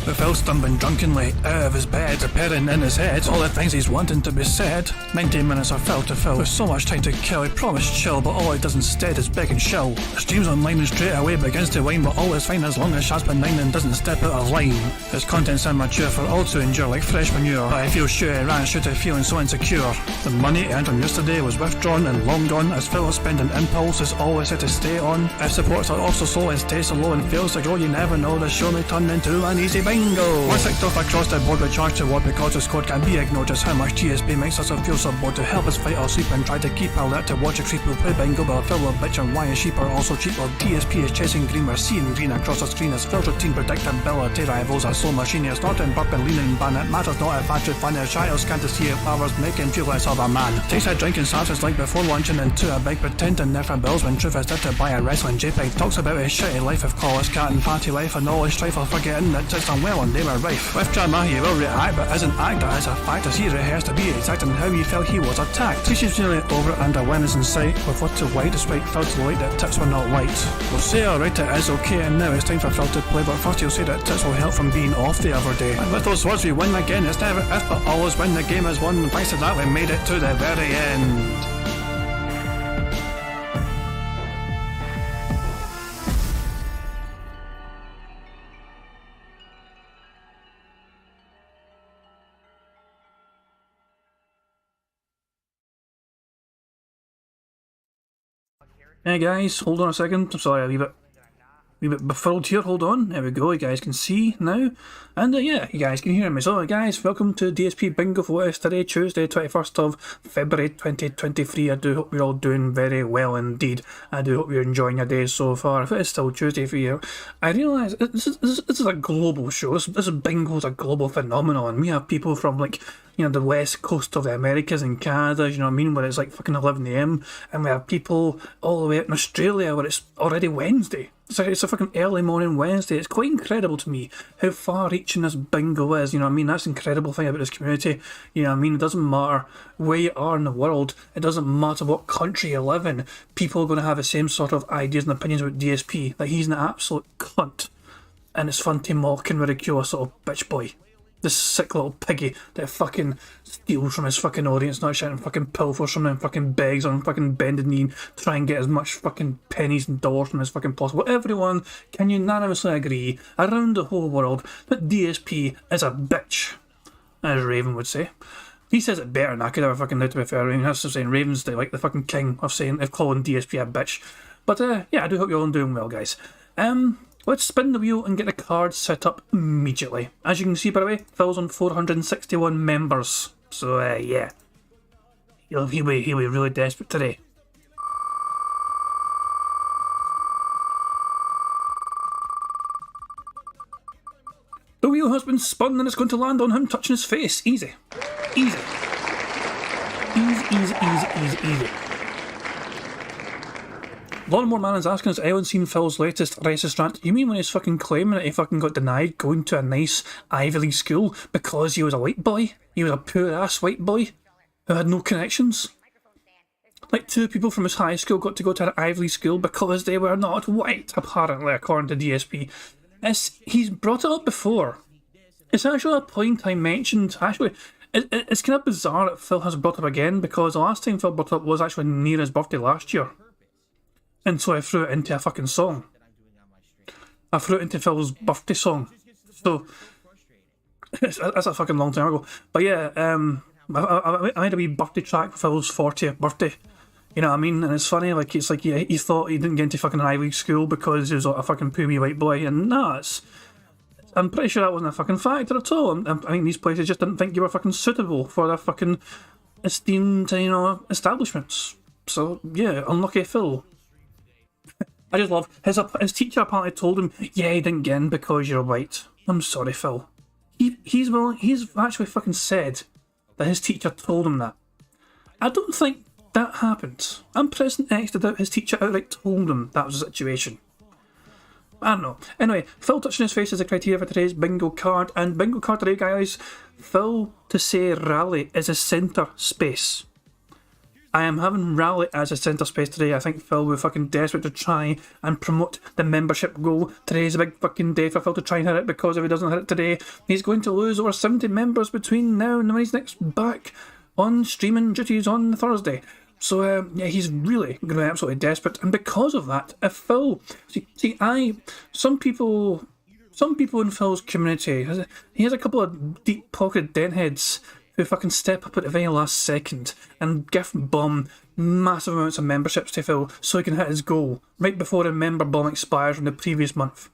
With Phil stumbling drunkenly out of his bed, appearing in his head all the things he's wanting to be said. 19 minutes of Phil to Phil, with so much time to kill. He promised chill, but all he does instead is beg and show. Streams online and straight away begins to whine, but all is fine as long as Shad's benign and doesn't step out of line. His content's immature for all to endure like fresh manure, but I feel sure he ran straight to feeling so insecure. The money he earned on yesterday was withdrawn and long gone, as Phil's spending impulse is always set to stay on. If supports are also slow and stays so low and fails to grow, you never know, the show may turn into an easy bingo. Once kicked off across the board with charge to what because his code can be ignored, just how much DSP makes us feel so bored. To help us fight or sleep and try to keep alert to watch a creep who play bingo, but Phil will bitch and why his sheep are also cheap. While DSP is chasing green, we're seeing green across the screen as Phil's routine predictability rivals are so machine. It's not in burping, leaning, ban. It matters not if factory fun is child can't see it powers making feel less of a man. Takes a drink and starts his like before lunching into a big pretending there for bills when truth is there to buy a wrestling JPEG. Talks about his shitty life of college cat and party life and all his strife while forgetting that it's done well and they were rife. With drama he will react but isn't act, that is a fact as he rehearsed to be exact in how he felt he was attacked. Teacher's nearly over it and a win is in sight, with what to white despite Phil to light that tips were not white. We'll say alright it is okay and now it's time for Phil to play, but first he'll say that tips will help from being off the other day. And with those words we win again, it's never if but always when the game is won, and thanks to that we made it to the very end. Hey guys, hold on a second. I'm sorry, a wee bit befuddled here. Hold on. There we go. You guys can see now. And yeah, you guys can hear me. So guys, welcome to DSP Bingo for what is today, Tuesday, 21st of February 2023. I do hope you're all doing very well indeed. I do hope you're enjoying your day so far. If it is still Tuesday for you, I realise this is a global show. This bingo is a global phenomenon. We have people from like, you know, the west coast of the Americas and Canada, you know what I mean, where it's like fucking 11 AM, and we have people all the way out in Australia where it's already Wednesday. It's a fucking early morning Wednesday. It's quite incredible to me how far-reaching this bingo is, you know what I mean? That's the incredible thing about this community, you know what I mean? It doesn't matter where you are in the world, it doesn't matter what country you live in, people are going to have the same sort of ideas and opinions about DSP, that he's an absolute cunt, and it's fun to mock and ridicule a sort of bitch boy. This sick little piggy that fucking steals from his fucking audience, not shouting fucking pilfers from them, fucking begs on fucking bended knee, try and get as much fucking pennies and dollars from as fucking possible. Everyone can unanimously agree around the whole world that DSP is a bitch, as Raven would say. He says it better than I could ever fucking do, to be fair. I mean, that's just saying Raven's like the fucking king of calling DSP a bitch. But yeah, I do hope you're all doing well, guys. Let's spin the wheel and get the cards set up immediately. As you can see, by the way, Phil's on 461 members. So, yeah. He'll be really desperate today. The wheel has been spun and it's going to land on him touching his face. Easy. Easy. Easy. Lawnmower Man is asking, has anyone seen Phil's latest racist rant? You mean when he's fucking claiming that he fucking got denied going to a nice Ivy League school because he was a white boy? He was a poor ass white boy who had no connections? Like 2 people from his high school got to go to an Ivy League school because they were not white, apparently, according to DSP. He's brought it up before. It's actually a point I mentioned. Actually, it's kind of bizarre that Phil has brought it up again, because the last time Phil brought it up was actually near his birthday last year. And so I threw it into a fucking song. I threw it into Phil's birthday song. So, that's a fucking long time ago. But yeah, I made a wee birthday track for Phil's 40th birthday. You know what I mean? And it's funny, like, it's like he thought he didn't get into fucking Ivy League school because he was a fucking poor white boy. And nah, I'm pretty sure that wasn't a fucking factor at all. I mean, these places just didn't think you were fucking suitable for their fucking esteemed, you know, establishments. So, yeah, unlucky Phil. I just love his teacher apparently told him, yeah, he didn't get in because you're white. I'm sorry, Phil. He's actually fucking said that his teacher told him that. I don't think that happened. I'm pressing X to doubt his teacher outright told him that was the situation. I don't know. Anyway, Phil touching his face is the criteria for today's bingo card, and bingo card today, guys, Phil to say rally is a centre space. I am having Rally as a centre space today. I think Phil will be fucking desperate to try and promote the membership goal. Today's a big fucking day for Phil to try and hit it, because if he doesn't hit it today, he's going to lose over 70 members between now and when he's next back on streaming duties on Thursday. So yeah, he's really going to be absolutely desperate, and because of that, if Phil, some people in Phil's community, he has a couple of deep-pocketed dentheads who fucking step up at the very last second and gift bomb massive amounts of memberships to Phil so he can hit his goal right before the member bomb expires from the previous month.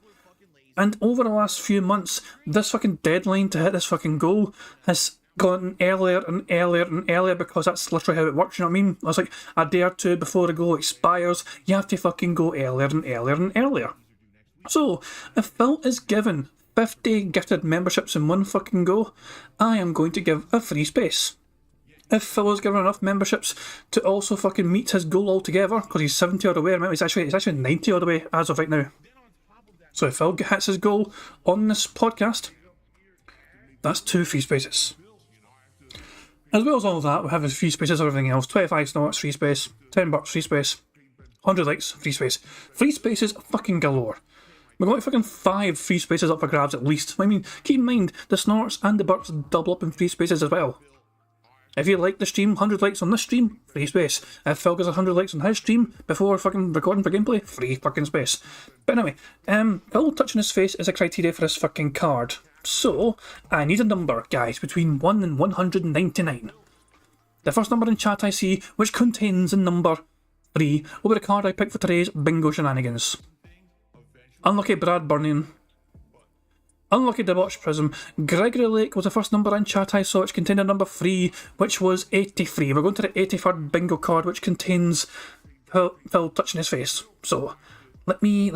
And over the last few months, this fucking deadline to hit this fucking goal has gotten earlier and earlier and earlier, because that's literally how it works, you know what I mean? It's like a day or two before the goal expires, you have to fucking go earlier and earlier and earlier. So, if Phil is given 50 gifted memberships in one fucking go, I am going to give a free space. If Phil is given enough memberships to also fucking meet his goal altogether, because he's 70 odd away, it's actually 90 odd away as of right now. So if Phil hits his goal on this podcast, that's 2 free spaces. As well as all of that, we have his free spaces of everything else. 25 snorts, free space. $10, free space. 100 likes, free space. Free spaces fucking galore. We've got fucking 5 free spaces up for grabs at least. I mean, keep in mind, the snorts and the burps double up in free spaces as well. If you like the stream, 100 likes on this stream, free space. If Phil gets 100 likes on his stream before fucking recording for gameplay, free fucking space. But anyway, Phil touching his face is a criteria for this fucking card. So, I need a number, guys, between 1 and 199. The first number in chat I see, which contains a number 3, will be the card I picked for today's bingo shenanigans. Unlucky Brad Burnian. Unlucky Debauched Prism. Gregory Lake was the first number in chat I saw, which contained a number 3, which was 83. We're going to the 83rd bingo card, which contains Phil touching his face. So, let me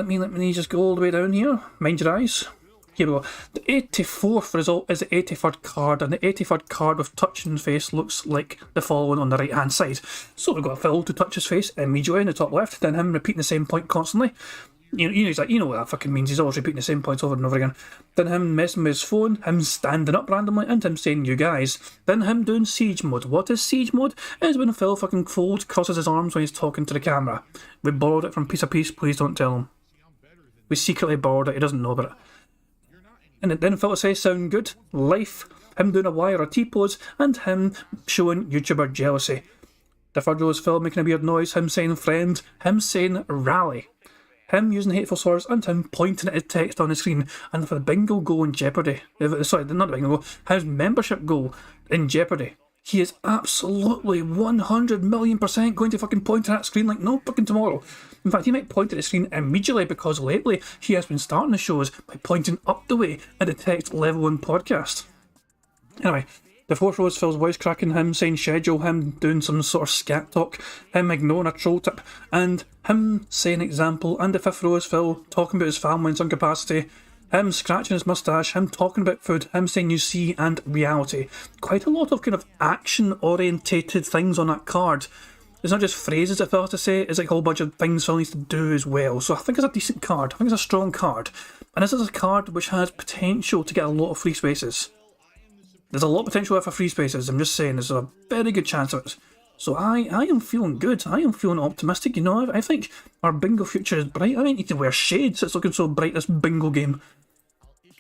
just go all the way down here. Mind your eyes. Here we go. The 84th result is the 83rd card, and the 83rd card with touching face looks like the following on the right hand side. So we've got Phil to touch his face immediately in the top left, then him repeating the same point constantly. You know what that fucking means, he's always repeating the same points over and over again. Then him messing with his phone, him standing up randomly, and him saying, "You guys." Then him doing siege mode. What is siege mode? Is when Phil fucking crosses his arms when he's talking to the camera. We borrowed it from Piece of Peace, please don't tell him. We secretly borrowed it, he doesn't know about it. And then Phil says, "Sound good?" Life, him doing a Y or a T pose, and him showing YouTuber jealousy. The third row is Phil making a weird noise, him saying friend, him saying rally, him using hateful slurs, and him pointing at his text on the screen. And for the bingo goal in jeopardy, sorry, not the bingo goal, his membership goal in jeopardy, he is absolutely 100,000,000% going to fucking point at that screen like no fucking tomorrow. In fact, he might point at the screen immediately, because lately he has been starting the shows by pointing up the way at the text level 1 podcast. Anyway, the fourth row is Phil's voice cracking, him saying schedule, him doing some sort of scat talk, him ignoring a troll tip, and him saying example. And the fifth row is Phil talking about his family in some capacity, him scratching his moustache, him talking about food, him saying you see, and reality. Quite a lot of kind of action-orientated things on that card. It's not just phrases that Phil has to say, it's like a whole bunch of things Phil needs to do as well. So I think it's a decent card, I think it's a strong card. And this is a card which has potential to get a lot of free spaces. There's a lot of potential for free spaces, I'm just saying, there's a very good chance of it. So I am feeling good, I am feeling optimistic, you know, I think our bingo future is bright. I might need to wear shades, it's looking so bright, this bingo game.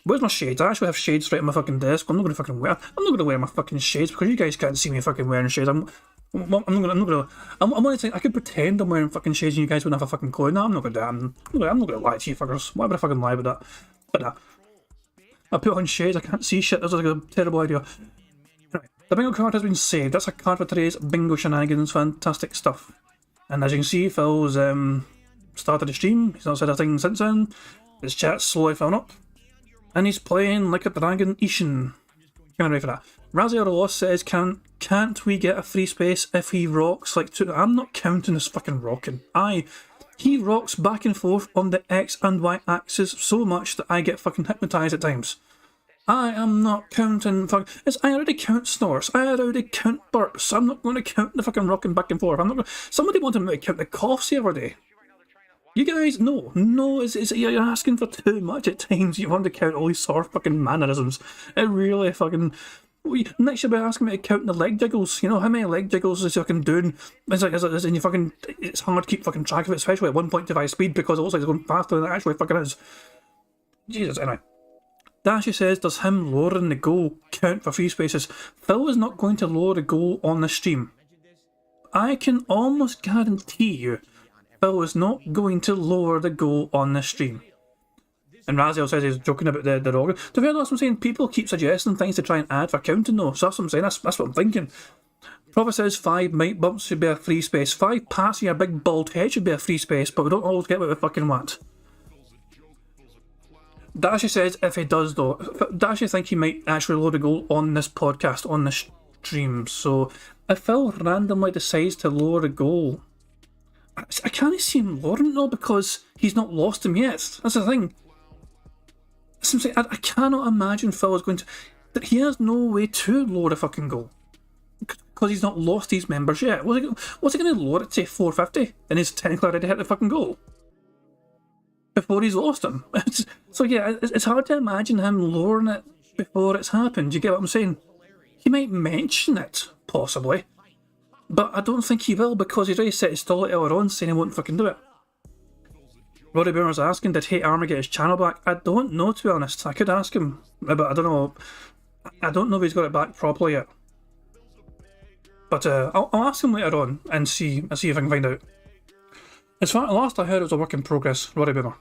Where's my shades? I actually have shades right on my fucking desk. I'm not gonna wear my fucking shades, because you guys can't see me fucking wearing shades. I could pretend I'm wearing fucking shades and you guys wouldn't have a fucking clue. No, I'm not gonna do that. I'm not gonna lie to you fuckers. Why would I fucking lie about that? But I put on shades, I can't see shit, that's like a terrible idea. Anyway, the bingo card has been saved. That's a card for today's bingo shenanigans, fantastic stuff. And as you can see, Phil's started the stream, he's not said a thing since then. His chat's slowly filling up. And he's playing like a dragon Ishin. Can't ready for that. Razier says, can't we get a free space if he rocks like two? I'm not counting this fucking rocking. He rocks back and forth on the X and Y axis so much that I get fucking hypnotised at times. I am not counting I already count snorts, I already count burps, I'm not going to count the fucking rocking back and forth. Somebody wanted me to count the coughs the other day. You guys, no, you're asking for too much at times. You want to count all these sort of fucking mannerisms. It really fucking... Next you'll be asking me to count the leg jiggles. You know, how many leg jiggles is fucking doing? And you fucking, it's hard to keep fucking track of it, especially at 1.25 speed, because it looks like it's going faster than it actually fucking is. Jesus, anyway. Dashy says, does him lowering the goal count for free spaces? Phil is not going to lower the goal on the stream. I can almost guarantee you Phil is not going to lower the goal on the stream. And Raziel says he's joking about the Rogan. To be honest, I'm saying people keep suggesting things to try and add for counting though, so that's what I'm saying, that's what I'm thinking. Prophet says 5 mic bumps should be a free space, 5 passing your big bald head should be a free space, but we don't always get what we fucking want. Dashy says if he does though, Dashy think he might actually load a goal on this podcast, on the stream, so if Phil randomly decides to lower a goal, I can't see him lowering it though because he's not lost him yet, that's the thing. I cannot imagine Phil is going to... He has no way to lower the fucking goal. Because he's not lost his members yet. What's he going to lower it to 450? And he's technically already hit the fucking goal? Before he's lost him. So yeah, it's hard to imagine him lowering it before it's happened. Do you get what I'm saying? He might mention it, possibly. But I don't think he will because he's already set his stall earlier on saying he won't fucking do it. Roddy Boomer's asking, did Hate Army get his channel back? I don't know, to be honest. I could ask him, but I don't know. I don't know if he's got it back properly yet. But I'll ask him later on and see if I can find out. As far last I heard, it was a work in progress. Roddy Boomer.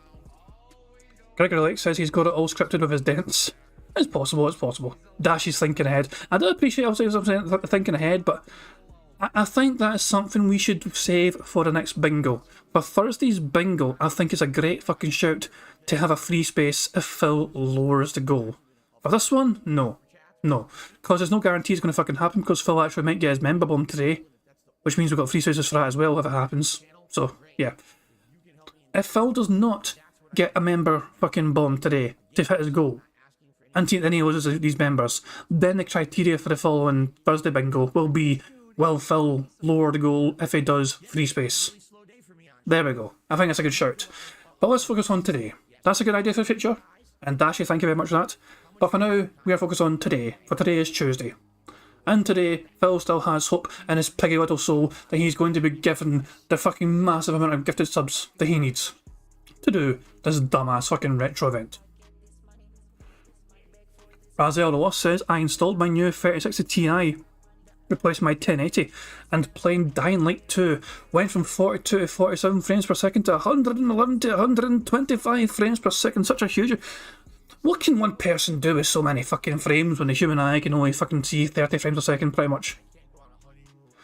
Gregory Lake says he's got it all scripted with his dents. It's possible, it's possible. Dashy's thinking ahead. I do appreciate obviously thinking ahead, but I think that is something we should save for the next bingo. For Thursday's bingo, I think it's a great fucking shout to have a free space if Phil lowers the goal. For this one, no. No. Because there's no guarantee it's going to fucking happen because Phil actually might get his member bomb today. Which means we've got free spaces for that as well if it happens. So, yeah. If Phil does not get a member fucking bomb today to hit his goal, and then he loses these members, then the criteria for the following Thursday bingo will be, will Phil lower the goal? If he does, free space. There we go. I think that's a good shout. But let's focus on today. That's a good idea for the future. And Dashy, thank you very much for that. But for now, we are focused on today. For today is Tuesday. And today, Phil still has hope in his piggy little soul that he's going to be given the fucking massive amount of gifted subs that he needs to do this dumbass fucking retro event. Raziel the Lost says, I installed my new 3060 Ti, replaced my 1080, and playing Dying Light 2 went from 42 to 47 frames per second to 111 to 125 frames per second. Such a huge... What can one person do with so many fucking frames when the human eye can only fucking see 30 frames a second, pretty much?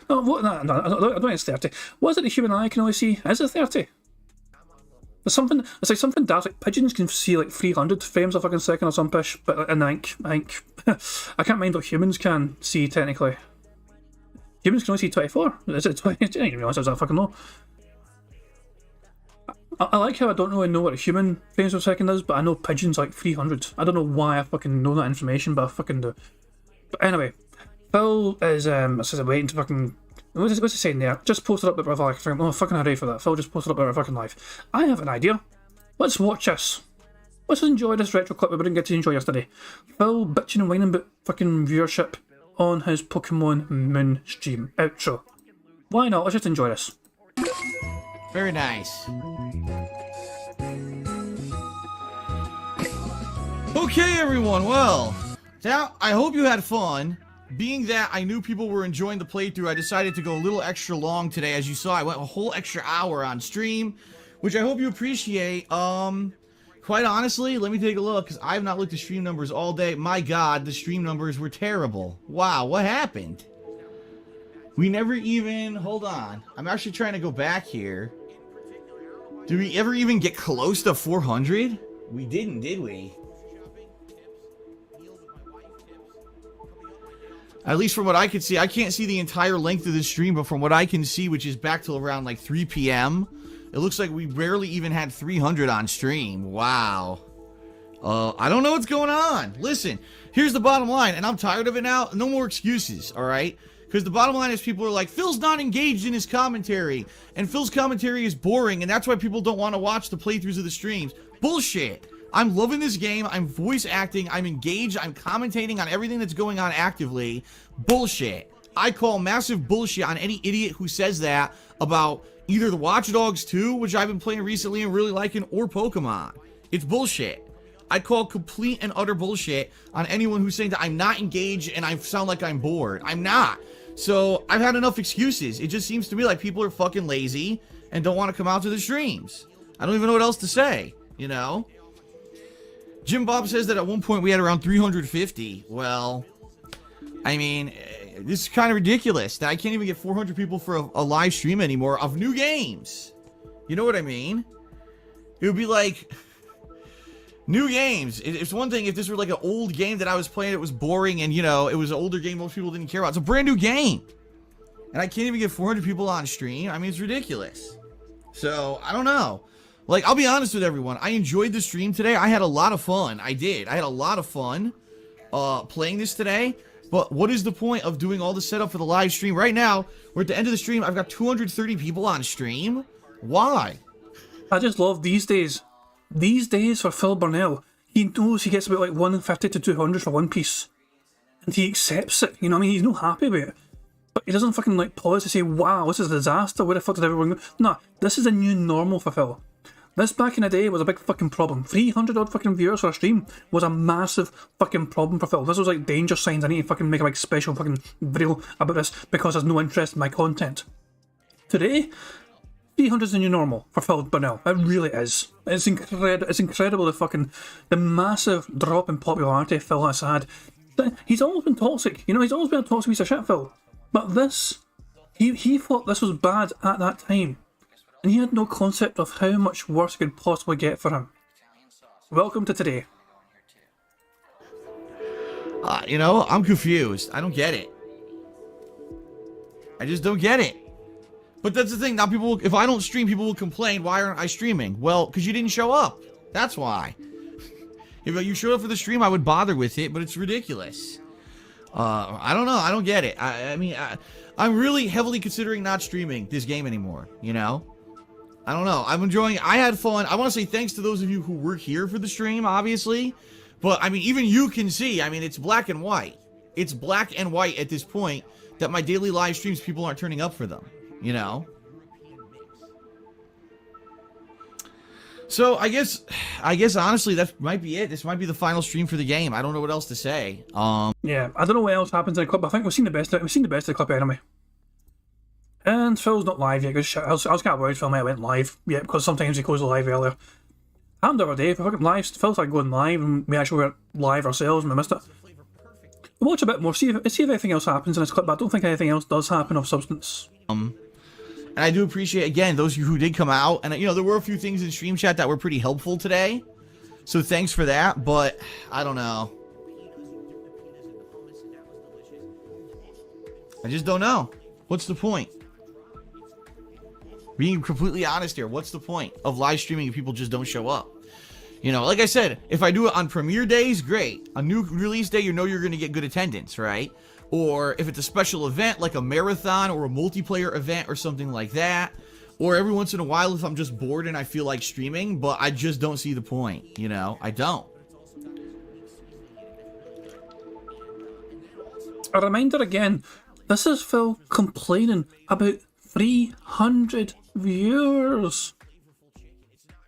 No, what? No, I don't think it's 30. What is it the human eye can only see? Is it 30? There's something, it's like something daft, like pigeons can see like 300 frames a fucking second or some pish, but I think I can't mind what humans can see technically. Humans can only see 24. Is it 20? I didn't even realise I was that fucking low. I like how I don't really know what a human frames per second is, but I know pigeons like 300. I don't know why I fucking know that information, but I fucking do. But anyway, Phil is waiting to fucking... What's he saying there? Just posted up that we're like, oh, fucking hurry for that. Phil just posted up that we're fucking live. I have an idea. Let's watch this. Let's enjoy this retro clip we didn't get to enjoy yesterday. Phil bitching and whining about fucking viewership on his Pokemon Moon stream outro. Why not? Let's just enjoy this. Very nice. Okay, everyone. Well, now I hope you had fun. Being that I knew people were enjoying the playthrough, I decided to go a little extra long today. As you saw, I went a whole extra hour on stream, which I hope you appreciate. Quite honestly, let me take a look, because I have not looked at stream numbers all day. My God, the stream numbers were terrible. Wow, what happened? We never even... Hold on. I'm actually trying to go back here. Did we ever even get close to 400? We didn't, did we? At least from what I can see. I can't see the entire length of the stream, but from what I can see, which is back till around like 3 p.m., it looks like we barely even had 300 on stream. Wow. I don't know what's going on. Listen, here's the bottom line, and I'm tired of it now. No more excuses, all right? Because the bottom line is people are like, Phil's not engaged in his commentary, and Phil's commentary is boring, and that's why people don't want to watch the playthroughs of the streams. Bullshit. I'm loving this game. I'm voice acting. I'm engaged. I'm commentating on everything that's going on actively. Bullshit. I call massive bullshit on any idiot who says that about either the Watch Dogs 2, which I've been playing recently and really liking, or Pokemon. It's bullshit. I call complete and utter bullshit on anyone who's saying that I'm not engaged and I sound like I'm bored. I'm not. So I've had enough excuses. It just seems to me like people are fucking lazy and don't want to come out to the streams. I don't even know what else to say, you know? Jim Bob says that at one point we had around 350. Well, I mean, this is kind of ridiculous that I can't even get 400 people for a live stream anymore of new games. You know what I mean? It would be like new games. It's one thing if this were like an old game that I was playing, it was boring and, you know, it was an older game most people didn't care about. It's a brand new game. And I can't even get 400 people on stream. I mean, it's ridiculous. So, I don't know. Like, I'll be honest with everyone. I enjoyed the stream today. I had a lot of fun. I did. I had a lot of fun playing this today. But what is the point of doing all the setup for the live stream? Right now, we're at the end of the stream. I've got 230 people on stream. Why? I just love these days. These days for Phil Burnell, he knows he gets about like 150 to 200 for One Piece. And he accepts it. You know what I mean? He's not happy about it. But he doesn't fucking like pause to say, wow, this is a disaster. Where the fuck did everyone go? No, this is a new normal for Phil. This back in the day was a big fucking problem. 300 odd fucking viewers for a stream was a massive fucking problem for Phil. This was like danger signs. I need to fucking make a big special fucking video about this because there's no interest in my content. Today, 300 is the new normal for Phil Burnell. It really is. It's incredible the massive drop in popularity Phil has had. He's always been toxic. You know, he's always been a toxic piece of shit, Phil. But this, he thought this was bad at that time. And he had no concept of how much worse it could possibly get for him. Welcome to today. You know, I'm confused. I don't get it. I just don't get it. But that's the thing. Now people, if I don't stream, people will complain, why aren't I streaming? Well, because you didn't show up. That's why. If you showed up for the stream, I would bother with it, but it's ridiculous. I don't know. I don't get it. I mean, I'm really heavily considering not streaming this game anymore, you know? I don't know. I'm enjoying it. I had fun. I want to say thanks to those of you who were here for the stream, obviously. But, I mean, even you can see, I mean, it's black and white. It's black and white at this point that my daily live streams, people aren't turning up for them, you know? So, I guess honestly, that might be it. This might be the final stream for the game. I don't know what else to say. Yeah, I don't know what else happens in the clip. I think we've seen the best of the clip anyway. And Phil's not live yet, because I was kind of worried Phil might have went live. Yeah, because sometimes he goes live earlier. Happened the other day, if I fucking live, Phil started going live, and we actually went live ourselves, and we missed it. We'll watch a bit more, see if anything else happens in this clip, but I don't think anything else does happen of substance. And I do appreciate, again, those of you who did come out, and, you know, there were a few things in stream chat that were pretty helpful today. So thanks for that, but I don't know. I just don't know. What's the point? Being completely honest here, what's the point of live streaming if people just don't show up? You know, like I said, if I do it on premiere days, great. A new release day, you know you're going to get good attendance, right? Or if it's a special event like a marathon or a multiplayer event or something like that. Or every once in a while if I'm just bored and I feel like streaming, but I just don't see the point, you know? I don't. A reminder again, this is Phil complaining about 300 viewers.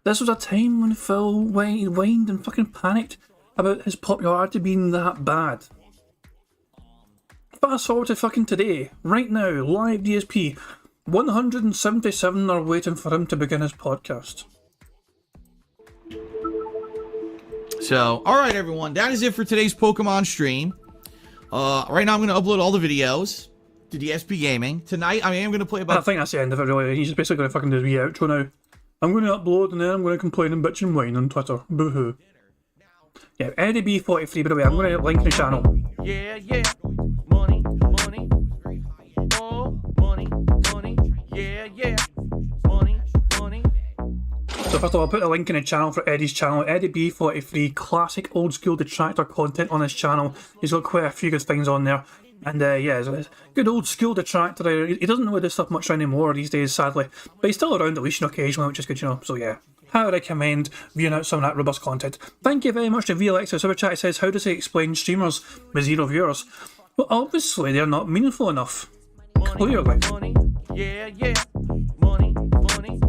This was a time when Phil whined and fucking panicked about his popularity being that bad. Fast forward to fucking today, right now, live DSP, 177 are waiting for him to begin his podcast. So, alright everyone, that is it for today's Pokemon stream. Right now I'm going to upload all the videos to DSP Gaming. Tonight I am going to play about... I think that's the end of it really, he's just basically going to fucking do the outro now. I'm going to upload and then I'm going to complain and bitch and whine on Twitter. Boo-hoo. Yeah, Eddie B43, by the way, I'm going to link in the channel. Yeah, yeah. Money, money. Oh, money, money. Yeah, yeah. Money, money. So first of all, I'll put a link in the channel for Eddie's channel. Eddie B43, classic old school detractor content on his channel. He's got quite a few good things on there. And yeah, it's good old school detractor. He doesn't know this stuff much anymore these days, sadly. But he's still around at least occasionally, which is good, you know. So yeah, highly recommend viewing out some of that robust content. Thank you very much to VLX. Super Chat says, how does he explain streamers with 0 viewers? Well, obviously they're not meaningful enough. Clearly. Money, yeah, yeah. Money, money.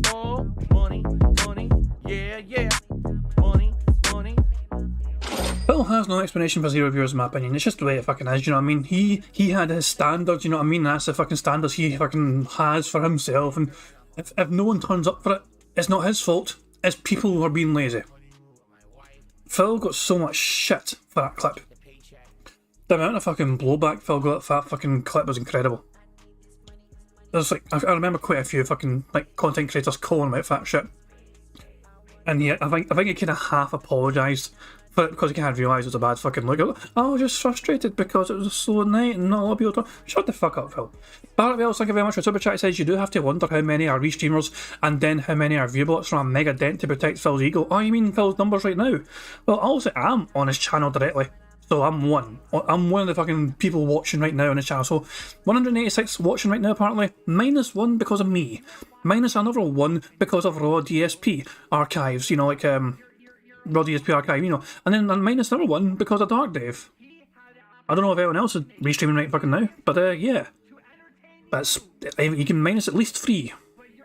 Oh, money, money. Yeah, yeah. Money, money. Phil has no explanation for 0 viewers in my opinion. It's just the way it fucking is, you know what I mean? He had his standards, you know what I mean? That's the fucking standards he fucking has for himself, and if no one turns up for it, it's not his fault. It's people who are being lazy. Phil got so much shit for that clip. The amount of fucking blowback Phil got for that fucking clip was incredible. There's like, I remember quite a few fucking like content creators calling him out for that shit. And yeah, I think he kind of half apologised for it because he kind of realised it was a bad fucking look. I was just frustrated because it was a slow night and not a lot of people talk. Shut the fuck up, Phil. Barrett Wells, thank you very much for Super Chat. Says you do have to wonder how many are restreamers and then how many are viewbots from a mega dent to protect Phil's ego. Oh, you mean Phil's numbers right now? Well, obviously I'm on his channel directly. So I'm one. I'm one of the fucking people watching right now on his channel. So 186 watching right now apparently. -1 because of me. Minus another 1 because of raw DSP archives. You know, like raw DSP archive, you know. And then minus another 1 because of Dark Dave. I don't know if anyone else is restreaming right fucking now. But yeah. That's, you can minus at least 3,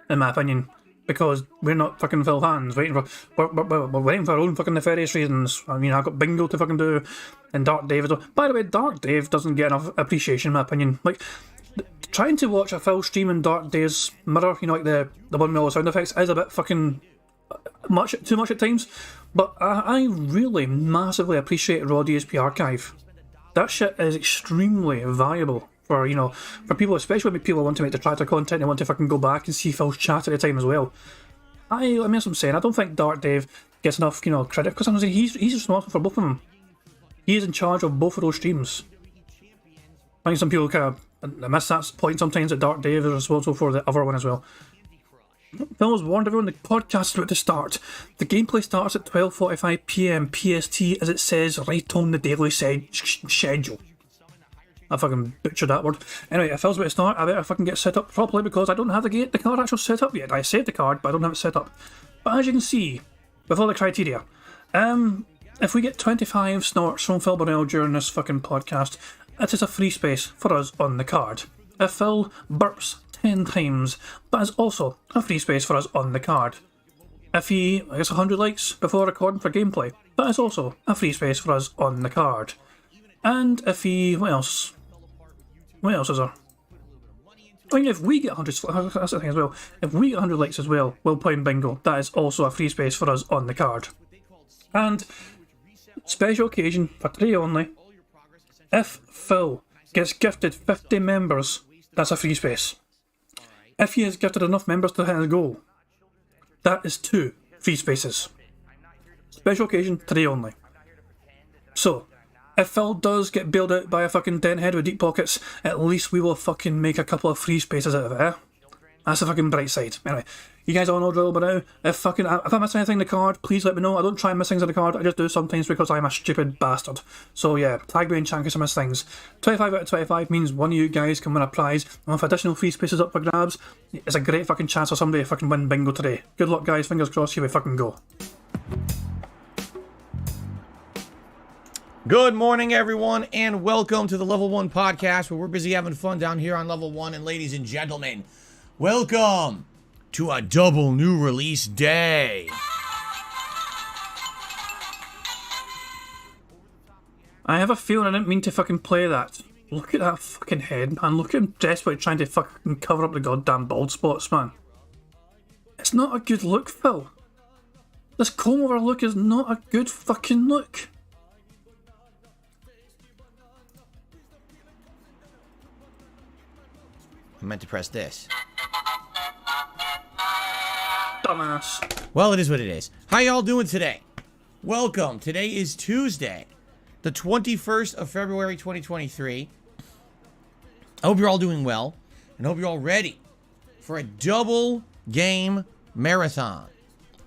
in my opinion. Because we're not fucking Phil fans, we're waiting for our own fucking nefarious reasons. I mean, I've got Bingo to fucking do, and Dark Dave as well. By the way, Dark Dave doesn't get enough appreciation in my opinion. Like, trying to watch a Phil stream in Dark Dave's mirror, you know, like the one with all the sound effects, is a bit fucking too much at times. But I really massively appreciate Raw DSP Archive. That shit is extremely valuable. For, you know, for people, especially when people want to make detractor content and want to fucking go back and see Phil's chat at the time as well. I mean, as I'm saying, I don't think Dark Dave gets enough, you know, credit, because I'm saying he's responsible for both of them. He is in charge of both of those streams. I think some people kind of miss that point sometimes, that Dark Dave is responsible for the other one as well. Phil has warned everyone the podcast is about to start. The gameplay starts at 12:45 PM PST, as it says right on the daily schedule. I fucking butchered that word. Anyway, if Phil's about to start, I better fucking get set up properly because I don't have the card actually set up yet. I saved the card, but I don't have it set up. But as you can see, with all the criteria, if we get 25 snorts from Phil Burnell during this fucking podcast, it is a free space for us on the card. If Phil burps 10 times, that is also a free space for us on the card. If he gets 100 likes before recording for gameplay, that is also a free space for us on the card. And if he... what else? What else is there? I mean, if we get 100... that's the thing as well. If we get 100 likes as well, we'll play in Bingo. That is also a free space for us on the card. And special occasion for today only. If Phil gets gifted 50 members, that's a free space. If he has gifted enough members to hit his goal, that is 2 free spaces. Special occasion today only. So, if Phil does get bailed out by a fucking dent head with deep pockets, at least we will fucking make a couple of free spaces out of it, eh? That's the fucking bright side. Anyway, you guys all know drill by now. If I miss anything in the card, please let me know. I don't try and miss things in the card, I just do sometimes because I'm a stupid bastard. So yeah, tag me in chat in case I miss things. 25 out of 25 means one of you guys can win a prize, and with additional free spaces up for grabs, it's a great fucking chance for somebody to fucking win Bingo today. Good luck guys, fingers crossed, here we fucking go. Good morning, everyone, and welcome to the Level 1 podcast, where we're busy having fun down here on Level 1. And ladies and gentlemen, welcome to a double new release day. I have a feeling I didn't mean to fucking play that. Look at that fucking head, man. Look at him desperately trying to fucking cover up the goddamn bald spots, man. It's not a good look, Phil. This comb over look is not a good fucking look. I meant to press this. Dumbass. Well, it is what it is. How y'all doing today? Welcome. Today is Tuesday, the 21st of February, 2023. I hope you're all doing well, and hope you're all ready for a double game marathon.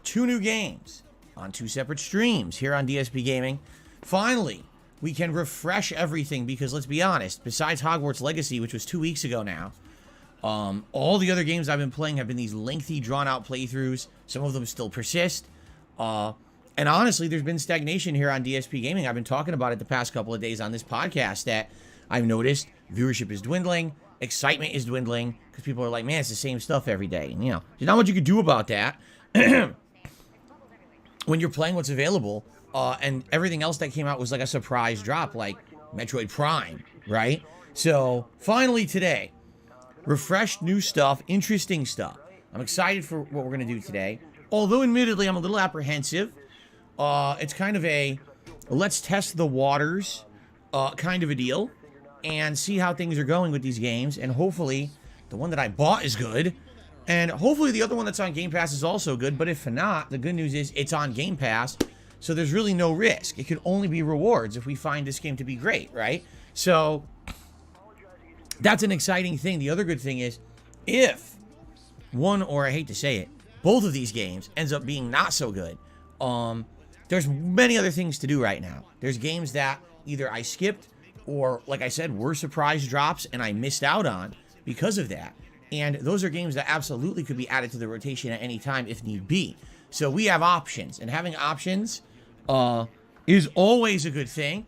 2 new games on 2 separate streams here on DSP Gaming. Finally, we can refresh everything because, let's be honest, besides Hogwarts Legacy, which was 2 weeks ago now, All the other games I've been playing have been these lengthy, drawn-out playthroughs. Some of them still persist. And honestly, there's been stagnation here on DSP Gaming. I've been talking about it the past couple of days on this podcast that I've noticed viewership is dwindling, excitement is dwindling, because people are like, man, it's the same stuff every day. And, there's not much you could do about that when you're playing what's available, and everything else that came out was like a surprise drop, like Metroid Prime, right? So, finally today, refreshed new stuff, interesting stuff. I'm excited for what we're going to do today. Although, admittedly, I'm a little apprehensive. It's kind of a let's test the waters kind of a deal and see how things are going with these games. And hopefully, the one that I bought is good. And hopefully, the other one that's on Game Pass is also good. But if not, the good news is it's on Game Pass. So there's really no risk. It could only be rewards if we find this game to be great, right? So that's an exciting thing. The other good thing is if one, or I hate to say it, both of these games ends up being not so good, there's many other things to do right now. There's games that either I skipped or, like I said, were surprise drops and I missed out on because of that. And those are games that absolutely could be added to the rotation at any time if need be. So we have options, and having options is always a good thing.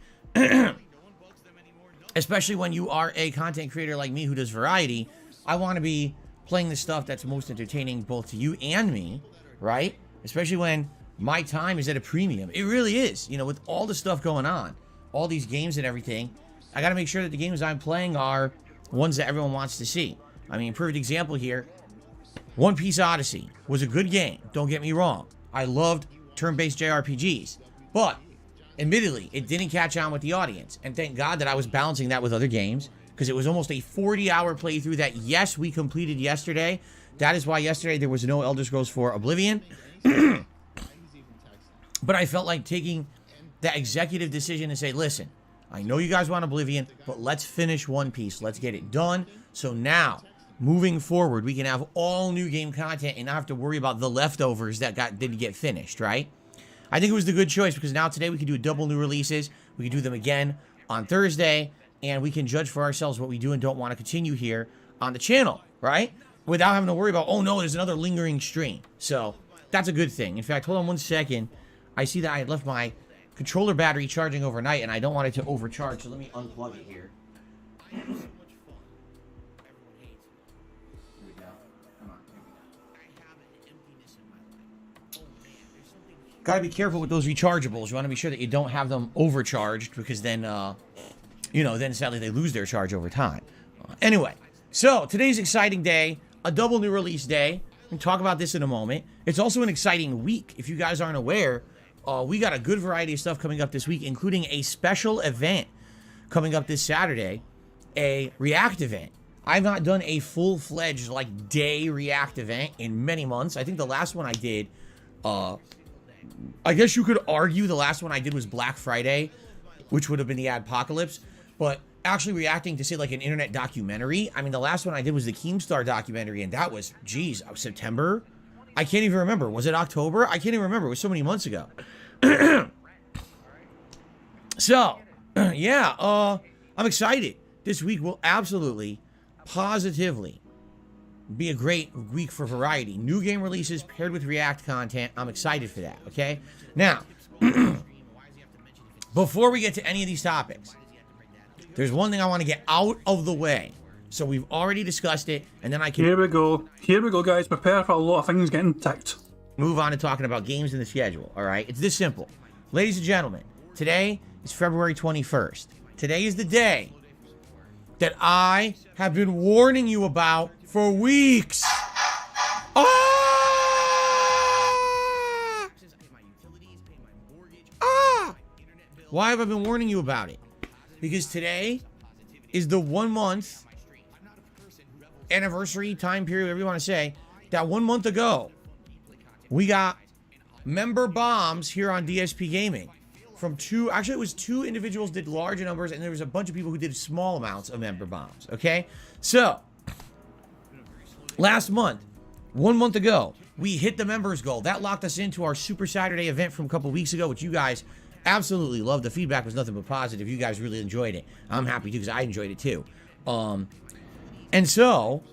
Especially when you are a content creator like me who does variety. I want to be playing the stuff that's most entertaining both to you and me, right? Especially when my time is at a premium. It really is. With all the stuff going on, all these games and everything, I got to make sure that the games I'm playing are ones that everyone wants to see. I mean, perfect example here, One Piece Odyssey was a good game. Don't get me wrong. I loved turn-based JRPGs. But, admittedly, it didn't catch on with the audience. And thank God that I was balancing that with other games, because it was almost a 40-hour playthrough that, yes, we completed yesterday. That is why yesterday there was no Elder Scrolls 4 Oblivion. But I felt like taking that executive decision and say, listen, I know you guys want Oblivion, but let's finish One Piece. Let's get it done. So now, moving forward, we can have all new game content and not have to worry about the leftovers that didn't get finished, right? I think it was the good choice, because now today we can do double new releases. We can do them again on Thursday, and we can judge for ourselves what we do and don't want to continue here on the channel, right? Without having to worry about, oh no, there's another lingering stream. So that's a good thing. In fact, hold on one second. I see that I had left my controller battery charging overnight, and I don't want it to overcharge, so let me unplug it here. Got to be careful with those rechargeables. You want to be sure that you don't have them overcharged, because then, then sadly they lose their charge over time. Anyway, so today's exciting day, a double new release day. We'll talk about this in a moment. It's also an exciting week. If you guys aren't aware, we got a good variety of stuff coming up this week, including a special event coming up this Saturday, a React event. I've not done a full-fledged, day React event in many months. I think the last one I did, I guess you could argue the last one I did was Black Friday, which would have been the Adpocalypse, but actually reacting to, say, an internet documentary. I mean, the last one I did was the Keemstar documentary, and that was, September? I can't even remember. Was it October? I can't even remember. It was so many months ago. So, yeah, I'm excited. This week will absolutely, positively be a great week for variety. New game releases paired with React content. I'm excited for that, okay? Now, before we get to any of these topics, there's one thing I want to get out of the way. So we've already discussed it, and then I can... Here we go. Here we go, guys. Prepare for a lot of things getting ticked. Move on to talking about games in the schedule, all right? It's this simple. Ladies and gentlemen, today is February 21st. Today is the day that I have been warning you about for weeks. Ah! Ah! Why have I been warning you about it? Because today is the 1 month anniversary time period, whatever you want to say, that 1 month ago we got member bombs here on DSP Gaming from it was two individuals did large numbers, and there was a bunch of people who did small amounts of member bombs, okay? So, last month, 1 month ago, we hit the members goal. That locked us into our Super Saturday event from a couple weeks ago, which you guys absolutely loved. The feedback was nothing but positive. You guys really enjoyed it. I'm happy too, because I enjoyed it too. And so,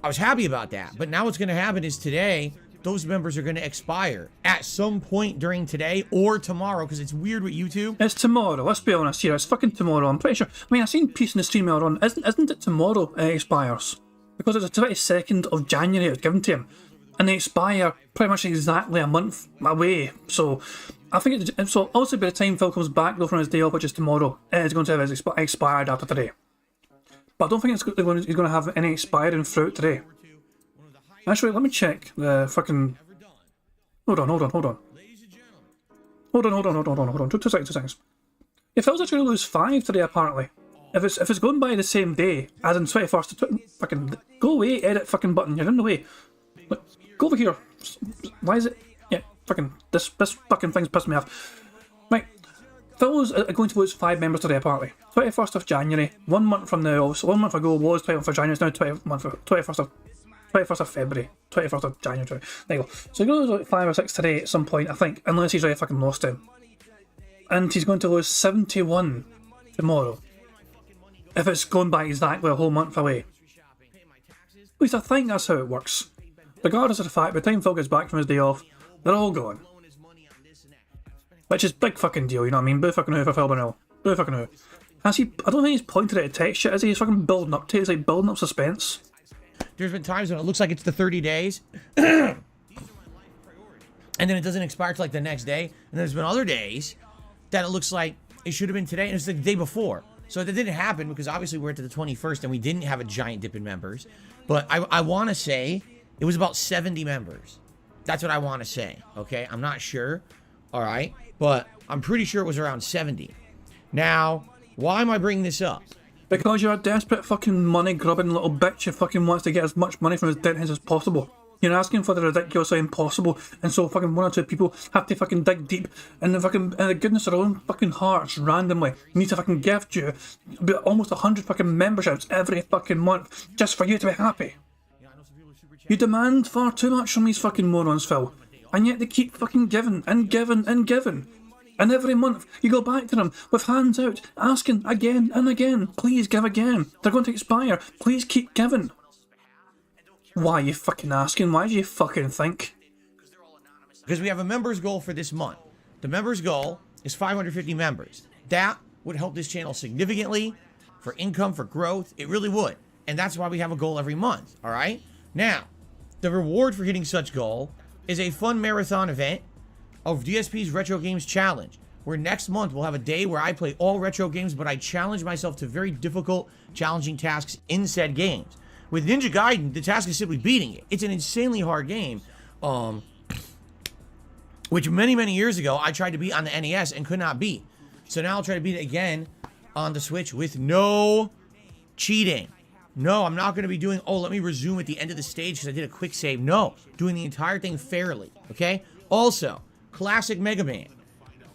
I was happy about that. But now what's going to happen is today, those members are going to expire at some point during today or tomorrow, because it's weird with YouTube. It's tomorrow, let's be honest here, it's fucking tomorrow, I'm pretty sure. I mean, I've seen Peace in the stream earlier on, isn't it tomorrow it expires? Because it's the 22nd of January it was given to him. And they expire pretty much exactly a month away, so I think so also by the time Phil comes back though from his day off, which is tomorrow, it's going to have expired after today. But I don't think he's going to have any expiring fruit today. Actually, let me check the fucking... Hold on. Two seconds. If Phil's actually going to lose 5 today, apparently. If it's going by the same day, as in 21st, fucking go away, edit fucking button, you're in the way. Look, go over here. Why is it? Yeah, fucking, this fucking thing's pissing me off. Right, Phil's going to lose 5 members today, apparently. 21st of January, 1 month from now, so 1 month ago was 21st of January, it's now 21st of February, 21st of January. There you go. So he's going to lose like 5 or 6 today at some point, I think, unless he's already fucking lost him. And he's going to lose 71 tomorrow. If it's going by exactly a whole month away. At least I think that's how it works. Regardless of the fact, by the time Phil gets back from his day off, they're all gone. Which is big fucking deal, you know what I mean? Boo fucking who for Phil Burnell. Boo fucking who. I don't think he's pointed at a text shit, is he? He's fucking building up to it. He's like building up suspense. There's been times when it looks like it's the 30 days. And then it doesn't expire till like the next day. And there's been other days that it looks like it should have been today, and it's the day before. So that didn't happen because obviously we're at the 21st and we didn't have a giant dip in members. But I want to say it was about 70 members. That's what I want to say, okay? I'm not sure, all right? But I'm pretty sure it was around 70. Now, why am I bringing this up? Because you're a desperate fucking money-grubbing little bitch who fucking wants to get as much money from his dead hands as possible. You're asking for the ridiculously impossible, and so fucking 1 or 2 people have to fucking dig deep in the goodness of their own fucking hearts randomly need to fucking gift you almost 100 fucking memberships every fucking month just for you to be happy. You demand far too much from these fucking morons, Phil, and yet they keep fucking giving and giving and giving. And every month you go back to them with hands out, asking again and again, please give again. They're going to expire. Please keep giving. Why are you fucking asking? Why do you fucking think? Because we have a members goal for this month. The members goal is 550 members. That would help this channel significantly for income, for growth. It really would. And that's why we have a goal every month, all right? Now, the reward for hitting such goal is a fun marathon event of DSP's Retro Games Challenge, where next month we'll have a day where I play all retro games, but I challenge myself to very difficult, challenging tasks in said games. With Ninja Gaiden, the task is simply beating it. It's an insanely hard game, which many years ago I tried to beat on the NES and could not beat. So now I'll try to beat it again on the Switch with no cheating. No, I'm not going to be doing, oh, let me resume at the end of the stage because I did a quick save. No, doing the entire thing fairly, okay? Also, classic Mega Man.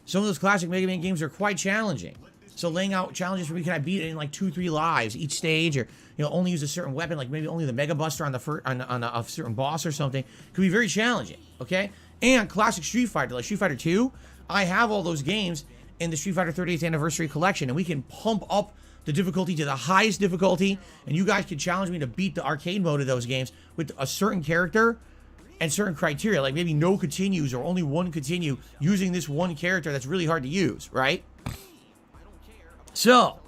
Some of those classic Mega Man games are quite challenging. So laying out challenges for me, can I beat it in like 2-3 lives each stage, or only use a certain weapon, like maybe only the Mega Buster on a certain boss or something, could be very challenging, okay? And classic Street Fighter, like Street Fighter 2, I have all those games in the Street Fighter 30th Anniversary Collection, and we can pump up the difficulty to the highest difficulty, and you guys can challenge me to beat the arcade mode of those games with a certain character and certain criteria, like maybe no continues or only one continue using this one character that's really hard to use, right? So,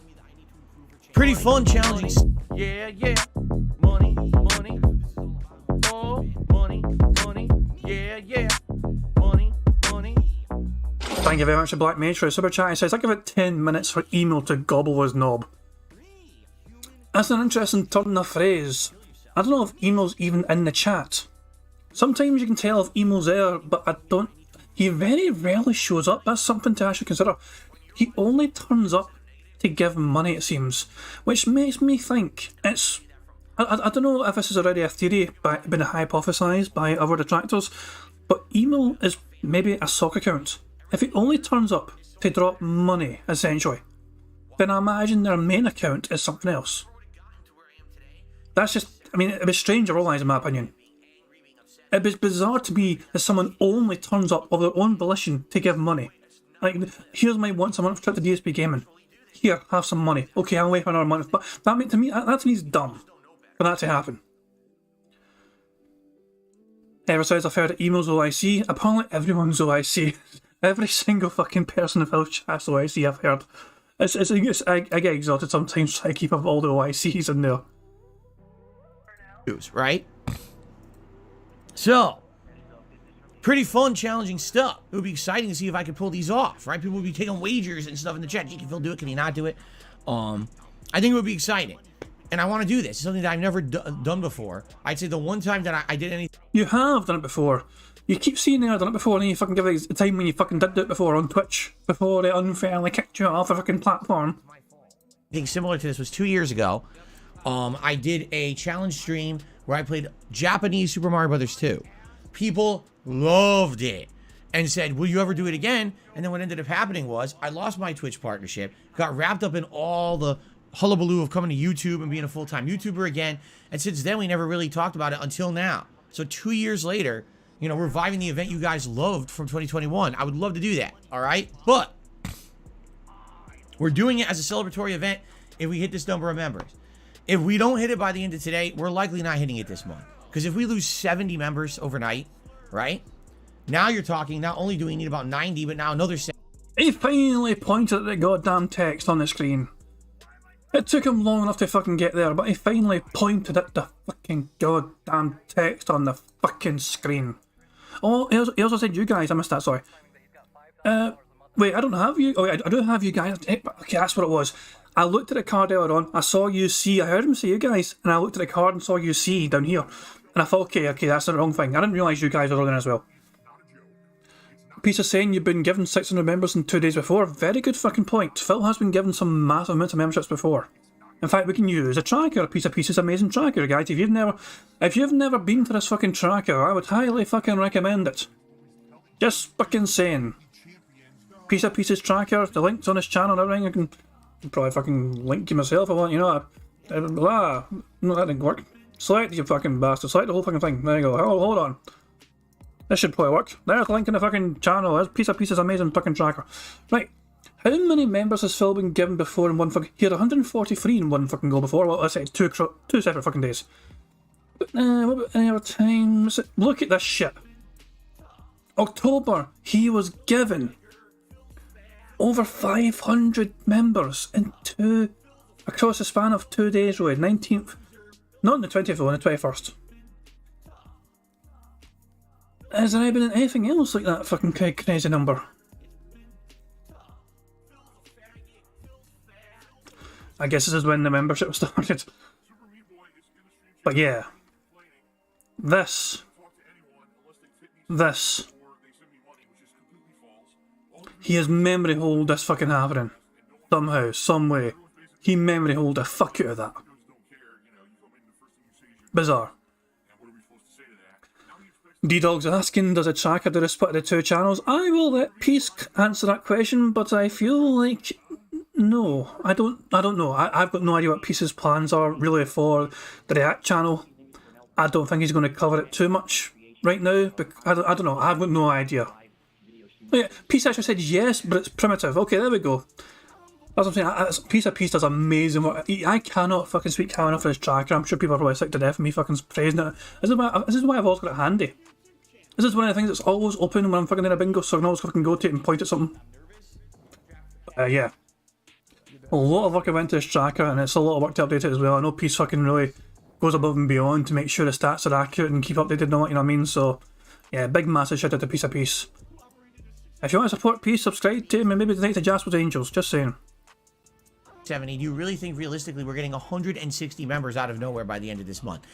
pretty fun, challenging. Yeah, money, oh, money, yeah, money. Thank you very much to Black Mage for a super chat. He says, I give it 10 minutes for email to gobble his knob. That's an interesting turn of phrase. I don't know if email's even in the chat. Sometimes you can tell if email's there, but I don't... He very rarely shows up. That's something to actually consider. He only turns up to give money, it seems, which makes me think it's... I don't know if this is already a theory been hypothesised by other detractors, but email is maybe a sock account. If he only turns up to drop money, essentially, then I imagine their main account is something else. That's just... I mean, it was strange otherwise, in my opinion. It was bizarre to me that someone only turns up of their own volition to give money. Like, here's my once a month trip to DSP Gaming. Here, have some money. Okay, I'll wait for another month. But to me is dumb for that to happen. Ever since I've heard that email's OIC, apparently everyone's OIC. Every single fucking person in Village Chat's OIC I've heard. I get exhausted sometimes trying to keep up all the OICs in there. Right? So, pretty fun, challenging stuff. It would be exciting to see if I could pull these off, right? People would be taking wagers and stuff in the chat. Can Phil do it? Can he not do it? I think it would be exciting. And I want to do this. It's something that I've never done before. I'd say the one time that I did anything... You have done it before. You keep saying that I've done it before, and then you fucking give it a time when you fucking did do it before on Twitch, before they unfairly kicked you off the fucking platform. I think similar to this was 2 years ago. I did a challenge stream where I played Japanese Super Mario Brothers 2. People loved it and said, will you ever do it again? And then what ended up happening was I lost my Twitch partnership, got wrapped up in all the hullabaloo of coming to YouTube and being a full-time YouTuber again. And since then, we never really talked about it until now. So 2 years later, you know, reviving the event you guys loved from 2021. I would love to do that, all right? But we're doing it as a celebratory event if we hit this number of members. If we don't hit it by the end of today, we're likely not hitting it this month. Because if we lose 70 members overnight, right? Now you're talking, not only do we need about 90, but now another 70. He finally pointed at the goddamn text on the screen. It took him long enough to fucking get there, but he finally pointed at the fucking goddamn text on the fucking screen. Oh, he also said you guys. I missed that, sorry. Wait, I don't have you. Oh, wait, I do have you guys. Okay, that's what it was. I looked at the card earlier on. I saw UC. I heard him say you guys, and I looked at the card and saw UC down here. And I thought, okay, that's the wrong thing. I didn't realise you guys were on as well. Piece of saying you've been given 600 members in 2 days before. Very good fucking point. Phil has been given some massive amounts of memberships before. In fact, we can use a tracker. A piece of pieces, amazing tracker, guys. If you've never been to this fucking tracker, I would highly fucking recommend it. Just fucking saying. Piece of pieces tracker. The link's on his channel and everything. I can probably fucking link you myself if I want. You know. No, that didn't work. Select you fucking bastard. Select the whole fucking thing. There you go. Oh, hold on. This should probably work. There's the link in the fucking channel. There's piece of pieces amazing fucking tracker. Right. How many members has Phil been given before in one fucking... He had 143 in one fucking go before. Well, let's say two separate fucking days. But, what about any other times? Look at this shit. October, he was given over 500 members in across the span of 2 days, really. 19th... Not on the 20th though, on the 21st. Has there been anything else like that fucking crazy number? I guess this is when the membership started. But yeah. This. He has memory hold this fucking happening. Somehow, some way. He memory hold the fuck out of that. Bizarre. D-Dog's asking, does a tracker do the split of the two channels? I will let Peace answer that question, but I feel like... No, I don't know. I've got no idea what Peace's plans are really for the React channel. I don't think he's going to cover it too much right now. But I don't know. I've got no idea. Oh yeah, Peace actually said yes, but it's primitive. Okay, there we go. That's what I'm saying. Piece of Peace does amazing work. I cannot fucking speak high enough for his tracker. I'm sure people are probably sick to death of me fucking praising it. This is why I've always got it handy. This is one of the things that's always open when I'm fucking in a bingo, so I can always fucking go to it and point at something. Yeah. A lot of work went into this tracker, and it's a lot of work to update it as well. I know Peace fucking really goes above and beyond to make sure the stats are accurate and keep updated and all that, you know what I mean? So, yeah, big massive shout out to Piece of Peace. If you want to support Peace, subscribe to him and maybe donate to Jasper's Angels, just saying. 70, do you really think realistically we're getting 160 members out of nowhere by the end of this month?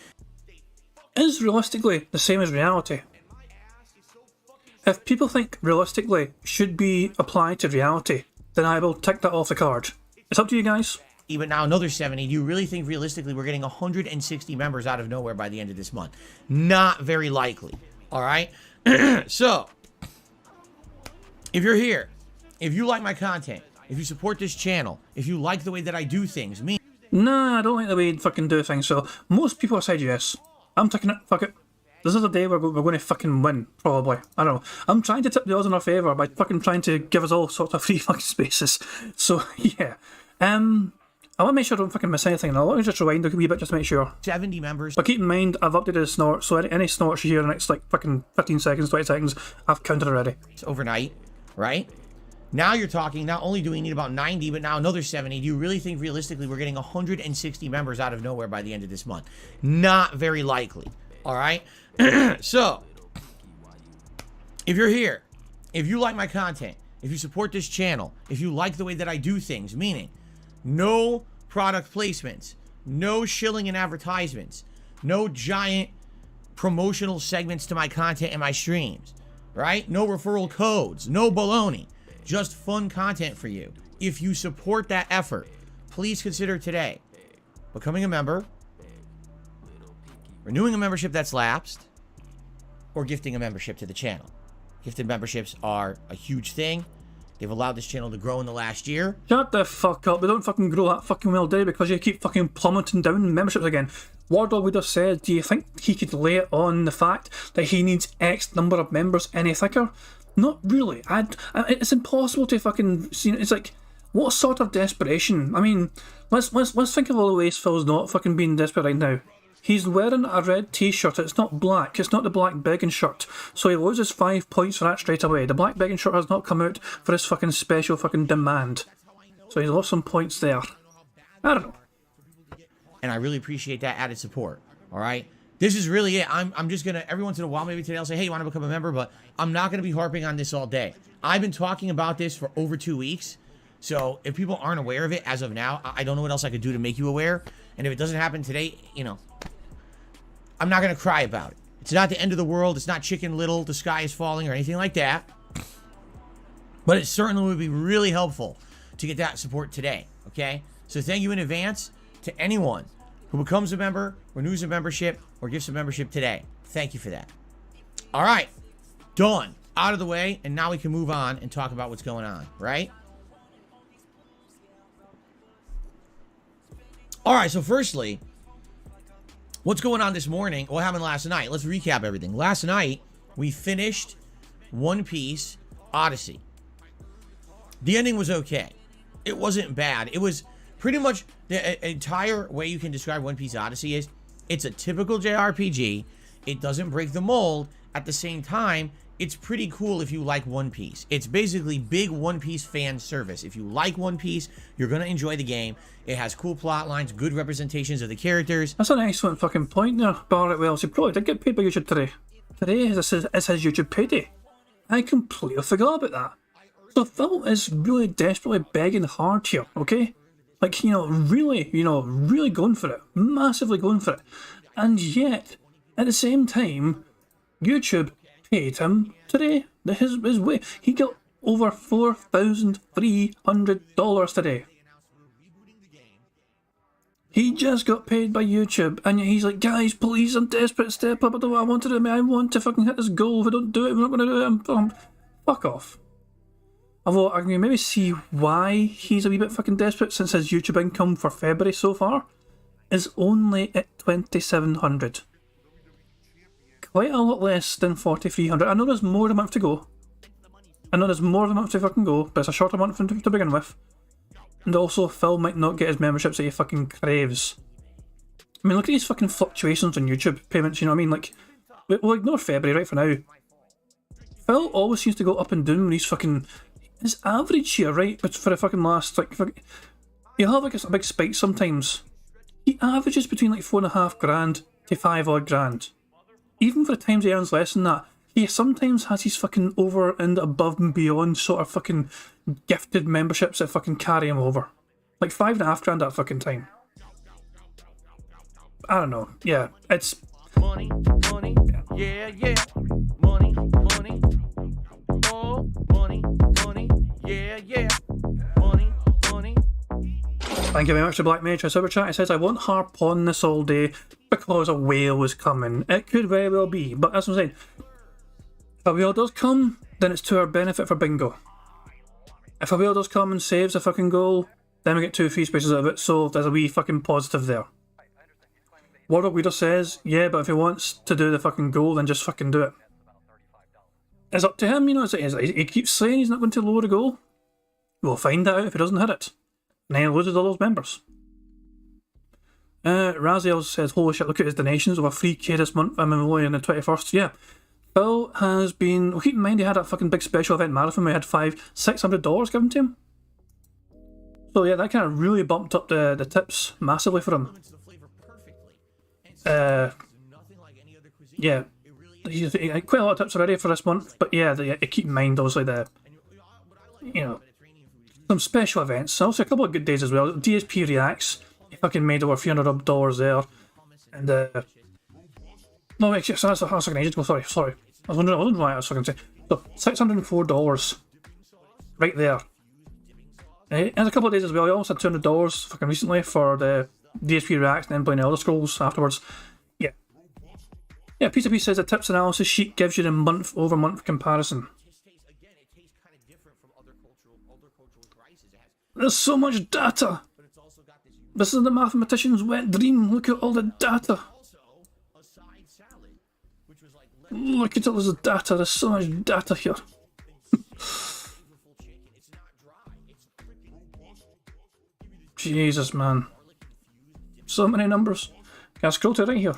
Is realistically the same as reality? If people think realistically should be applied to reality, then I will tick that off the card. It's up to you guys. Even now, another 70. Do you really think realistically we're getting 160 members out of nowhere by the end of this month? Not very likely. All right? So, if you're here, if you like my content, if you support this channel, if you like the way that I do things, Nah, I don't like the way you fucking do things, so most people have said yes. I'm taking it, fuck it. This is a day where we're going to fucking win, probably. I don't know. I'm trying to tip the odds in our favour by fucking trying to give us all sorts of free fucking spaces. So, yeah. I want to make sure I don't fucking miss anything, and I'll let me just rewind a wee bit just to make sure. 70 members. But keep in mind, I've updated the snort, so any snorts you hear in the next like fucking 15 seconds, 20 seconds, I've counted already. Overnight, right? Now you're talking, not only do we need about 90, but now another 70. Do you really think realistically we're getting 160 members out of nowhere by the end of this month? Not very likely, all right? So, if you're here, if you like my content, if you support this channel, if you like the way that I do things, meaning no product placements, no shilling in advertisements, no giant promotional segments to my content and my streams, right? No referral codes, no baloney. Just fun content for you. If you support that effort, please consider today becoming a member, renewing a membership that's lapsed, or gifting a membership to the channel. Gifted memberships are a huge thing. They've allowed this channel to grow in the last year. Shut the fuck up. We don't fucking grow that fucking well, do we? Because you keep fucking plummeting down in memberships again. Wardog would have said, do you think he could lay it on the fact that he needs X number of members any thicker? Not really. It's impossible to fucking see. It's like, what sort of desperation? I mean, let's think of all the ways Phil's not fucking being desperate right now. He's wearing a red t-shirt. It's not black. It's not the black begging shirt. So he loses 5 points for that straight away. The black begging shirt has not come out for his fucking special fucking demand. So he's lost some points there. I don't know. And I really appreciate that added support. All right. This is really it. I'm just going to, every once in a while, maybe today I'll say, hey, you want to become a member? But I'm not going to be harping on this all day. I've been talking about this for over 2 weeks. So if people aren't aware of it as of now, I don't know what else I could do to make you aware. And if it doesn't happen today, you know, I'm not going to cry about it. It's not the end of the world. It's not Chicken Little, the sky is falling or anything like that. But it certainly would be really helpful to get that support today. Okay? So thank you in advance to anyone who becomes a member, renews a membership, or gifts a membership today. Thank you for that. All right. Done. Out of the way. And now we can move on and talk about what's going on. Right? All right. So firstly, what's going on this morning? What happened last night? Let's recap everything. Last night, we finished One Piece Odyssey. The ending was okay. It wasn't bad. It was pretty much the entire way you can describe One Piece Odyssey is it's a typical JRPG. It doesn't break the mold. At the same time, it's pretty cool if you like One Piece. It's basically big One Piece fan service. If you like One Piece, you're going to enjoy the game. It has cool plot lines, good representations of the characters. That's an excellent fucking point there, Barrett Wells. He probably did get paid by YouTube today. Today is his YouTube payday. I completely forgot about that. So Phil is really desperately begging hard here, okay? Like, really going for it. Massively going for it. And yet, at the same time, YouTube paid him today. His way. He got over $4,300 today. He just got paid by YouTube, and he's like, guys, please, I'm desperate, step up. I want to fucking hit this goal. If I don't do it, we're not going to do it. Fuck off. Although I can maybe see why he's a wee bit fucking desperate, since his YouTube income for February so far is only at $2,700. Quite a lot less than $4,300. I know there's more than a month to go. To fucking go, but it's a shorter month to begin with. And also, Phil might not get his memberships that he fucking craves. I mean, look at these fucking fluctuations on YouTube payments, you know what I mean? Like, we'll ignore February right for now. Phil always seems to go up and down when he's fucking... His average here, right, but for the fucking last, like, he'll have like a big spike sometimes. He averages between like $4,500 to $5 odd grand. Even for the times he earns less than that, he sometimes has his fucking over and above and beyond sort of fucking gifted memberships that fucking carry him over. Like $5,500 that fucking time. I don't know. Yeah, it's... Money, yeah, yeah. Money, oh, money, yeah, yeah. Money. Thank you very much to Black Mage for Super Chat. It says, I won't harp on this all day because a whale is coming. It could very well be, but that's what I'm saying. If a whale does come, then it's to our benefit for bingo. If a whale does come and saves a fucking goal, then we get 2 free spaces out of it, so there's a wee fucking positive there. Warlock Weeder says, yeah, but if he wants to do the fucking goal, then just fucking do it. It's up to him, you know, he keeps saying he's not going to lower the goal. We'll find out if he doesn't hit it. And then he loses all those members. Raziel says, holy shit, look at his donations, over 3k this month. I'm only on the 21st. Yeah. Phil has been, well, keep in mind he had a fucking big special event marathon where he had $600 given to him. So yeah, that kind of really bumped up the tips massively for him. Yeah, he's quite a lot of tips already for this month, but yeah, keep in mind obviously some special events, also a couple of good days as well. DSP Reacts, he fucking made over $300 there, and no, actually, so that's a second agent ago. Sorry, I was wondering why I was fucking saying. So $604 right there. And a couple of days as well, he almost had $200 fucking recently for the DSP Reacts and then playing Elder Scrolls afterwards. Yeah. Yeah, Pizza Piece says the tips analysis sheet gives you the month-over-month comparison. There's so much data! This is the mathematician's wet dream, look at all the data! Look at all this data, there's so much data here. Jesus, man. So many numbers. Can I scroll to right here?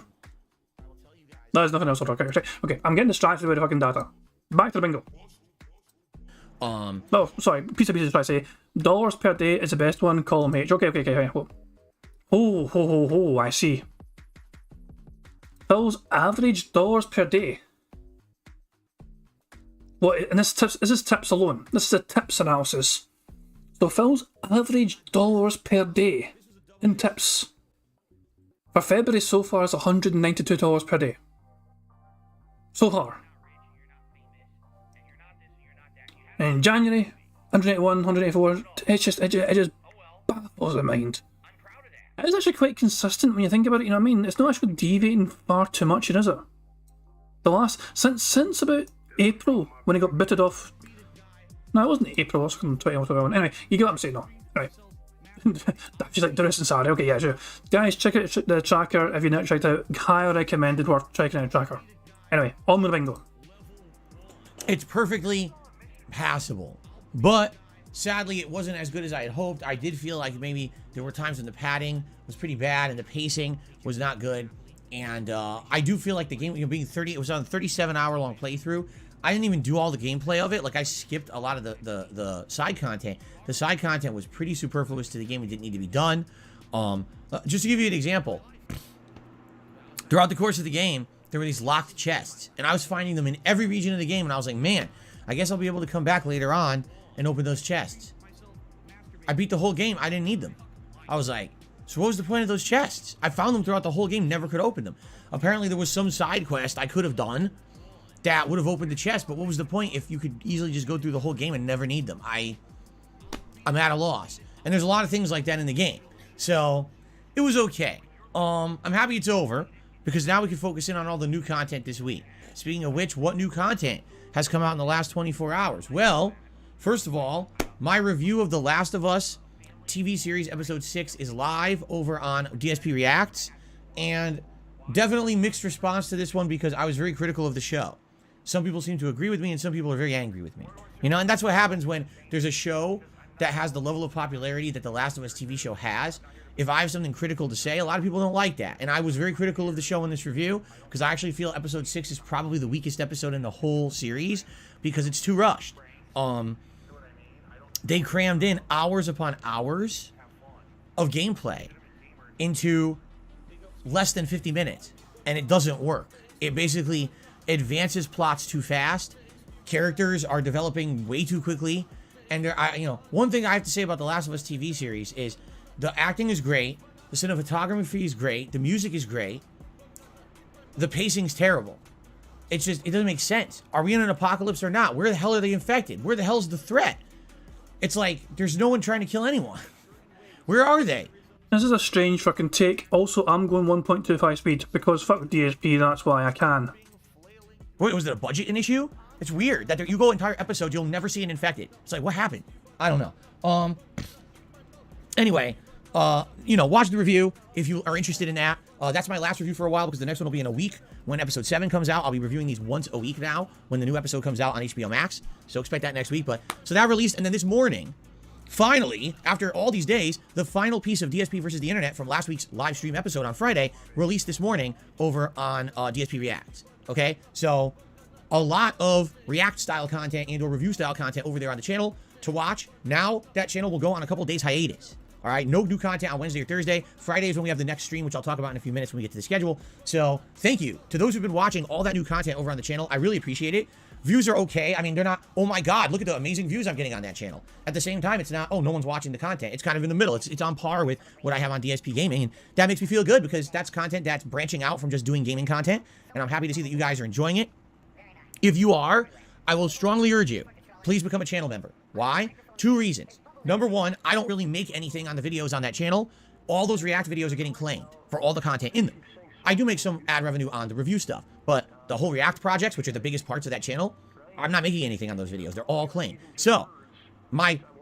No, there's nothing else to talk about. Okay, I'm getting distracted by the fucking data. Back to the bingo. Oh, sorry. Pizza is trying to say dollars per day is the best one. Column H. Okay. Oh, I see. Phil's average dollars per day. What? And this is tips alone. This is a tips analysis. So Phil's average dollars per day in tips for February so far is $192 per day. So far. In January, 181, 184. It just baffles the mind. It is actually quite consistent when you think about it. You know what I mean? It's not actually deviating far too much, is it? The last since about April when he got bitted off. No, it wasn't April. It was 2021. Anyway, you get what I'm saying, no? Right. She's like, Doris and Sarah. Okay, yeah, sure. Guys, check out the tracker if you've not checked out. Highly recommended worth checking out the tracker. Anyway, on with the bingo. It's perfectly passable, but sadly it wasn't as good as I had hoped. I did feel like maybe there were times when the padding was pretty bad and the pacing was not good, and I do feel like the game, being 30, it was on a 37-hour-long playthrough. I didn't even do all the gameplay of it. Like, I skipped a lot of the side content. The side content was pretty superfluous to the game. It didn't need to be done. Just to give you an example, throughout the course of the game, there were these locked chests, and I was finding them in every region of the game, and I was like, man, I guess I'll be able to come back later on and open those chests. I beat the whole game. I didn't need them. I was like, so what was the point of those chests? I found them throughout the whole game, never could open them. Apparently there was some side quest I could have done that would have opened the chest, but what was the point if you could easily just go through the whole game and never need them? I'm at a loss. And there's a lot of things like that in the game. So it was okay. I'm happy it's over because now we can focus in on all the new content this week. Speaking of which, what new content has come out in the last 24 hours? Well, first of all, my review of The Last of Us TV series episode 6 is live over on DSP Reacts, and definitely mixed response to this one because I was very critical of the show. Some people seem to agree with me and some people are very angry with me. You know, and that's what happens when there's a show that has the level of popularity that The Last of Us TV show has. If I have something critical to say, a lot of people don't like that. And I was very critical of the show in this review because I actually feel episode 6 is probably the weakest episode in the whole series because it's too rushed. They crammed in hours upon hours of gameplay into less than 50 minutes, and it doesn't work. It basically advances plots too fast. Characters are developing way too quickly, and one thing I have to say about The Last of Us TV series is the acting is great, the cinematography is great, the music is great, the pacing's terrible. It's just, it doesn't make sense. Are we in an apocalypse or not? Where the hell are they infected? Where the hell is the threat? It's like, there's no one trying to kill anyone. Where are they? This is a strange fucking take. Also, I'm going 1.25 speed because fuck DSP, that's why I can. Wait, was it a budget issue? It's weird that you go entire episode, you'll never see an infected. It's like, what happened? I don't know. Anyway, watch the review if you are interested in that. That's my last review for a while because the next one will be in a week when episode 7 comes out. I'll be reviewing these once a week now when the new episode comes out on HBO Max. So expect that next week. So that released, and then this morning, finally, after all these days, the final piece of DSP versus the internet from last week's live stream episode on Friday released this morning over on DSP Reacts. Okay, so a lot of React style content and or review style content over there on the channel to watch. Now that channel will go on a couple days hiatus. All right, no new content on Wednesday or Thursday. Friday is when we have the next stream, which I'll talk about in a few minutes when we get to the schedule. So thank you to those who've been watching all that new content over on the channel. I really appreciate it. Views are okay. I mean, they're not, oh my God, look at the amazing views I'm getting on that channel. At the same time, it's not, oh, no one's watching the content. It's kind of in the middle. It's on par with what I have on DSP Gaming. And that makes me feel good because that's content that's branching out from just doing gaming content. And I'm happy to see that you guys are enjoying it. If you are, I will strongly urge you, please become a channel member. Why? 2 reasons. Number 1, I don't really make anything on the videos on that channel. All those React videos are getting claimed for all the content in them. I do make some ad revenue on the review stuff, but the whole React projects, which are the biggest parts of that channel, I'm not making anything on those videos. They're all claimed. So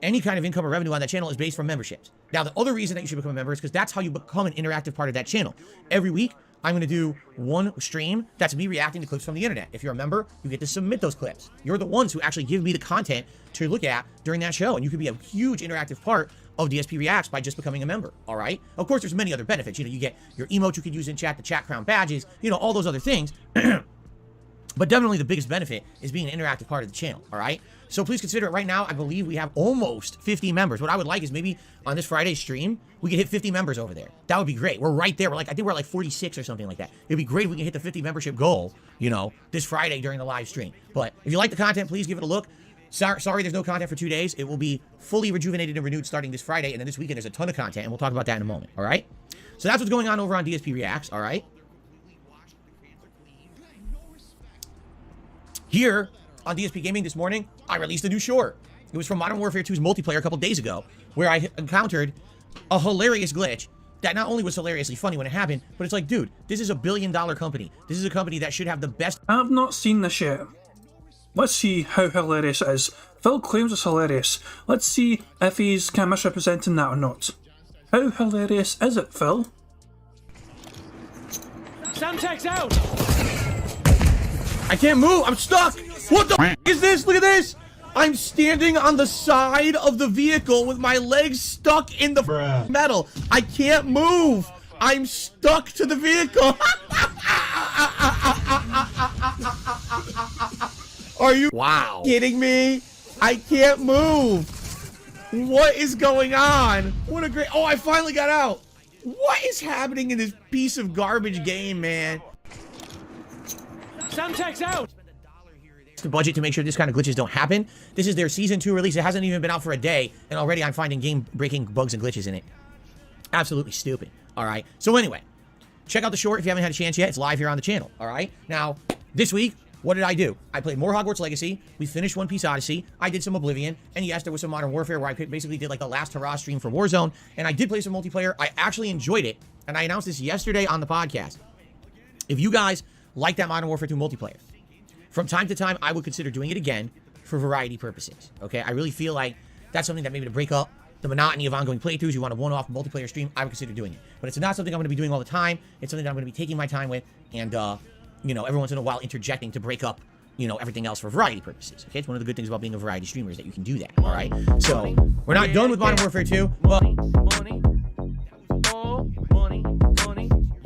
any kind of income or revenue on that channel is based from memberships. Now, the other reason that you should become a member is because that's how you become an interactive part of that channel. Every week, I'm going to do one stream that's me reacting to clips from the internet. If you're a member, you get to submit those clips. You're the ones who actually give me the content to look at during that show, and you can be a huge interactive part of DSP Reacts by just becoming a member, all right? Of course, there's many other benefits. You know, you get your emotes you could use in chat, the chat crown badges, you know, all those other things. But definitely the biggest benefit is being an interactive part of the channel, all right? So please consider it right now. I believe we have almost 50 members. What I would like is maybe on this Friday stream, we could hit 50 members over there. That would be great. We're right there. I think we're at like 46 or something like that. It'd be great if we can hit the 50 membership goal, you know, this Friday during the live stream. But if you like the content, please give it a look. Sorry, there's no content for 2 days. It will be fully rejuvenated and renewed starting this Friday. And then this weekend, there's a ton of content, and we'll talk about that in a moment, all right? So that's what's going on over on DSP Reacts, all right? Here on DSP Gaming this morning, I released a new short. It was from Modern Warfare 2's multiplayer a couple days ago, where I encountered a hilarious glitch that not only was hilariously funny when it happened, but it's like, dude, this is a billion-dollar company. This is a company that should have the best... I've not seen this yet. Let's see how hilarious it is. Phil claims it's hilarious. Let's see if he's kind of misrepresenting that or not. How hilarious is it, Phil? Samtec's out! I can't move. I'm stuck. What the f is this? Look at this. I'm standing on the side of the vehicle with my legs stuck in the metal. I can't move. I'm stuck to the vehicle. Are you kidding me? I can't move. What is going on? What a great... Oh, I finally got out. What is happening in this piece of garbage game, man? Samtec's out! The budget to make sure this kind of glitches don't happen. This is their season 2 release. It hasn't even been out for a day, and already I'm finding game-breaking bugs and glitches in it. Absolutely stupid. All right. So anyway, check out the short if you haven't had a chance yet. It's live here on the channel. All right. Now, this week, what did I do? I played more Hogwarts Legacy. We finished One Piece Odyssey. I did some Oblivion, and yes, there was some Modern Warfare where I basically did like the last hurrah stream for Warzone, and I did play some multiplayer. I actually enjoyed it, and I announced this yesterday on the podcast. If you guys like that Modern Warfare 2 multiplayer, from time to time, I would consider doing it again for variety purposes, okay? I really feel like that's something that maybe to break up the monotony of ongoing playthroughs, you want a one-off multiplayer stream, I would consider doing it. But it's not something I'm going to be doing all the time. It's something that I'm going to be taking my time with and, you know, every once in a while interjecting to break up, you know, everything else for variety purposes, okay? It's one of the good things about being a variety streamer is that you can do that, all right? So, we're not done with Modern Warfare 2, but... Money, oh, money,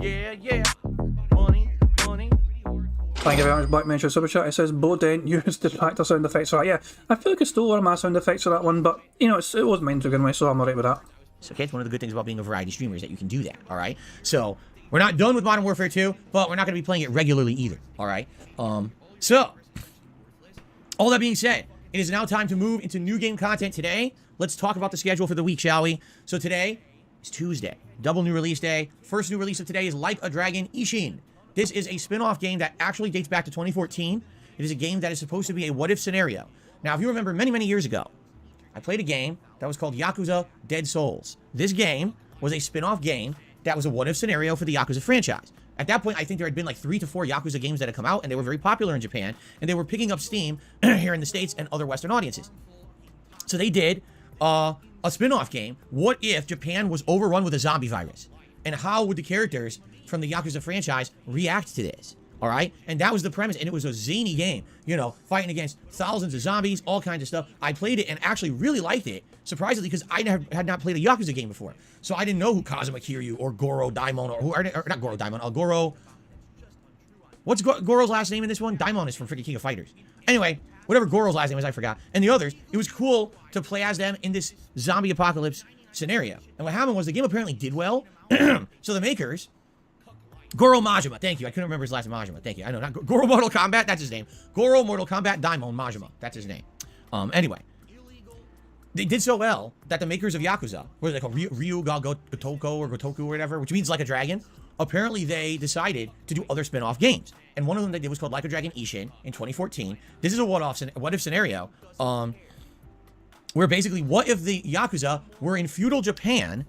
yeah, money. Thank you very much, Black Mention Super Chat. It says, Bo Dent used detractor sound effects. Right, yeah, I feel like I stole one of my sound effects for that one, but, you know, it wasn't mine to begin with, so I'm alright with that. Okay, it's one of the good things about being a variety streamer is that you can do that, all right? So, we're not done with Modern Warfare 2, but we're not going to be playing it regularly either, all right? So, all that being said, it is now time to move into new game content today. Let's talk about the schedule for the week, shall we? So today is Tuesday, double new release day. First new release of today is Like a Dragon Ishin. This is a spin-off game that actually dates back to 2014. It is a game that is supposed to be a what-if scenario. Now, if you remember many, many years ago, I played a game that was called Yakuza Dead Souls. This game was a spin-off game that was a what-if scenario for the Yakuza franchise. At that point, I think there had been like 3 to 4 Yakuza games that had come out, and they were very popular in Japan, and they were picking up steam here in the States and other Western audiences. So they did a spin-off game. What if Japan was overrun with a zombie virus? And how would the characters from the Yakuza franchise react to this? All right? And that was the premise, and it was a zany game. You know, fighting against thousands of zombies, all kinds of stuff. I played it and actually really liked it surprisingly, because I had not played a Yakuza game before. So I didn't know who Kazuma Kiryu or Goro Daimon or not Goro Daimon, Goro. What's Goro's last name in this one? Daimon is from freaking King of Fighters. Anyway, whatever Goro's last name is, I forgot. And the others, it was cool to play as them in this zombie apocalypse scenario. And what happened was the game apparently did well. So the makers, Goro Majima, thank you. I couldn't remember his last name, Majima. Thank you. I know, not Goro Mortal Kombat, that's his name. Goro Mortal Kombat Daimon Majima, that's his name. Anyway, they did so well that the makers of Yakuza, what is it called, Ryu Gotoko or Gotoku or whatever, which means like a dragon, apparently they decided to do other spin-off games. And one of them they did was called Like a Dragon Ishin in 2014. This is a what-if scenario, where basically, what if the Yakuza were in feudal Japan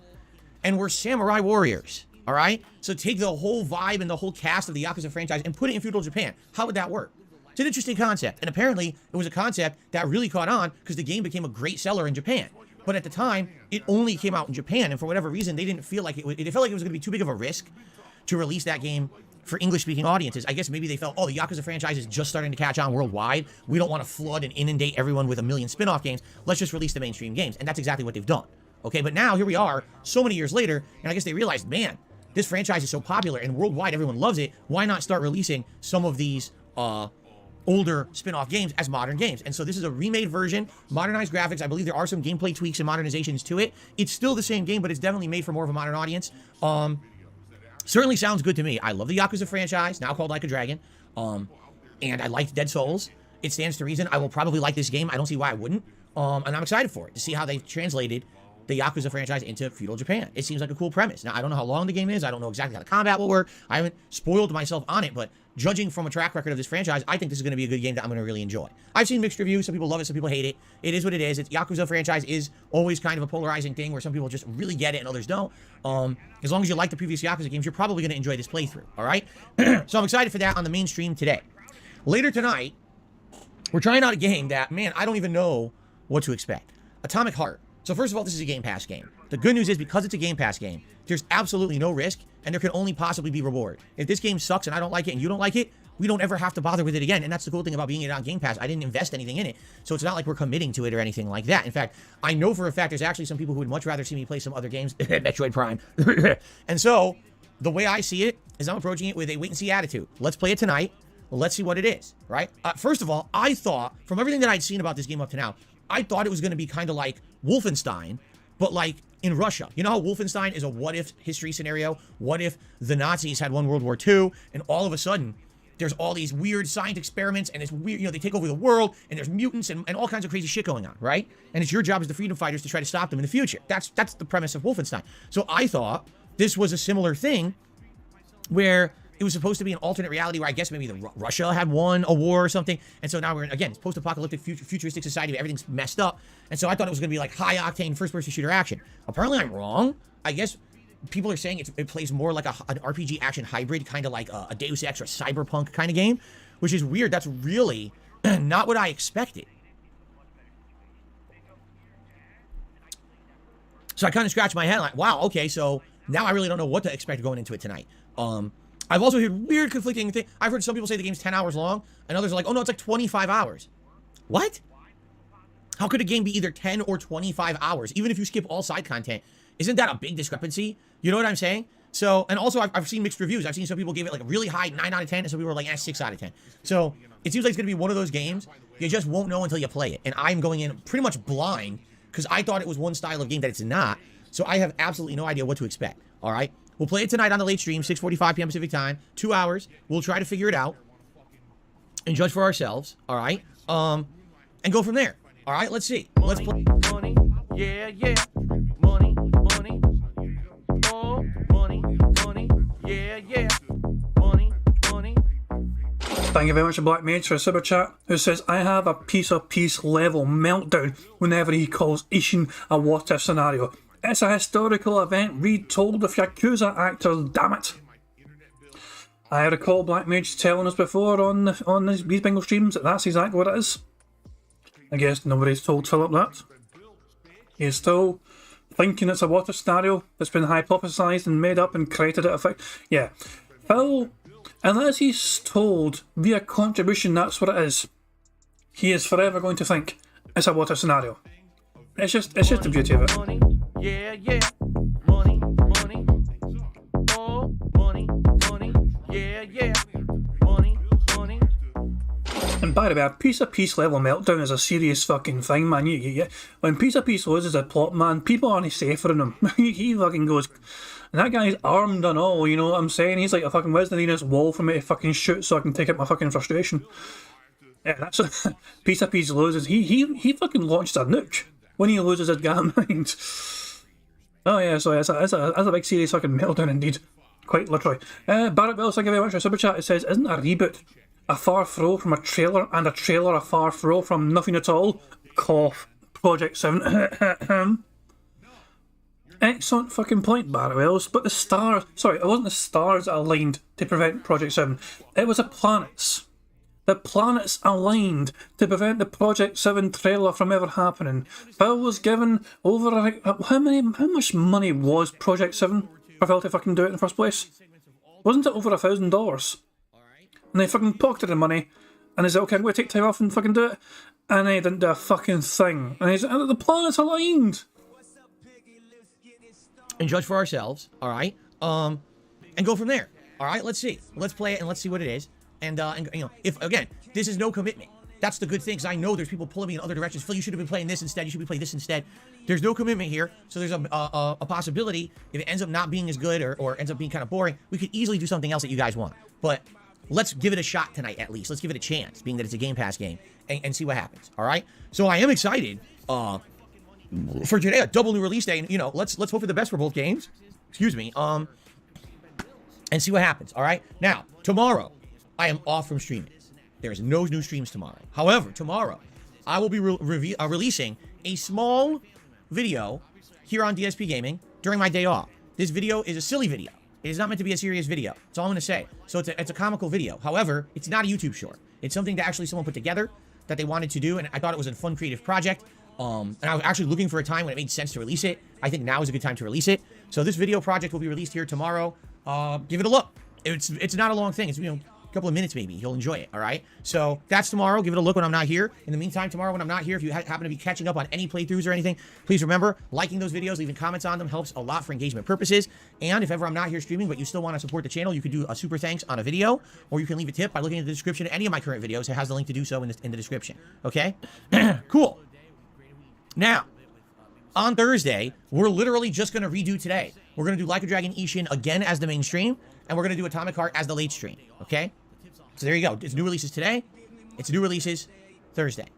and were samurai warriors? All right? So take the whole vibe and the whole cast of the Yakuza franchise and put it in feudal Japan. How would that work? It's an interesting concept. And apparently, it was a concept that really caught on because the game became a great seller in Japan. But at the time, it only came out in Japan. And for whatever reason, they didn't feel like it felt like it was going to be too big of a risk to release that game for English-speaking audiences. I guess maybe they felt, oh, the Yakuza franchise is just starting to catch on worldwide. We don't want to flood and inundate everyone with a million spin-off games. Let's just release the mainstream games. And that's exactly what they've done. Okay, but now here we are, so many years later, and I guess they realized, man, this franchise is so popular and worldwide everyone loves it. Why not start releasing some of these older spin-off games as modern games? And so this is a remade version, modernized graphics. I believe there are some gameplay tweaks and modernizations to it. It's still the same game, but it's definitely made for more of a modern audience. Certainly sounds good to me. I love the Yakuza franchise, now called Like a Dragon. And I liked Dead Souls. It stands to reason I will probably like this game. I don't see why I wouldn't. And I'm excited for it, to see how they've translated the Yakuza franchise into feudal Japan. It seems like a cool premise. Now, I don't know how long the game is. I don't know exactly how the combat will work. I haven't spoiled myself on it, but judging from a track record of this franchise, I think this is going to be a good game that I'm going to really enjoy. I've seen mixed reviews. Some people love it, some people hate it. It is what it is. It's Yakuza franchise is always kind of a polarizing thing where some people just really get it and others don't. As long as you like the previous Yakuza games, you're probably going to enjoy this playthrough, all right? So I'm excited for that on the main stream today. Later tonight, we're trying out a game that, man, I don't even know what to expect. Atomic Heart. So first of all, this is a Game Pass game. The good news is because it's a Game Pass game, there's absolutely no risk, and there can only possibly be reward. If this game sucks and I don't like it and you don't like it, we don't ever have to bother with it again. And that's the cool thing about being it on Game Pass. I didn't invest anything in it, so it's not like we're committing to it or anything like that. In fact, I know for a fact there's actually some people who would much rather see me play some other games, Metroid Prime. And so the way I see it is I'm approaching it with a wait-and-see attitude. Let's play it tonight. Let's see what it is, right? First of all, I thought, from everything that I'd seen about this game up to now, I thought it was going to be kind of like Wolfenstein, but like in Russia. You know how Wolfenstein is a what-if history scenario? What if the Nazis had won World War II, and all of a sudden, there's all these weird science experiments, and it's weird, they take over the world, and there's mutants and all kinds of crazy shit going on, right? And it's your job as the freedom fighters to try to stop them in the future. That's the premise of Wolfenstein. So I thought this was a similar thing where it was supposed to be an alternate reality where I guess maybe Russia had won a war or something. And so now we're in, again, it's post-apocalyptic, futuristic society where everything's messed up. And so I thought it was going to be like high-octane first-person shooter action. Apparently I'm wrong. I guess people are saying it plays more like an RPG action hybrid, kind of like a Deus Ex or Cyberpunk kind of game, which is weird. That's really not what I expected. So I kind of scratched my head like, wow, okay, so now I really don't know what to expect going into it tonight. I've also heard weird conflicting things. I've heard some people say the game's 10 hours long, and others are like, oh no, it's like 25 hours. What? How could a game be either 10 or 25 hours, even if you skip all side content? Isn't that a big discrepancy? You know what I'm saying? So, and also I've seen mixed reviews. I've seen some people give it like a really high 9 out of 10, and some people were like, 6 out of 10. So it seems like it's going to be one of those games you just won't know until you play it. And I'm going in pretty much blind because I thought it was one style of game that it's not. So I have absolutely no idea what to expect. All right? We'll play it tonight on the late stream, 6:45 p.m. Pacific time, 2 hours. We'll try to figure it out and judge for ourselves. All right? And go from there. All right? Let's see. Let's play. Money, yeah, yeah. Money, money. Oh, money, money, yeah, yeah. Money, money. Thank you very much to Black Mage for a super chat, who says, I have a piece of peace level meltdown whenever he calls Ishin a what-if scenario. It's a historical event retold with Yakuza actors, damn it. I recall Black Mage telling us before on these bingo streams that that's exactly what it is. I guess nobody's told Philip that. He's still thinking it's a what-if scenario that's been hypothesized and made up and created at effect. Yeah, Phil, unless he's told via contribution that's what it is, he is forever going to think it's a what-if scenario. It's just the beauty of it. Money, yeah, yeah. Money, money. Oh, money, money. Yeah, yeah. Money, money. And by the way, a piece of piece level meltdown is a serious fucking thing, man. When piece of piece loses a plot, man, people aren't safer in him. He fucking goes, and that guy's armed and all, you know what I'm saying? He's like a fucking, where's the nearest wall for me to fucking shoot so I can take out my fucking frustration? Yeah, that's a piece of piece loses. He fucking launched a nuke when he loses his damn mind. Oh yeah, so that's a big serious fucking meltdown indeed. Quite literally. Barrett Wells, thank you very much for super chat. It says, isn't a reboot a far throw from a trailer, and a trailer a far throw from nothing at all? Cough. Project 7. Excellent fucking point, Barrett Wells. But the stars, sorry, it wasn't the stars that aligned to prevent Project 7. It was the planets. The planets aligned to prevent the Project 7 trailer from ever happening. Phil was given over, how much money was Project 7 for Phil to fucking do it in the first place? Wasn't it over $1,000? And they fucking pocketed the money, and he said, okay, I'm going to take time off and fucking do it. And they didn't do a fucking thing. And he said, the planets aligned. And judge for ourselves, all right? And go from there, all right? Let's see. Let's play it and let's see what it is. And you know, if, again, this is no commitment. That's the good thing, because I know there's people pulling me in other directions. Phil, you should have been playing this instead. You should be playing this instead. There's no commitment here, so there's a possibility, if it ends up not being as good or ends up being kind of boring, we could easily do something else that you guys want. But let's give it a shot tonight, at least. Let's give it a chance, being that it's a Game Pass game, and see what happens, all right? So I am excited for today, a double new release day, and, you know, let's hope for the best for both games. Excuse me. And see what happens, all right? Now, tomorrow, I am off from streaming. There is no new streams tomorrow. However, tomorrow, I will be releasing a small video here on DSP Gaming during my day off. This video is a silly video. It is not meant to be a serious video. That's all I'm going to say. So it's a comical video. However, it's not a YouTube short. It's something that actually someone put together that they wanted to do, and I thought it was a fun, creative project. And I was actually looking for a time when it made sense to release it. I think now is a good time to release it. So this video project will be released here tomorrow. Give it a look. It's not a long thing. It's, you know, couple of minutes maybe. You'll enjoy it, all right? So that's tomorrow. Give it a look when I'm not here. In the meantime, tomorrow when I'm not here, if you happen to be catching up on any playthroughs or anything, please remember, liking those videos, leaving comments on them helps a lot for engagement purposes. And if ever I'm not here streaming, but you still want to support the channel, you can do a super thanks on a video, or you can leave a tip by looking at the description of any of my current videos. It has the link to do so in the description, okay? Cool. Now, on Thursday, we're literally just going to redo today. We're going to do Like a Dragon Ishin again as the main stream, and we're going to do Atomic Heart as the late stream, okay? So there you go. It's new releases today. It's new releases Thursday.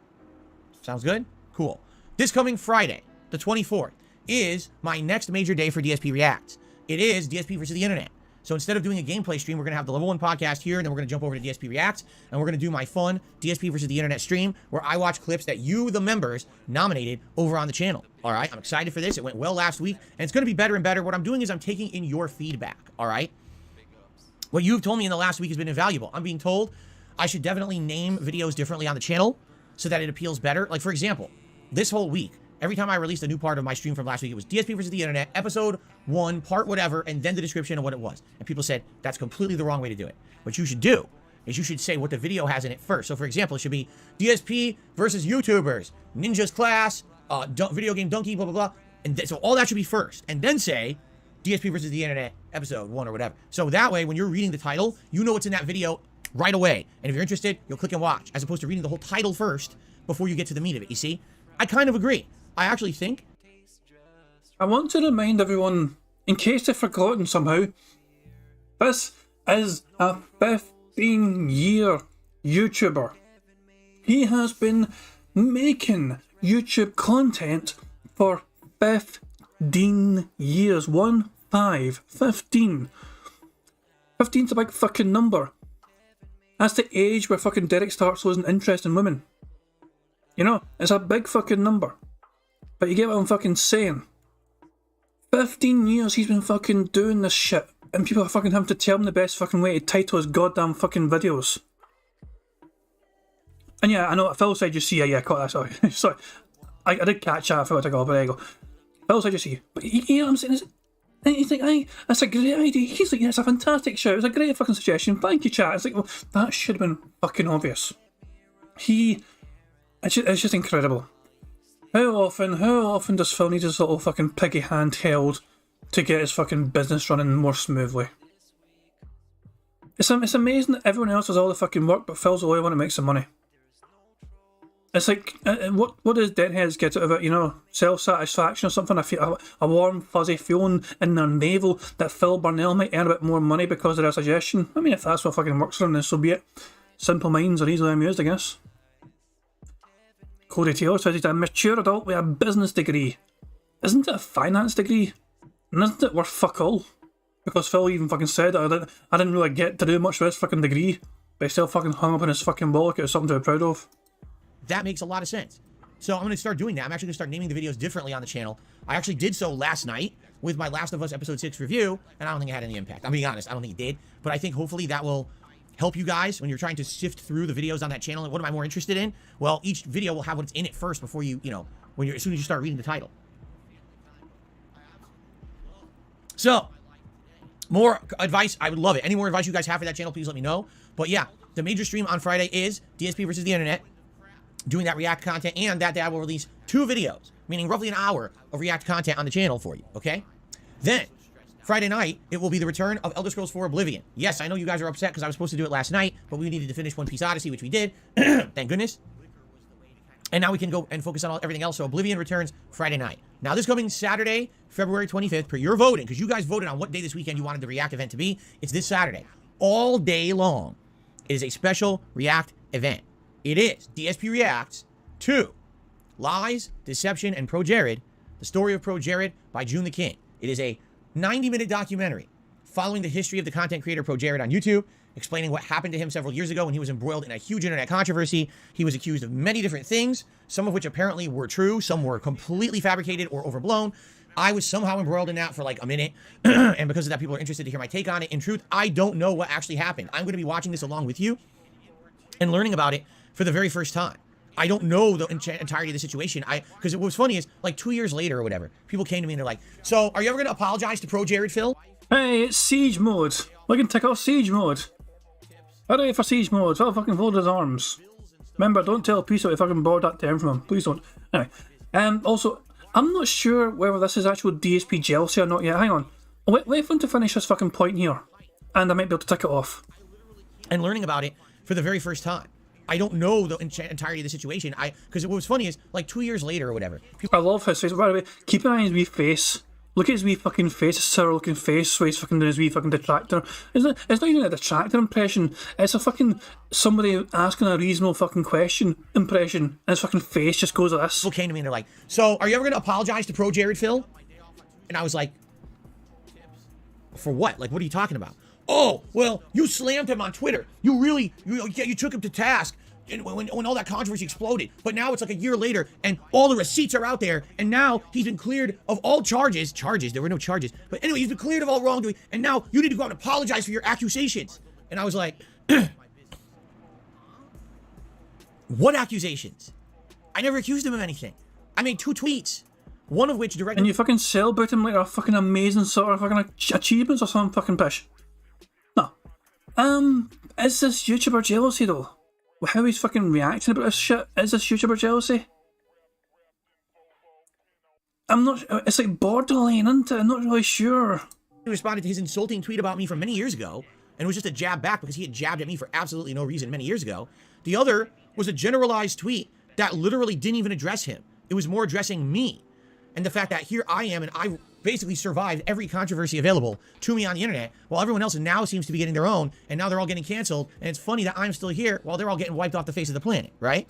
Sounds good? Cool. This coming Friday, the 24th, is my next major day for DSP Reacts. It is DSP versus the Internet. So instead of doing a gameplay stream, we're going to have the level 1 podcast here, and then we're going to jump over to DSP Reacts, and we're going to do my fun DSP versus the Internet stream, where I watch clips that you, the members, nominated over on the channel. All right? I'm excited for this. It went well last week, and it's going to be better and better. What I'm doing is I'm taking in your feedback. All right? What you've told me in the last week has been invaluable. I'm being told I should definitely name videos differently on the channel so that it appeals better. Like, for example, this whole week, every time I released a new part of my stream from last week, it was DSP versus the Internet, episode 1, part whatever, and then the description of what it was. And people said, that's completely the wrong way to do it. What you should do is you should say what the video has in it first. So, for example, it should be DSP versus YouTubers, Ninja's Class, Video Game Donkey, blah, blah, blah. And so all that should be first. And then say DSP versus the Internet, episode 1 or whatever. So that way, when you're reading the title, you know what's in that video right away. And if you're interested, you'll click and watch, as opposed to reading the whole title first before you get to the meat of it, you see? I kind of agree. I actually think... I want to remind everyone, in case they've forgotten somehow, this is a 15-year YouTuber. He has been making YouTube content for 15 years. 15. 15's a big fucking number. That's the age where fucking Derek starts losing interest in women. You know, it's a big fucking number. But you get what I'm fucking saying. 15 years he's been fucking doing this shit, and people are fucking having to tell him the best fucking way to title his goddamn fucking videos. And yeah, I know, Phil said you see, yeah, caught that, sorry. Sorry. I did catch that, I forgot to go, but there you go. Phil said you see. But you know what I'm saying? He's like, aye, that's a great idea. He's like, yeah, it's a fantastic show. It's a great fucking suggestion. Thank you, chat. It's like, well, that should have been fucking obvious. It's just incredible. How often does Phil need his little fucking piggy hand held to get his fucking business running more smoothly? It's amazing that everyone else does all the fucking work, but Phil's the only one that makes the money. It's like, what does deadheads get out of it, you know? Self-satisfaction or something? A warm, fuzzy feeling in their navel that Phil Burnell might earn a bit more money because of their suggestion. I mean, if that's what fucking works for them, then so be it. Simple minds are easily amused, I guess. Cody Taylor says he's a mature adult with a business degree. Isn't it a finance degree? And isn't it worth fuck all? Because Phil even fucking said that I didn't really get to do much with this fucking degree, but he still fucking hung up on his fucking wall like it was something to be proud of. That makes a lot of sense. So I'm going to start doing that. I'm actually going to start naming the videos differently on the channel. I actually did so last night with my Last of Us Episode 6 review, and I don't think it had any impact. I'm being honest, I don't think it did. But I think hopefully that will help you guys when you're trying to sift through the videos on that channel. And what am I more interested in? Well, each video will have what's in it first before you know, as soon as you start reading the title. So, more advice, I would love it. Any more advice you guys have for that channel, please let me know. But yeah, the major stream on Friday is DSP versus the internet, doing that React content, and that day I will release 2 videos, meaning roughly an hour of React content on the channel for you, okay? Then, Friday night, it will be the return of Elder Scrolls 4 Oblivion. Yes, I know you guys are upset because I was supposed to do it last night, but we needed to finish One Piece Odyssey, which we did. Thank goodness. And now we can go and focus on everything else. So Oblivion returns Friday night. Now this coming Saturday, February 25th, per your voting, because you guys voted on what day this weekend you wanted the React event to be. It's this Saturday. All day long. It is a special React event. It is DSP Reacts to Lies, Deception, and Pro Jared, the story of Pro Jared by June the King. It is a 90-minute documentary following the history of the content creator Pro Jared on YouTube, explaining what happened to him several years ago when he was embroiled in a huge internet controversy. He was accused of many different things, some of which apparently were true, some were completely fabricated or overblown. I was somehow embroiled in that for like a minute, and because of that, people are interested to hear my take on it. In truth, I don't know what actually happened. I'm going to be watching this along with you and learning about it for the very first time. I don't know the entirety of the situation. Because what was funny is, like 2 years later or whatever, people came to me and they're like, so, are you ever going to apologize to Pro Jared, Phil? Hey, it's siege mode. We can take off siege mode. Hooray for siege mode. Phil fucking folded his arms. Remember, don't tell Peace if I can borrow that term from him. Please don't. Anyway, also, I'm not sure whether this is actual DSP jealousy or not yet. Hang on. Wait for him to finish this fucking point here, and I might be able to tick it off. And learning about it for the very first time. I don't know the entirety of the situation. Because what was funny is, like 2 years later or whatever. I love his face. By the way, keep an eye on his wee face. Look at his wee fucking face, his sour looking face, where he's fucking doing his wee fucking detractor. It's not even a detractor impression. It's a fucking somebody asking a reasonable fucking question impression, and his fucking face just goes like this. People came to me and they're like, so, are you ever going to apologize to Pro Jared, Phil? And I was like, for what? Like, what are you talking about? Oh, well, you slammed him on Twitter. You took him to task when all that controversy exploded. But now it's like a year later, and all the receipts are out there, and now he's been cleared of all charges. There were no charges. But anyway, he's been cleared of all wrongdoing, and now you need to go out and apologize for your accusations. And I was like, what accusations? I never accused him of anything. I made 2 tweets, one of which directly... And you fucking celebrate him like a fucking amazing sort of fucking achievements or some fucking pish. No. Is this YouTuber jealousy though? How he's fucking reacting about this shit? Is this YouTuber jealousy? I'm not... It's like borderline, isn't it? I'm not really sure. He responded to his insulting tweet about me from many years ago, and it was just a jab back because he had jabbed at me for absolutely no reason many years ago. The other was a generalized tweet that literally didn't even address him. It was more addressing me. And the fact that here I am, and I basically survived every controversy available to me on the internet, while everyone else now seems to be getting their own, and now they're all getting canceled, and it's funny that I'm still here while they're all getting wiped off the face of the planet, right?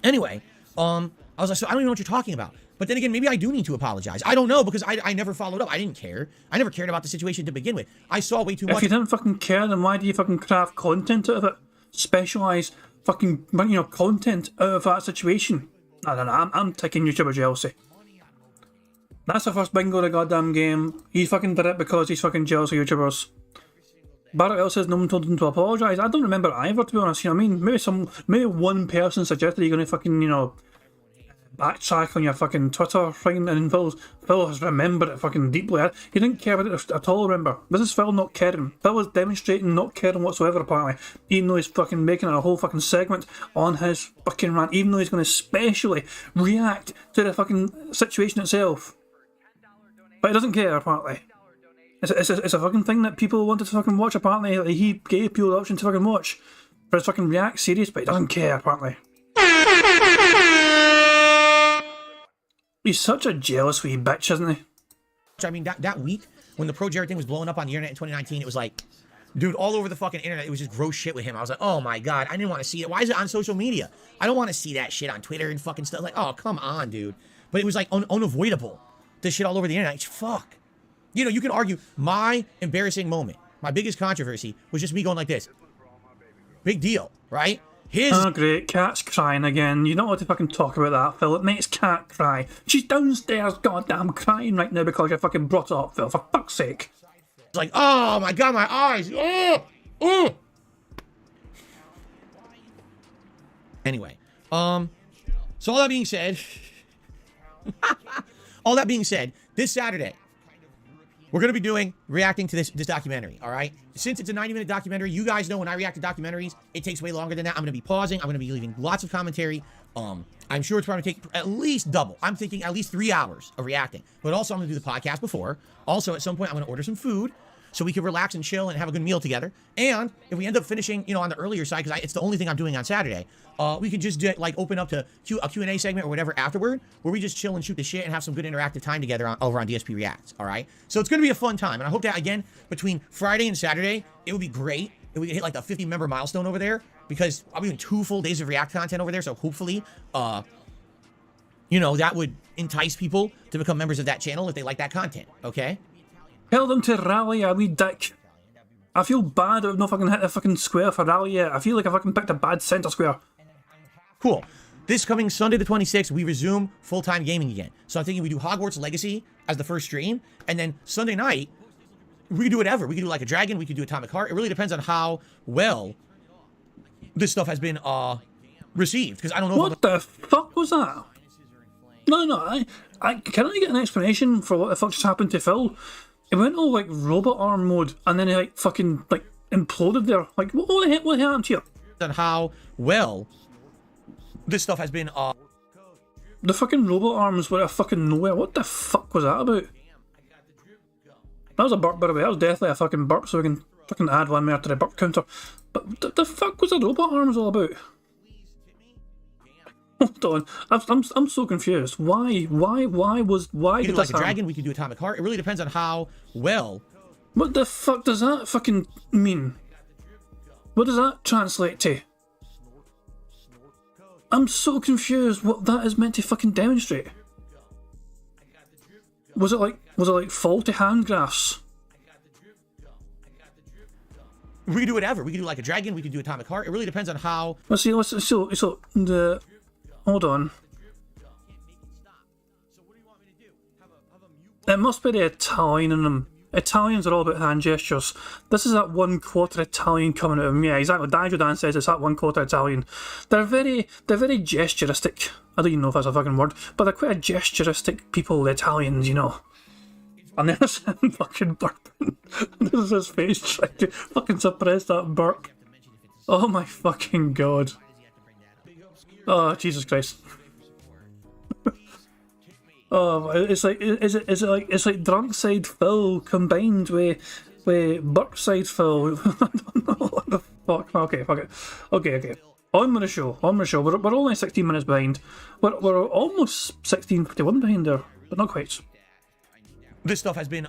Anyway, I was like, so I don't even know what you're talking about. But then again, maybe I do need to apologize. I don't know, because I never followed up. I didn't care. I never cared about the situation to begin with. I saw way too much. If you didn't fucking care, then why do you fucking craft content out of it? Specialise fucking, content out of that situation? No, I'm taking YouTuber jealousy. That's the first bingo of the goddamn game. He fucking did it because he's fucking jealous of YouTubers. Barrett L says no one told him to apologise. I don't remember either, to be honest. You know what I mean? Maybe one person suggested you're going to fucking, backtrack on your fucking Twitter thing, and Phil has remembered it fucking deeply. He didn't care about it at all, remember? This is Phil not caring. Phil was demonstrating not caring whatsoever, apparently. Even though he's fucking making a whole fucking segment on his fucking rant, even though he's going to specially react to the fucking situation itself. But he doesn't care, apparently. It's a fucking thing that people wanted to fucking watch, apparently. Like, he gave people the option to fucking watch. For his fucking react series, but he doesn't care, apparently. He's such a jealous wee bitch, isn't he? I mean, that week, when the Pro Jared thing was blowing up on the internet in 2019, it was like, dude, all over the fucking internet, it was just gross shit with him. I was like, oh my god, I didn't want to see it. Why is it on social media? I don't want to see that shit on Twitter and fucking stuff. Like, oh, come on, dude. But it was like unavoidable. This shit all over the internet. Like, fuck. You know, you can argue my embarrassing moment, my biggest controversy, was just me going like this. Big deal, right? Oh great, Cat's crying again. You don't want to fucking talk about that, Phil. It makes Cat cry. She's downstairs goddamn crying right now because you fucking brought it up, Phil, for fuck's sake. It's like, oh my god, my eyes. Anyway, so all that being said, this Saturday, we're going to be reacting to this documentary, all right? Since it's a 90-minute documentary, you guys know when I react to documentaries, it takes way longer than that. I'm going to be pausing. I'm going to be leaving lots of commentary. I'm sure it's probably going to take at least double. I'm thinking at least 3 hours of reacting. But also, I'm going to do the podcast before. Also, at some point, I'm going to order some food so we can relax and chill and have a good meal together. And if we end up finishing, you know, on the earlier side, because it's the only thing I'm doing on Saturday, we could just open up to a Q&A segment or whatever afterward, where we just chill and shoot the shit and have some good interactive time together over on DSP Reacts, all right? So it's going to be a fun time, and I hope that, again, between Friday and Saturday, it would be great if we could hit like the 50-member milestone over there, because I'll be doing 2 full days of React content over there, so hopefully, you know, that would entice people to become members of that channel if they like that content, okay? Tell them to rally, a wee dick. I feel bad I've not fucking hit the fucking square for rally yet. I feel like I fucking picked a bad centre square. Cool. This coming Sunday the 26th, we resume full-time gaming again. So I'm thinking we do Hogwarts Legacy as the first stream, and then Sunday night, we could do whatever. We could do like a dragon, we could do Atomic Heart. It really depends on how well this stuff has been received, because I don't know. What the fuck was that? No, can I get an explanation for what the fuck just happened to Phil? It went all like robot arm mode, and then he like fucking like imploded there. Like what the heck? What happened here? On how well this stuff has been. The fucking robot arms were a fucking nowhere. What the fuck was that about? That was a burp, by the way. That was definitely a fucking burp, so we can fucking add one more to the burp counter. But the fuck was the robot arms all about? Hold on, I'm so confused. Why we did do this like a dragon, we could do Atomic Heart. It really depends on how well. What the fuck does that fucking mean? What does that translate to? I'm so confused what that is meant to fucking demonstrate. Was it like faulty hand graphs? We could do whatever. We could do like a dragon, we could do Atomic Heart. It really depends on how. Let's see, so the. Hold on. It must be the Italian in them. Italians are all about hand gestures. This is that 1/4 Italian coming out of them. Yeah, exactly. Dan says it's that 1/4 Italian. They're very gesturistic. I don't even know if that's a fucking word, but they're quite a gesturistic people, the Italians, you know. And there's him fucking burping. This is his face trying to fucking suppress that burp. Oh my fucking god. Oh Jesus Christ! Oh, it's like drunk side Phil combined with burp side Phil. I don't know what the fuck. Okay, fuck it. Okay. On with the show. We're only 16 minutes behind. We're almost 16:51 behind there, but not quite. This stuff has been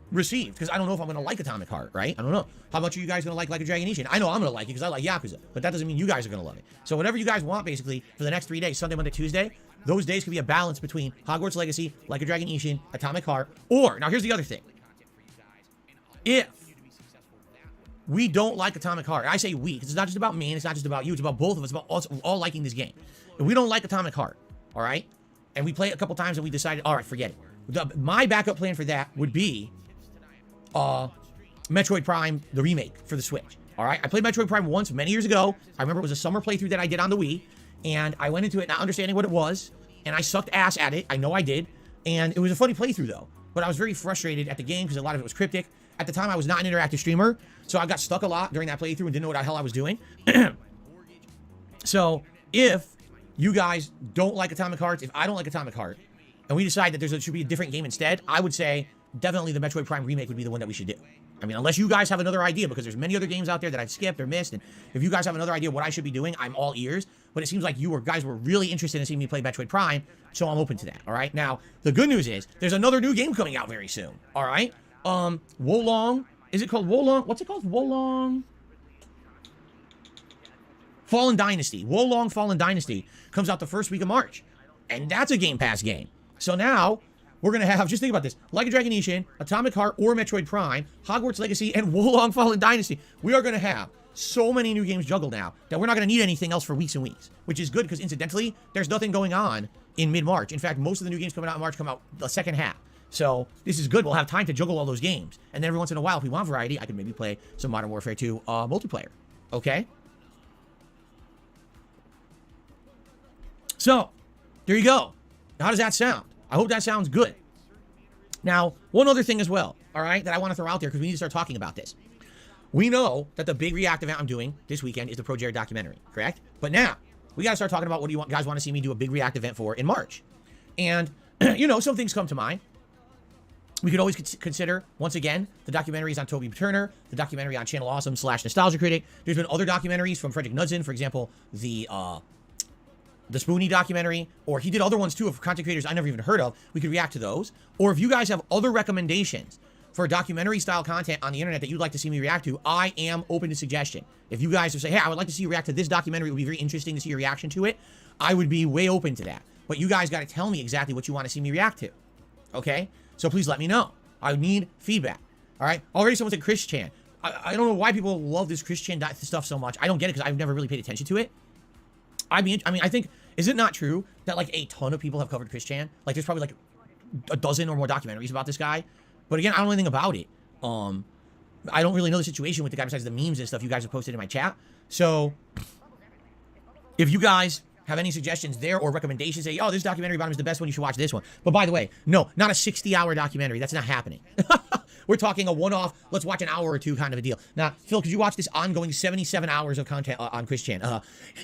received, because I don't know if I'm going to like Atomic Heart, right? I don't know. How much are you guys going to like a Dragon Ishin? I know I'm going to like it because I like Yakuza, but that doesn't mean you guys are going to love it. So whatever you guys want, basically, for the next 3 days, Sunday, Monday, Tuesday, those days can be a balance between Hogwarts Legacy, Like a Dragon Ishin, Atomic Heart, or, now here's the other thing. If we don't like Atomic Heart, I say we, because it's not just about me, and it's not just about you, it's about both of us, it's about us all liking this game. If we don't like Atomic Heart, all right, and we play it a couple times and we decided, all right, forget it. My backup plan for that would be Metroid Prime, the remake for the Switch. All right, I played Metroid Prime once many years ago. I remember it was a summer playthrough that I did on the Wii, and I went into it not understanding what it was, and I sucked ass at it. I know I did. And it was a funny playthrough, though. But I was very frustrated at the game because a lot of it was cryptic. At the time, I was not an interactive streamer, so I got stuck a lot during that playthrough and didn't know what the hell I was doing. So, if you guys don't like Atomic Hearts, if I don't like Atomic Heart, and we decide that there should be a different game instead, I would say definitely the Metroid Prime remake would be the one that we should do. I mean, unless you guys have another idea, because there's many other games out there that I've skipped or missed, and if you guys have another idea what I should be doing, I'm all ears. But it seems like you guys were really interested in seeing me play Metroid Prime, so I'm open to that, all right? Now, the good news is, there's another new game coming out very soon, all right? Wolong, is it called Wolong? What's it called? Wolong Fallen Dynasty. Wolong Fallen Dynasty comes out the first week of March, and that's a Game Pass game. So now, we're going to have, just think about this, Like a Dragon Ishin, Atomic Heart or Metroid Prime, Hogwarts Legacy, and Wolong Fallen Dynasty. We are going to have so many new games juggled now that we're not going to need anything else for weeks and weeks, which is good because, incidentally, there's nothing going on in mid-March. In fact, most of the new games coming out in March come out the second half. So this is good. We'll have time to juggle all those games. And then every once in a while, if we want variety, I can maybe play some Modern Warfare 2 multiplayer. Okay? So, there you go. How does that sound? I hope that sounds good. Now, one other thing as well, all right, that I want to throw out there because we need to start talking about this. We know that the big React event I'm doing this weekend is the Pro Jared documentary, correct? But now, we got to start talking about what do you guys want to see me do a big React event for in March. And, you know, some things come to mind. We could always consider, once again, the documentaries on Toby Turner, the documentary on Channel Awesome / Nostalgia Critic. There's been other documentaries from Frederick Knudsen, for example, the Spoonie documentary, or he did other ones too of content creators I never even heard of. We could react to those. Or if you guys have other recommendations for documentary style content on the internet that you'd like to see me react to, I am open to suggestion. If you guys say, hey, I would like to see you react to this documentary, it would be very interesting to see your reaction to it, I would be way open to that. But you guys got to tell me exactly what you want to see me react to. Okay? So please let me know. I need feedback. All right? Already someone said Chris Chan. I don't know why people love this Chris Chan stuff so much. I don't get it because I've never really paid attention to it. I mean, I think, is it not true that like a ton of people have covered Chris Chan? Like there's probably like a dozen or more documentaries about this guy. But again, I don't know anything about it. I don't really know the situation with the guy besides the memes and stuff you guys have posted in my chat. So if you guys have any suggestions there or recommendations, say, oh, this documentary about him is the best one, you should watch this one. But by the way, no, not a 60-hour documentary. That's not happening. We're talking a one-off, let's watch an hour or two kind of a deal. Now, Phil, could you watch this ongoing 77 hours of content on Chris Chan?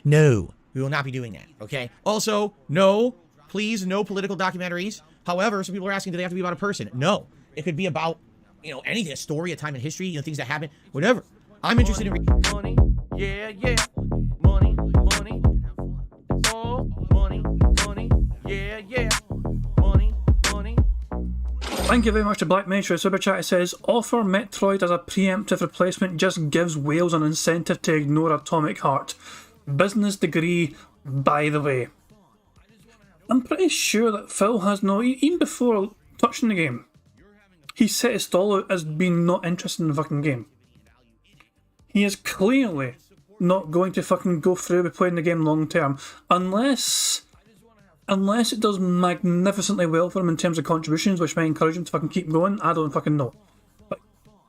No, we will not be doing that, okay? Also, no, please, no political documentaries. However, some people are asking, do they have to be about a person? No, it could be about, you know, anything, a story, a time in history, you know, things that happen, whatever. I'm interested in... Money, yeah, yeah. Money, money. Oh, money, money. Yeah, yeah. Money, money. Thank you very much to Black Mage. Super Chat, it says, offer Metroid as a preemptive replacement just gives Wales an incentive to ignore Atomic Heart. Business degree, by the way. I'm pretty sure that Phil has no, even before touching the game, he set his stall out as being not interested in the fucking game. He is clearly not going to fucking go through with playing the game long term, unless it does magnificently well for him in terms of contributions, which might encourage him to fucking keep going. I don't fucking know. But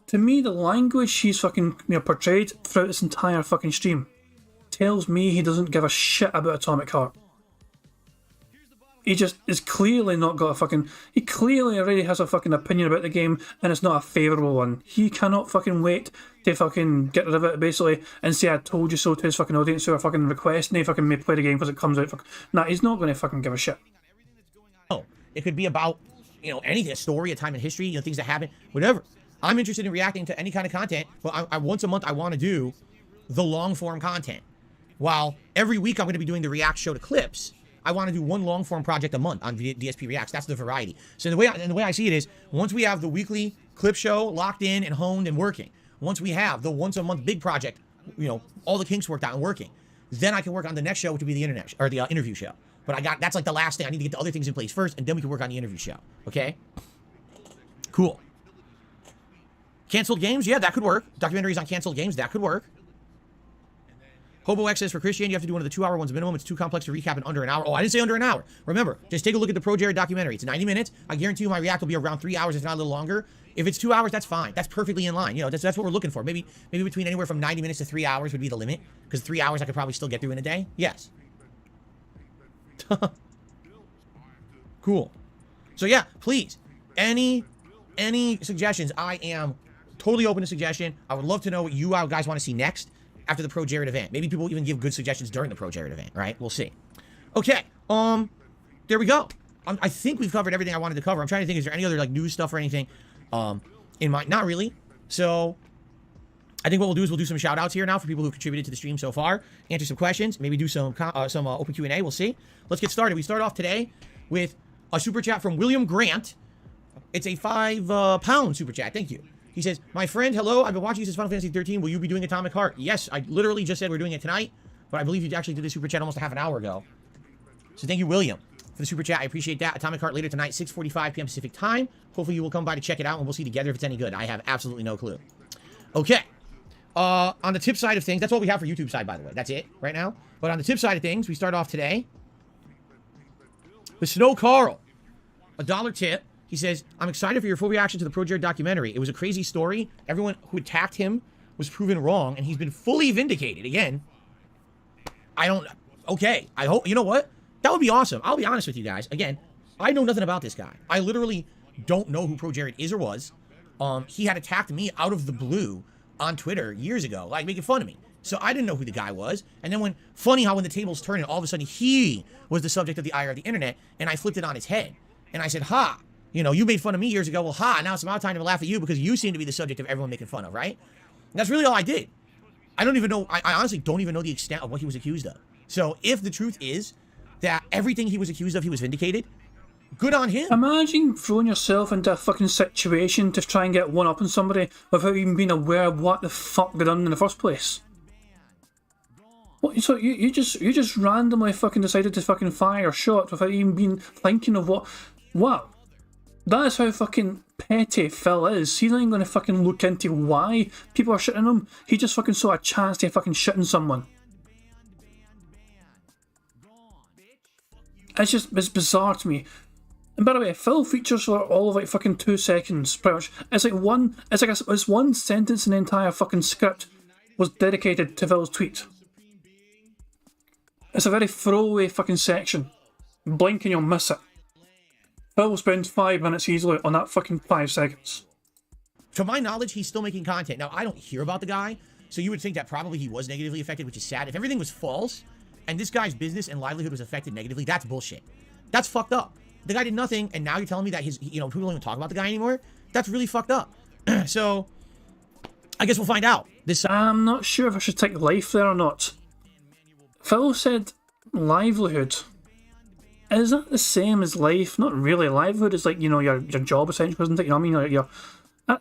to me, the language he's fucking portrayed throughout this entire fucking stream tells me he doesn't give a shit about Atomic Heart. He just is clearly not got a fucking... He clearly already has a fucking opinion about the game, and it's not a favourable one. He cannot fucking wait to fucking get rid of it, basically, and say I told you so to his fucking audience who are fucking requesting he fucking may play the game because it comes out. Nah, he's not going to fucking give a shit. Oh, it could be about, you know, anything, a story, a time in history, you know, things that happen, whatever. I'm interested in reacting to any kind of content, but I once a month I want to do the long-form content. While every week I'm going to be doing the react show to clips, I want to do one long-form project a month on DSP Reacts. That's the variety. So the way I see it is, once we have the weekly clip show locked in and honed and working, once we have the once-a-month big project, you know, all the kinks worked out and working, then I can work on the next show, which would be the internet or the interview show. But that's like the last thing. I need to get the other things in place first, and then we can work on the interview show. Okay? Cool. Canceled games? Yeah, that could work. Documentaries on canceled games? That could work. Hobo X says, for Christian, you have to do one of the 2-hour ones minimum. It's too complex to recap in under an hour. Oh, I didn't say under an hour. Remember, just take a look at the Pro Jared documentary. It's 90 minutes. I guarantee you my react will be around 3 hours, if not a little longer. If it's 2 hours, that's fine. That's perfectly in line. You know, that's what we're looking for. Maybe between anywhere from 90 minutes to 3 hours would be the limit. Because 3 hours I could probably still get through in a day. Yes. Cool. So yeah, please, any suggestions? I am totally open to suggestion. I would love to know what you guys want to see next after the Pro Jared event. Maybe people even give good suggestions during the Pro Jared event, right? We'll see. Okay, there we go. I think we've covered everything I wanted to cover. I'm trying to think, is there any other like news stuff or anything in my, not really. So I think what we'll do is we'll do some shout outs here now for people who contributed to the stream so far, answer some questions, maybe do some open Q&A. We'll see. Let's get started. We start off today with a super chat from William Grant. It's a £5 super chat. Thank you. He says, my friend, hello. I've been watching you since Final Fantasy 13. Will you be doing Atomic Heart? Yes, I literally just said we're doing it tonight, but I believe you actually did the super chat almost a half an hour ago. So thank you, William, for the super chat. I appreciate that. Atomic Heart later tonight, 6:45 p.m. Pacific time. Hopefully you will come by to check it out, and we'll see together if it's any good. I have absolutely no clue. Okay. On the tip side of things, that's what we have for YouTube side, by the way. That's it right now. But on the tip side of things, we start off today with Snow Carl. $1 tip. He says, I'm excited for your full reaction to the Pro Jared documentary. It was a crazy story. Everyone who attacked him was proven wrong, and he's been fully vindicated. Again, okay. I hope, you know what? That would be awesome. I'll be honest with you guys. Again, I know nothing about this guy. I literally don't know who Pro Jared is or was. He had attacked me out of the blue on Twitter years ago, like making fun of me. So I didn't know who the guy was. And then funny how when the tables turned and all of a sudden he was the subject of the ire of the internet, and I flipped it on his head. And I said, ha, you made fun of me years ago. Well, ha, now it's about time to laugh at you because you seem to be the subject of everyone making fun of, right? And that's really all I did. I don't even know, I honestly don't even know the extent of what he was accused of. So if the truth is that everything he was accused of, he was vindicated, good on him. Imagine throwing yourself into a fucking situation to try and get one up on somebody without even being aware of what the fuck they're done in the first place. What, so you just randomly fucking decided to fucking fire a shot without even being thinking of what. Wow. That is how fucking petty Phil is. He's not even going to fucking look into why people are shitting him. He just fucking saw a chance to fucking shitting someone. It's bizarre to me. And by the way, Phil features for all of like fucking 2 seconds, pretty much. It's one sentence in the entire fucking script was dedicated to Phil's tweet. It's a very throwaway fucking section. Blink and you'll miss it. Phil spends 5 minutes easily on that fucking 5 seconds. To my knowledge, he's still making content. Now, I don't hear about the guy, so you would think that probably he was negatively affected, which is sad. If everything was false, and this guy's business and livelihood was affected negatively, that's bullshit. That's fucked up. The guy did nothing, and now you're telling me that people don't even talk about the guy anymore? That's really fucked up. So, I guess we'll find out. I'm not sure if I should take life there or not. Phil said livelihood. Is that the same as life? Not really. Livelihood is like, your job essentially, isn't it? You know what I mean?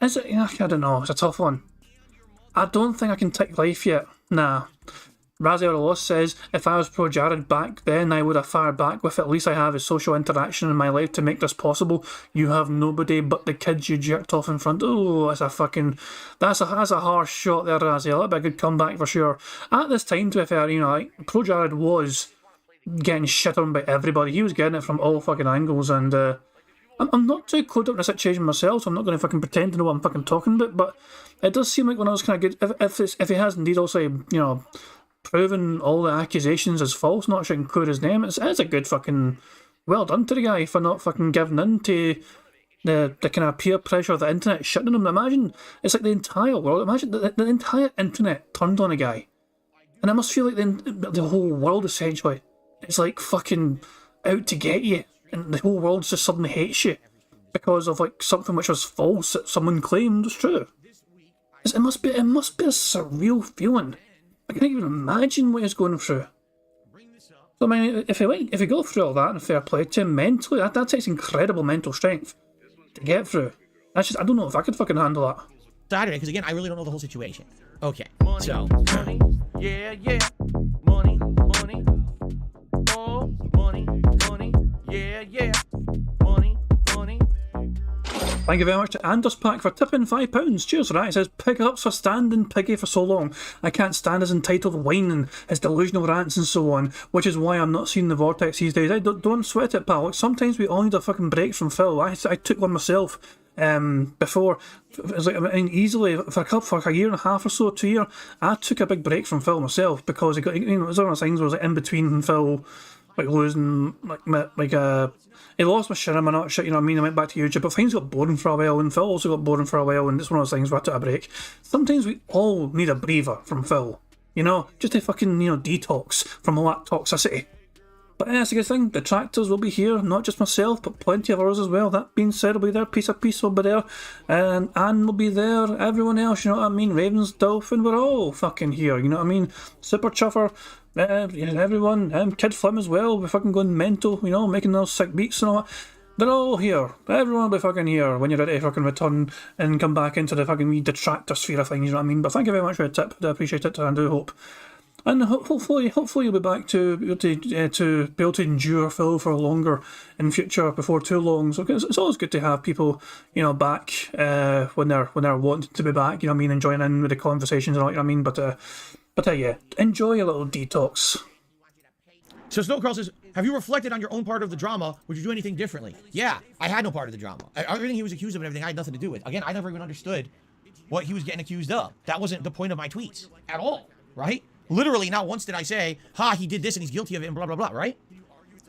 Is it? I don't know. It's a tough one. I don't think I can take life yet. Nah. Raziel says, if I was Pro Jared back then, I would have fired back with at least I have a social interaction in my life to make this possible. You have nobody but the kids you jerked off in front. Oh, that's a harsh shot there, Raziel. That'd be a good comeback for sure. At this time, to be fair, Pro Jared was getting shit on by everybody. He was getting it from all fucking angles, and I'm not too clued up in the situation myself, so I'm not going to fucking pretend to know what I'm fucking talking about, but it does seem like one of those kind of good, if he has indeed also, proven all the accusations as false, not sure I can include his name, it's a good fucking, well done to the guy for not fucking giving in to the kind of peer pressure of the internet shitting him. Imagine, it's like the entire world, imagine the entire internet turned on a guy, and I must feel like the whole world essentially, it's like fucking out to get you, and the whole world just suddenly hates you because of like something which was false that someone claimed was true. It must be a surreal feeling. I can't even imagine what he's going through. So I mean, if he go through all that, and fair play to him mentally, that takes incredible mental strength to get through. I don't know if I could fucking handle that. Saturday, because again, I really don't know the whole situation. Okay, Money, so money, yeah, money, money, oh, money, yeah, money. Thank you very much to Anders Pack for tipping £5. Cheers for that. He says, pick ups for standing Piggy for so long. I can't stand his entitled whining, his delusional rants and so on, which is why I'm not seeing the vortex these days. Don't sweat it, pal. Sometimes we all need a fucking break from Phil. I took one myself before. It was like, easily for a year and a half or so, 2 years, I took a big break from Phil myself because it was one of those things where it was like in between Phil like losing he lost my shit and my not shit, you know what I mean? I went back to YouTube, but things got boring for a while, and Phil also got boring for a while, and it's one of those things where I took a break. Sometimes we all need a breather from Phil, you know, just to fucking, you know, detox from all that toxicity. But that's a good thing. Detractors will be here, not just myself, but plenty of others as well. That being said, I'll be there. Piece of Peace will be there. And Anne will be there. Everyone else, you know what I mean? Ravens, Dolphin, we're all fucking here, you know what I mean? Super Chuffer, everyone. Kid Flim as well. We're fucking going mental, you know, making those sick beats and all that. They're all here. Everyone will be fucking here when you're ready to fucking return and come back into the fucking wee detractor sphere of things, you know what I mean? But thank you very much for your tip. I appreciate it, and I do hope. And hopefully you'll be back to be able to endure Phil for longer in future before too long. So it's always good to have people, you know, back when they're wanting to be back. You know what I mean, and joining in with the conversations and all. You know what I mean, but yeah, enjoy a little detox. So Snowcrawl says, have you reflected on your own part of the drama? Would you do anything differently? Yeah, I had no part of the drama. Everything he was accused of and everything I had nothing to do with. Again, I never even understood what he was getting accused of. That wasn't the point of my tweets at all, right? Literally, not once did I say, ha, he did this and he's guilty of it and blah, blah, blah, right?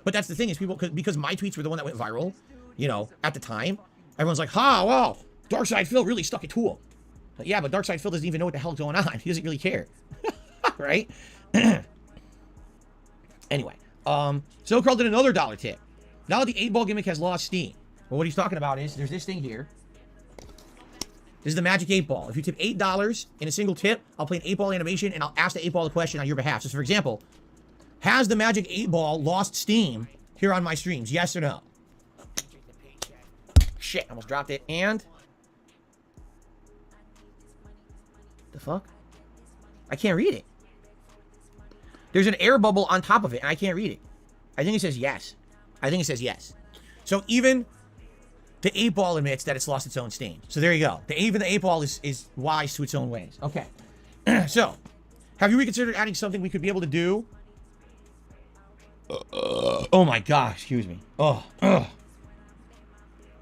But that's the thing is people, because my tweets were the one that went viral, you know, at the time, everyone's like, ha, wow, Darkside Phil really stuck it to him. But yeah, but Darkside Phil doesn't even know what the hell's going on. He doesn't really care, right? Anyway, Snowcrawl did another dollar tip. Now that the 8-ball gimmick has lost steam. Well, what he's talking about is, there's this thing here. This is the Magic 8-ball. If you tip $8 in a single tip, I'll play an 8-ball animation and I'll ask the 8-ball a question on your behalf. So, for example, has the Magic 8-ball lost steam here on my streams? Yes or no? Shit, almost dropped it. And the fuck? I can't read it. There's an air bubble on top of it and I can't read it. I think it says yes. I think it says yes. So even the 8-ball admits that it's lost its own steam. So there you go. Even the 8-ball is wise to its own ways. Okay. So, have you reconsidered adding something we could be able to do? Oh my gosh, excuse me.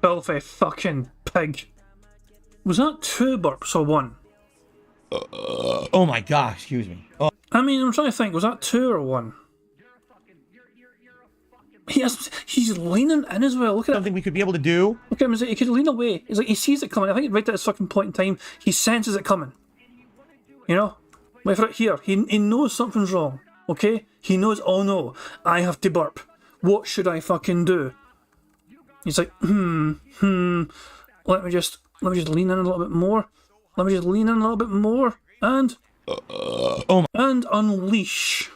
Filthy fucking pig. Was that 2 burps or 1? Oh my gosh, excuse me. I mean, I'm trying to think, was that 2 or 1? He's leaning in as well. Look at something we could be able to do. Look at him. He could lean away. It's like he sees it coming. I think right at this fucking point in time, he senses it coming. You know? Wait for it here. He knows something's wrong. Okay? He knows, oh no, I have to burp. What should I fucking do? He's like, Let me just lean in a little bit more. Let me just lean in a little bit more. And and unleash.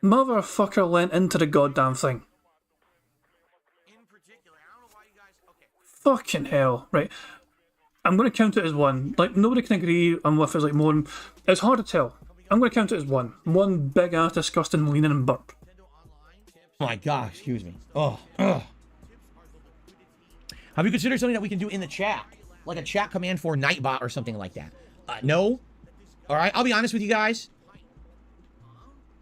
Motherfucker leant into the goddamn thing. Fucking hell. Right. I'm going to count it as 1. Like, nobody can agree on what feels like more. It's hard to tell. I'm going to count it as 1. 1 big ass disgusting leaning and burp. Oh my gosh, excuse me. Have you considered something that we can do in the chat? Like a chat command for Nightbot or something like that? No. Alright, I'll be honest with you guys.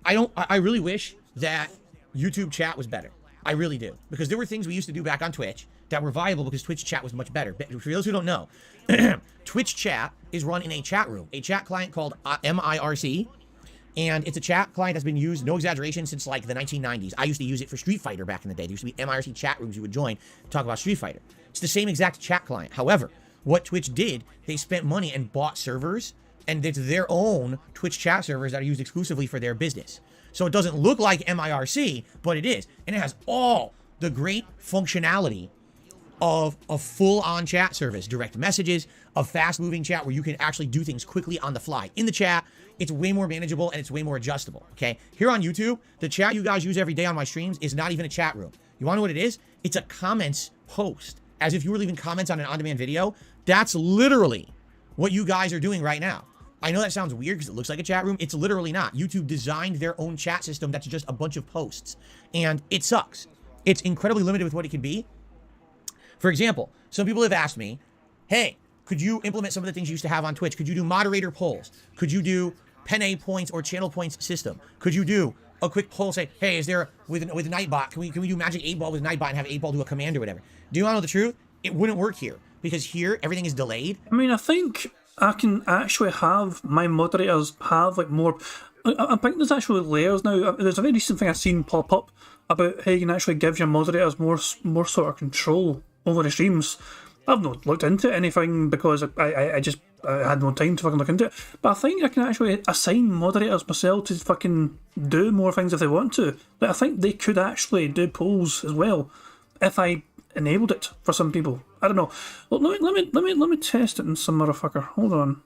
I really wish that YouTube chat was better. I really do. Because there were things we used to do back on Twitch that were viable because Twitch chat was much better. But for those who don't know, Twitch chat is run in a chat room, a chat client called MIRC. And it's a chat client that's been used, no exaggeration, since like the 1990s. I used to use it for Street Fighter back in the day. There used to be MIRC chat rooms you would join to talk about Street Fighter. It's the same exact chat client. However, what Twitch did, they spent money and bought servers, and it's their own Twitch chat servers that are used exclusively for their business. So it doesn't look like MIRC, but it is. And it has all the great functionality of a full-on chat service, direct messages, a fast-moving chat where you can actually do things quickly on the fly. In the chat, it's way more manageable and it's way more adjustable, okay? Here on YouTube, the chat you guys use every day on my streams is not even a chat room. You want to know what it is? It's a comments post, as if you were leaving comments on an on-demand video. That's literally what you guys are doing right now. I know that sounds weird because it looks like a chat room. It's literally not. YouTube designed their own chat system that's just a bunch of posts, and it sucks. It's incredibly limited with what it can be. For example, some people have asked me, hey, could you implement some of the things you used to have on Twitch? Could you do moderator polls? Could you do penne points or channel points system? Could you do a quick poll, say, hey, is there, with Nightbot, can we do Magic 8-ball with Nightbot and have 8-ball do a command or whatever? Do you want to know the truth? It wouldn't work here, because here, everything is delayed. I mean, I think I can actually have my moderators have like more I think there's actually layers now. There's a very recent thing I've seen pop up about how you can actually give your moderators more sort of control over the streams. I've not looked into anything because I had no time to fucking look into it. But I think I can actually assign moderators myself to fucking do more things if they want to. Like, I think they could actually do polls as well if I enabled it for some people. I don't know. Well, let me test it in some motherfucker. Hold on.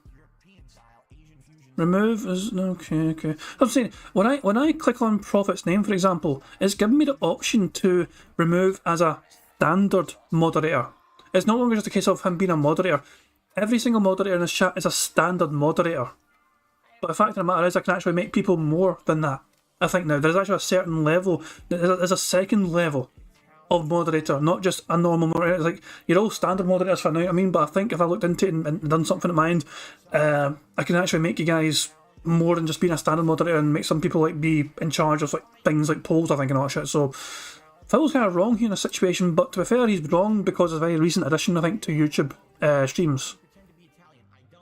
Remove is okay. I'm saying when I click on Prophet's name, for example, it's giving me the option to remove as a standard moderator. It's no longer just a case of him being a moderator. Every single moderator in this chat is a standard moderator. But the fact of the matter is, I can actually make people more than that. I think now there's actually a certain level. There's a second level of moderator, not just a normal moderator. It's like, you're all standard moderators for now, I mean, but I think if I looked into it and done something at my end, I can actually make you guys more than just being a standard moderator and make some people like be in charge of like things like polls, I think, and all that shit. So Phil's kind of wrong here in this situation, but to be fair, he's wrong because of a very recent addition, I think, to YouTube streams.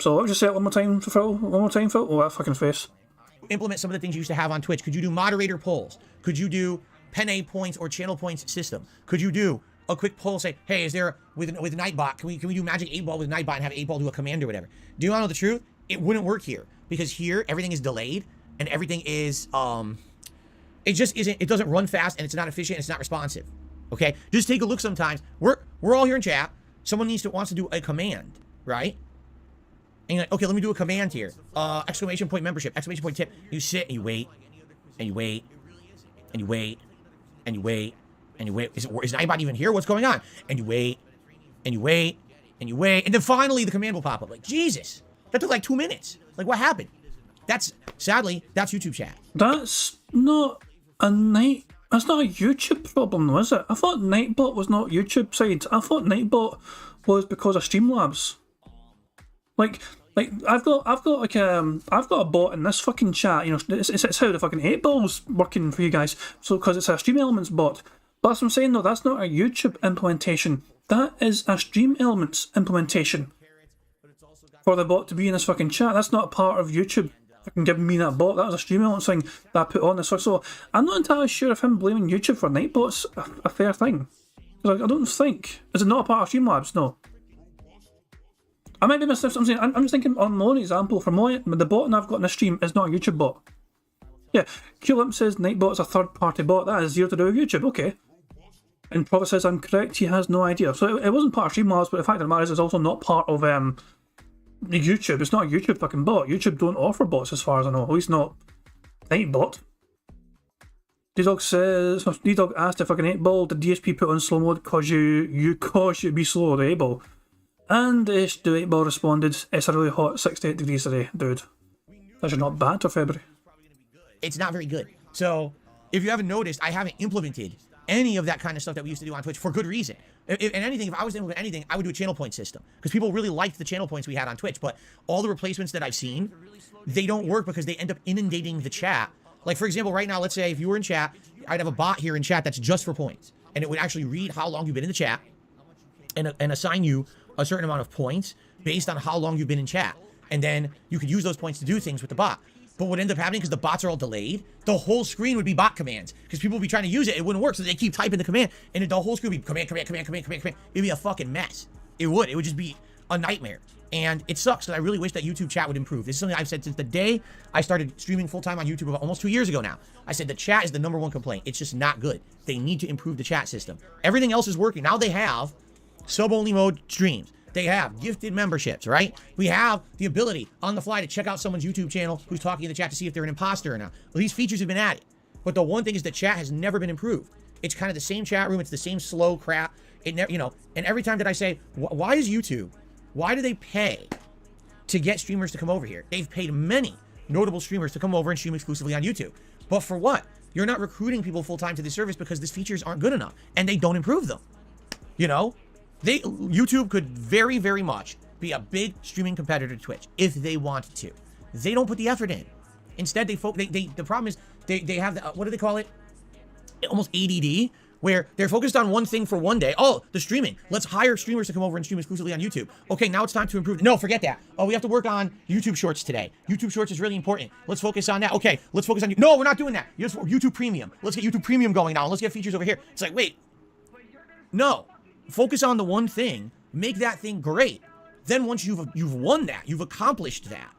So let's just say it one more time for Phil. One more time, Phil. Oh, that fucking face. Implement some of the things you used to have on Twitch. Could you do moderator polls? Could you do Penne points or channel points system? Could you do a quick poll, say, hey, is there, with Nightbot, can we do Magic 8-Ball with Nightbot and have 8-Ball do a command or whatever? Do you want to know the truth? It wouldn't work here, because here, everything is delayed, and everything is, it just isn't, it doesn't run fast, and it's not efficient, and it's not responsive, okay? Just take a look sometimes. We're all here in chat. Someone wants to do a command, right? And you're like, okay, let me do a command here. Exclamation point membership, exclamation point tip. You sit, and you wait, and you wait, and you wait, and you wait, and you wait. Is anybody even here? What's going on? And you wait, and you wait, and you wait, and then finally the command will pop up. Like, Jesus, that took like 2 minutes. Like, what happened? Sadly, that's YouTube chat. That's not a YouTube problem though, is it? I thought Nightbot was not YouTube side. I thought Nightbot was because of Streamlabs. Like I've got a bot in this fucking chat. You know, it's how the fucking 8-Ball's working for you guys. So because it's a Stream Elements bot. But that's what I'm saying though. That's not a YouTube implementation. That is a Stream Elements implementation for the bot to be in this fucking chat. That's not a part of YouTube fucking giving me that bot. That was a Stream Elements thing that I put on this. So I'm not entirely sure if him blaming YouTube for Nightbot's a fair thing. Because I don't think, is it not a part of Streamlabs? No. I might be missing something. I'm just thinking on my own example. For the bot I've got in the stream is not a YouTube bot. Yeah, QLimp says Nightbot is a third-party bot. That has zero to do with YouTube. Okay. And Prophet says I'm correct. He has no idea. So it wasn't part of Streamlabs, but the fact of the matter is it's also not part of YouTube. It's not a YouTube fucking bot. YouTube don't offer bots as far as I know. At least not Nightbot. D-Dog says, D-Dog asked if fucking 8-Ball did DSP put on slow mode cause you be slow, the 8-Ball. And the 8-Ball responded, it's a really hot 68 degrees today, dude. That's not bad for February. It's not very good. So, if you haven't noticed, I haven't implemented any of that kind of stuff that we used to do on Twitch for good reason. If I was to implement anything, I would do a channel point system. Because people really liked the channel points we had on Twitch. But all the replacements that I've seen, they don't work because they end up inundating the chat. Like, for example, right now, let's say if you were in chat, I'd have a bot here in chat that's just for points. And it would actually read how long you've been in the chat and assign you a certain amount of points based on how long you've been in chat. And then you could use those points to do things with the bot. But what ends up happening, because the bots are all delayed, the whole screen would be bot commands. Because people would be trying to use it, it wouldn't work, so they keep typing the command, and the whole screen would be command. It'd be a fucking mess. It would just be a nightmare. And it sucks, because I really wish that YouTube chat would improve. This is something I've said since the day I started streaming full-time on YouTube about almost 2 years ago now. I said the chat is the #1 complaint. It's just not good. They need to improve the chat system. Everything else is working. Now they have sub-only mode streams. They have gifted memberships, right? We have the ability on the fly to check out someone's YouTube channel who's talking in the chat to see if they're an imposter or not. Well, these features have been added. But the one thing is the chat has never been improved. It's kind of the same chat room. It's the same slow crap. It never, you know, and every time that I say, why is YouTube, why do they pay to get streamers to come over here? They've paid many notable streamers to come over and stream exclusively on YouTube. But for what? You're not recruiting people full-time to the service because these features aren't good enough and they don't improve them. You know? YouTube could very, very much be a big streaming competitor to Twitch if they wanted to. They don't put the effort in. Instead, the problem is they have the, what do they call it? Almost ADD, where they're focused on one thing for one day. Oh, the streaming. Let's hire streamers to come over and stream exclusively on YouTube. Okay, now it's time to improve. No, forget that. Oh, we have to work on YouTube Shorts today. YouTube Shorts is really important. Let's focus on that. Okay, let's focus on you. No, we're not doing that. YouTube Premium. Let's get YouTube Premium going now. Let's get features over here. It's like, wait. No. Focus on the one thing. Make that thing great. Then once you've won that, you've accomplished that,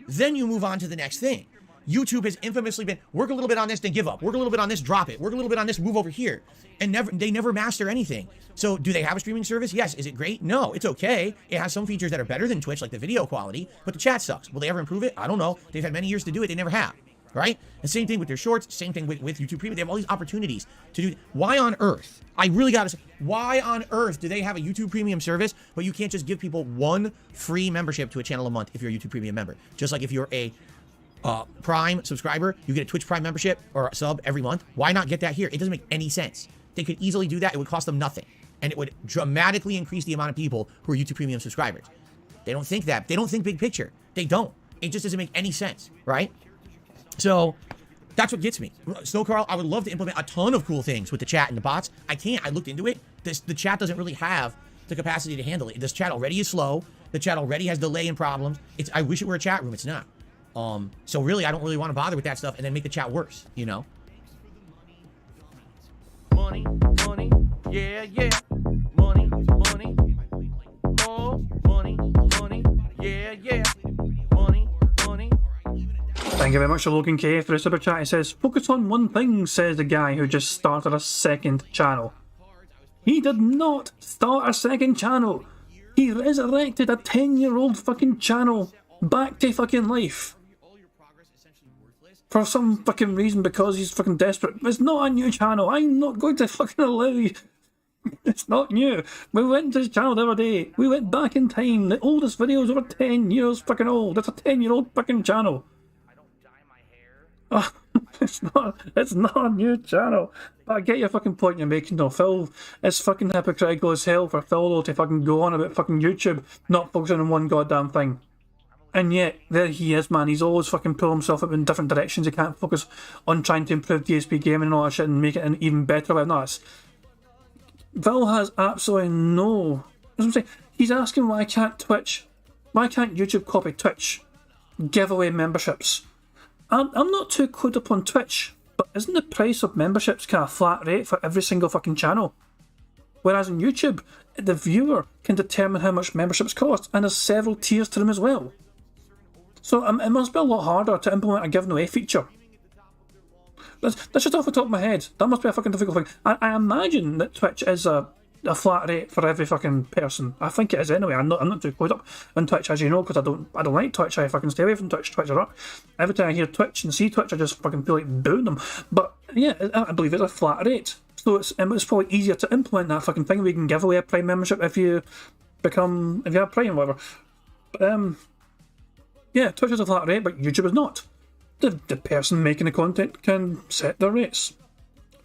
then you move on to the next thing. YouTube has infamously been work a little bit on this, then give up. Work a little bit on this, drop it. Work a little bit on this, move over here. And they never master anything. So do they have a streaming service? Yes. Is it great? No, it's okay. It has some features that are better than Twitch, like the video quality, but the chat sucks. Will they ever improve it? I don't know. They've had many years to do it. They never have. Right? And same thing with their shorts, same thing with YouTube Premium. They have all these opportunities to do. Why on earth? I really got to say, why on earth do they have a YouTube Premium service, but you can't just give people one free membership to a channel a month if you're a YouTube Premium member? Just like if you're a Prime subscriber, you get a Twitch Prime membership or a sub every month. Why not get that here? It doesn't make any sense. They could easily do that. It would cost them nothing. And it would dramatically increase the amount of people who are YouTube Premium subscribers. They don't think that. They don't think big picture. They don't. It just doesn't make any sense, right? So that's what gets me. Snow Carl, I would love to implement a ton of cool things with the chat and the bots. I can't. I looked into it. The chat doesn't really have the capacity to handle it. This chat already is slow. The chat already has delay and problems. I wish it were a chat room. It's not. So really, I don't really want to bother with that stuff and then make the chat worse, you know? Money, money, yeah, yeah. Money, money. Oh, money, money, yeah, yeah. Money, money. Thank you very much to Logan K for the super chat. He says, focus on one thing, says the guy who just started a second channel. He did not start a second channel. He resurrected a 10-year-old fucking channel back to fucking life. For some fucking reason, because he's fucking desperate. It's not a new channel. I'm not going to fucking allow you. It's not new. We went to his channel the other day. We went back in time. The oldest video is over 10 years fucking old. That's a 10-year-old fucking channel. Oh, it's not a new channel. But I get your fucking point you're making though, Phil. It's fucking hypocritical as hell for Phil though to fucking go on about fucking YouTube, not focusing on one goddamn thing. And yet, there he is, man. He's always fucking pull himself up in different directions. He can't focus on trying to improve DSP gaming and all that shit and make it an even better about that. Phil has absolutely no... That's what I'm saying. He's asking why can't YouTube copy Twitch? Giveaway memberships. I'm not too clued up on Twitch, but isn't the price of memberships kind of flat rate for every single fucking channel? Whereas on YouTube, the viewer can determine how much memberships cost, and there's several tiers to them as well. So it must be a lot harder to implement a giveaway feature. That's just off the top of my head. That must be a fucking difficult thing. I imagine that Twitch is a flat rate for every fucking person. I think it is anyway. I'm not too clued up on Twitch, as you know, because I don't like Twitch. I fucking stay away from Twitch. Twitch are up. Every time I hear Twitch and see Twitch, I just fucking feel like booing them. But yeah, I believe it's a flat rate. So it's probably easier to implement that fucking thing where you can give away a Prime membership if you have Prime or whatever. But yeah, Twitch is a flat rate, but YouTube is not. The person making the content can set their rates.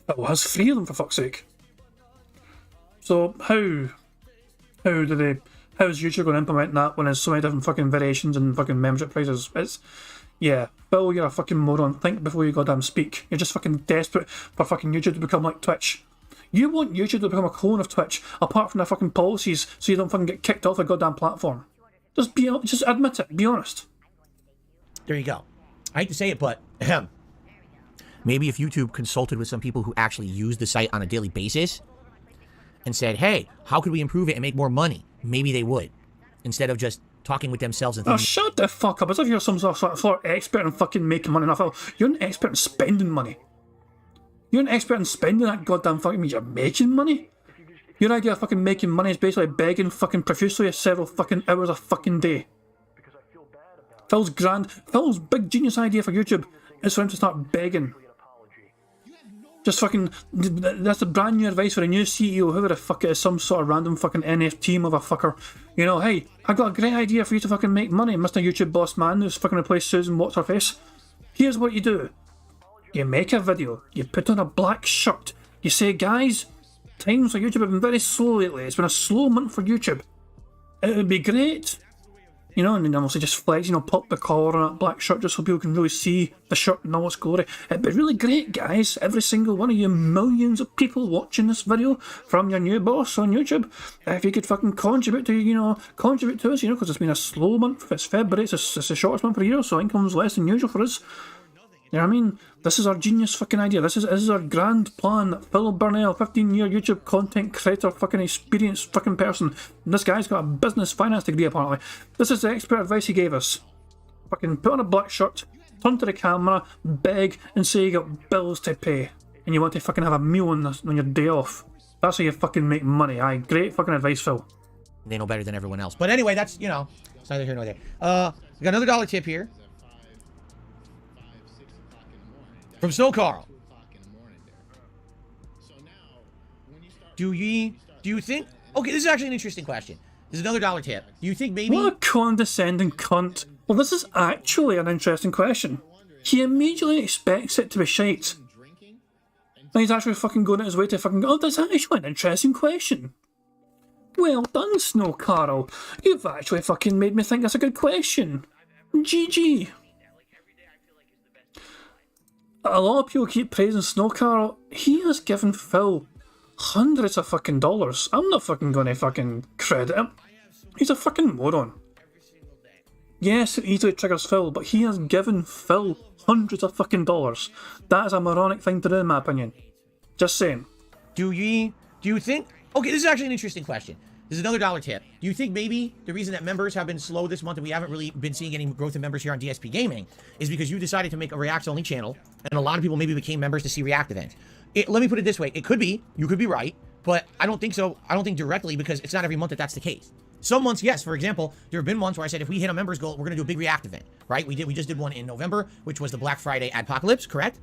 It has three of them, for fuck's sake. So how is YouTube going to implement that when there's so many different fucking variations and fucking membership prices? Yeah, Bill, you're a fucking moron. Think before you goddamn speak. You're just fucking desperate for fucking YouTube to become like Twitch. You want YouTube to become a clone of Twitch, apart from their fucking policies, so you don't fucking get kicked off the goddamn platform. Just admit it. Be honest. There you go. I hate to say it, but maybe if YouTube consulted with some people who actually use the site on a daily basis and said, hey, how could we improve it and make more money? Maybe they would, instead of just talking with themselves and thinking, shut the fuck up. As if you're some sort of expert in fucking making money. You're an expert in spending money. You're an expert in spending that goddamn fucking means you're making money. Your idea of fucking making money is basically begging fucking profusely several fucking hours a fucking day. Phil's big genius idea for YouTube is for him to start begging. Just fucking, that's the brand new advice for a new CEO, whoever the fuck it is, some sort of random fucking NFT motherfucker. You know, hey, I got a great idea for you to fucking make money, Mr. YouTube boss man who's fucking replaced Susan What's Her Face. Here's what you do. You make a video, you put on a black shirt, you say, guys, times for YouTube have been very slow lately, it's been a slow month for YouTube. It would be great You know, and then obviously just flex, you know, pop the collar on that black shirt just so people can really see the shirt and all its glory. It'd be really great, guys. Every single one of you millions of people watching this video from your new boss on YouTube, if you could fucking contribute to, you know, contribute to us, you know, because it's been a slow month. It's February, it's the shortest month of the year, so income's less than usual for us. You know what I mean? This is our genius fucking idea. This is our grand plan that Phil Burnell, 15-year YouTube content creator, fucking experienced fucking person. This guy's got a business finance degree apparently. This is the expert advice he gave us. Fucking put on a black shirt, turn to the camera, beg, and say you got bills to pay. And you want to fucking have a meal on your day off. That's how you fucking make money. Aye, great fucking advice, Phil. They know better than everyone else. But anyway, that's, you know, it's neither here nor there. We got another $1 tip here. From Snow Carl. Do you think... Okay, this is actually an interesting question. This is another $1 tip. Do you think maybe... What a condescending cunt. Well, this is actually an interesting question. He immediately expects it to be shite. And he's actually fucking going out his way to fucking go, oh, that's actually an interesting question. Well done, Snow Carl. You've actually fucking made me think that's a good question. GG. A lot of people keep praising Snow Carl. He has given Phil hundreds of fucking dollars. I'm not fucking gonna fucking credit him. He's a fucking moron. Yes, it easily triggers Phil, but he has given Phil hundreds of fucking dollars. That is a moronic thing to do in my opinion. Just saying. Do you think... Okay, this is actually an interesting question. This is another $1 tip. Do you think maybe the reason that members have been slow this month and we haven't really been seeing any growth in members here on DSP Gaming is because you decided to make a React-only channel, and a lot of people maybe became members to see React events? Let me put it this way. It could be. You could be right. But I don't think so. I don't think directly, because it's not every month that that's the case. Some months, yes. For example, there have been months where I said if we hit a members goal, we're going to do a big React event, right? We just did one in November, which was the Black Friday Adpocalypse, correct?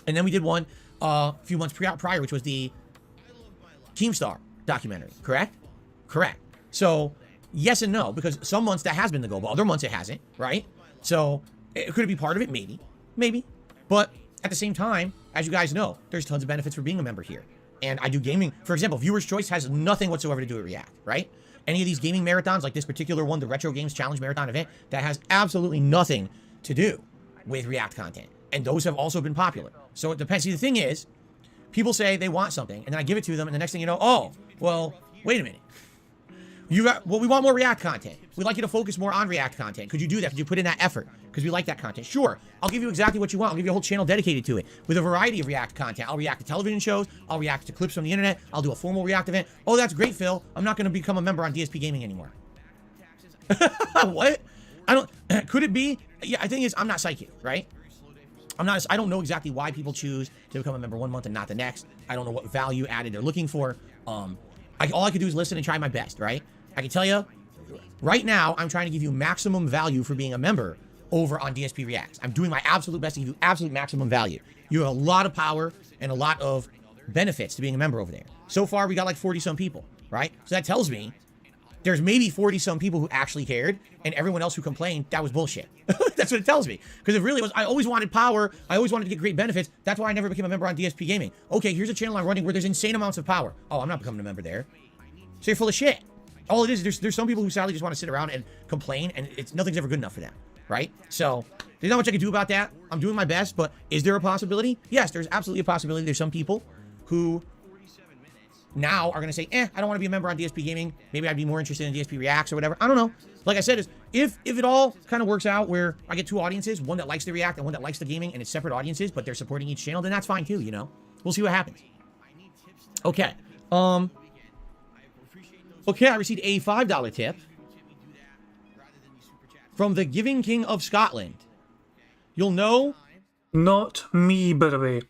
And then we did one a few months prior, which was the Keemstar documentary, correct? Correct. So, yes and no, because some months that has been the goal, but other months it hasn't, right? So, could it be part of it? Maybe. Maybe. But at the same time, as you guys know, there's tons of benefits for being a member here. And I do gaming. For example, Viewer's Choice has nothing whatsoever to do with React, right? Any of these gaming marathons, like this particular one, the Retro Games Challenge Marathon event, that has absolutely nothing to do with React content. And those have also been popular. So it depends. See, the thing is, people say they want something, and then I give it to them, and the next thing you know, oh, well, wait a minute. Well, we want more React content. We'd like you to focus more on React content. Could you do that? Could you put in that effort? Because we like that content. Sure, I'll give you exactly what you want. I'll give you a whole channel dedicated to it with a variety of React content. I'll react to television shows. I'll react to clips from the internet. I'll do a formal React event. Oh, that's great, Phil. I'm not going to become a member on DSP Gaming anymore. What? I don't... Could it be? Yeah, I think I'm not psychic, right? I don't know exactly why people choose to become a member one month and not the next. I don't know what value added they're looking for. All I could do is listen and try my best, right? I can tell you, right now, I'm trying to give you maximum value for being a member over on DSP Reacts. I'm doing my absolute best to give you absolute maximum value. You have a lot of power and a lot of benefits to being a member over there. So far, we got like 40-some people, right? So that tells me there's maybe 40-some people who actually cared, and everyone else who complained, that was bullshit. That's what it tells me. Because it really was, I always wanted power. I always wanted to get great benefits. That's why I never became a member on DSP Gaming. Okay, here's a channel I'm running where there's insane amounts of power. Oh, I'm not becoming a member there. So you're full of shit. All it is, there's some people who sadly just want to sit around and complain, and nothing's ever good enough for them, right? So there's not much I can do about that. I'm doing my best, but is there a possibility? Yes, there's absolutely a possibility. There's some people who now are going to say, I don't want to be a member on DSP Gaming. Maybe I'd be more interested in DSP Reacts or whatever. I don't know. Like I said, if it all kind of works out where I get two audiences, one that likes the React and one that likes the gaming, and it's separate audiences, but they're supporting each channel, then that's fine too, you know? We'll see what happens. Okay. Okay, I received a $5 tip from the Giving King of Scotland. You'll know... Not me, by the way.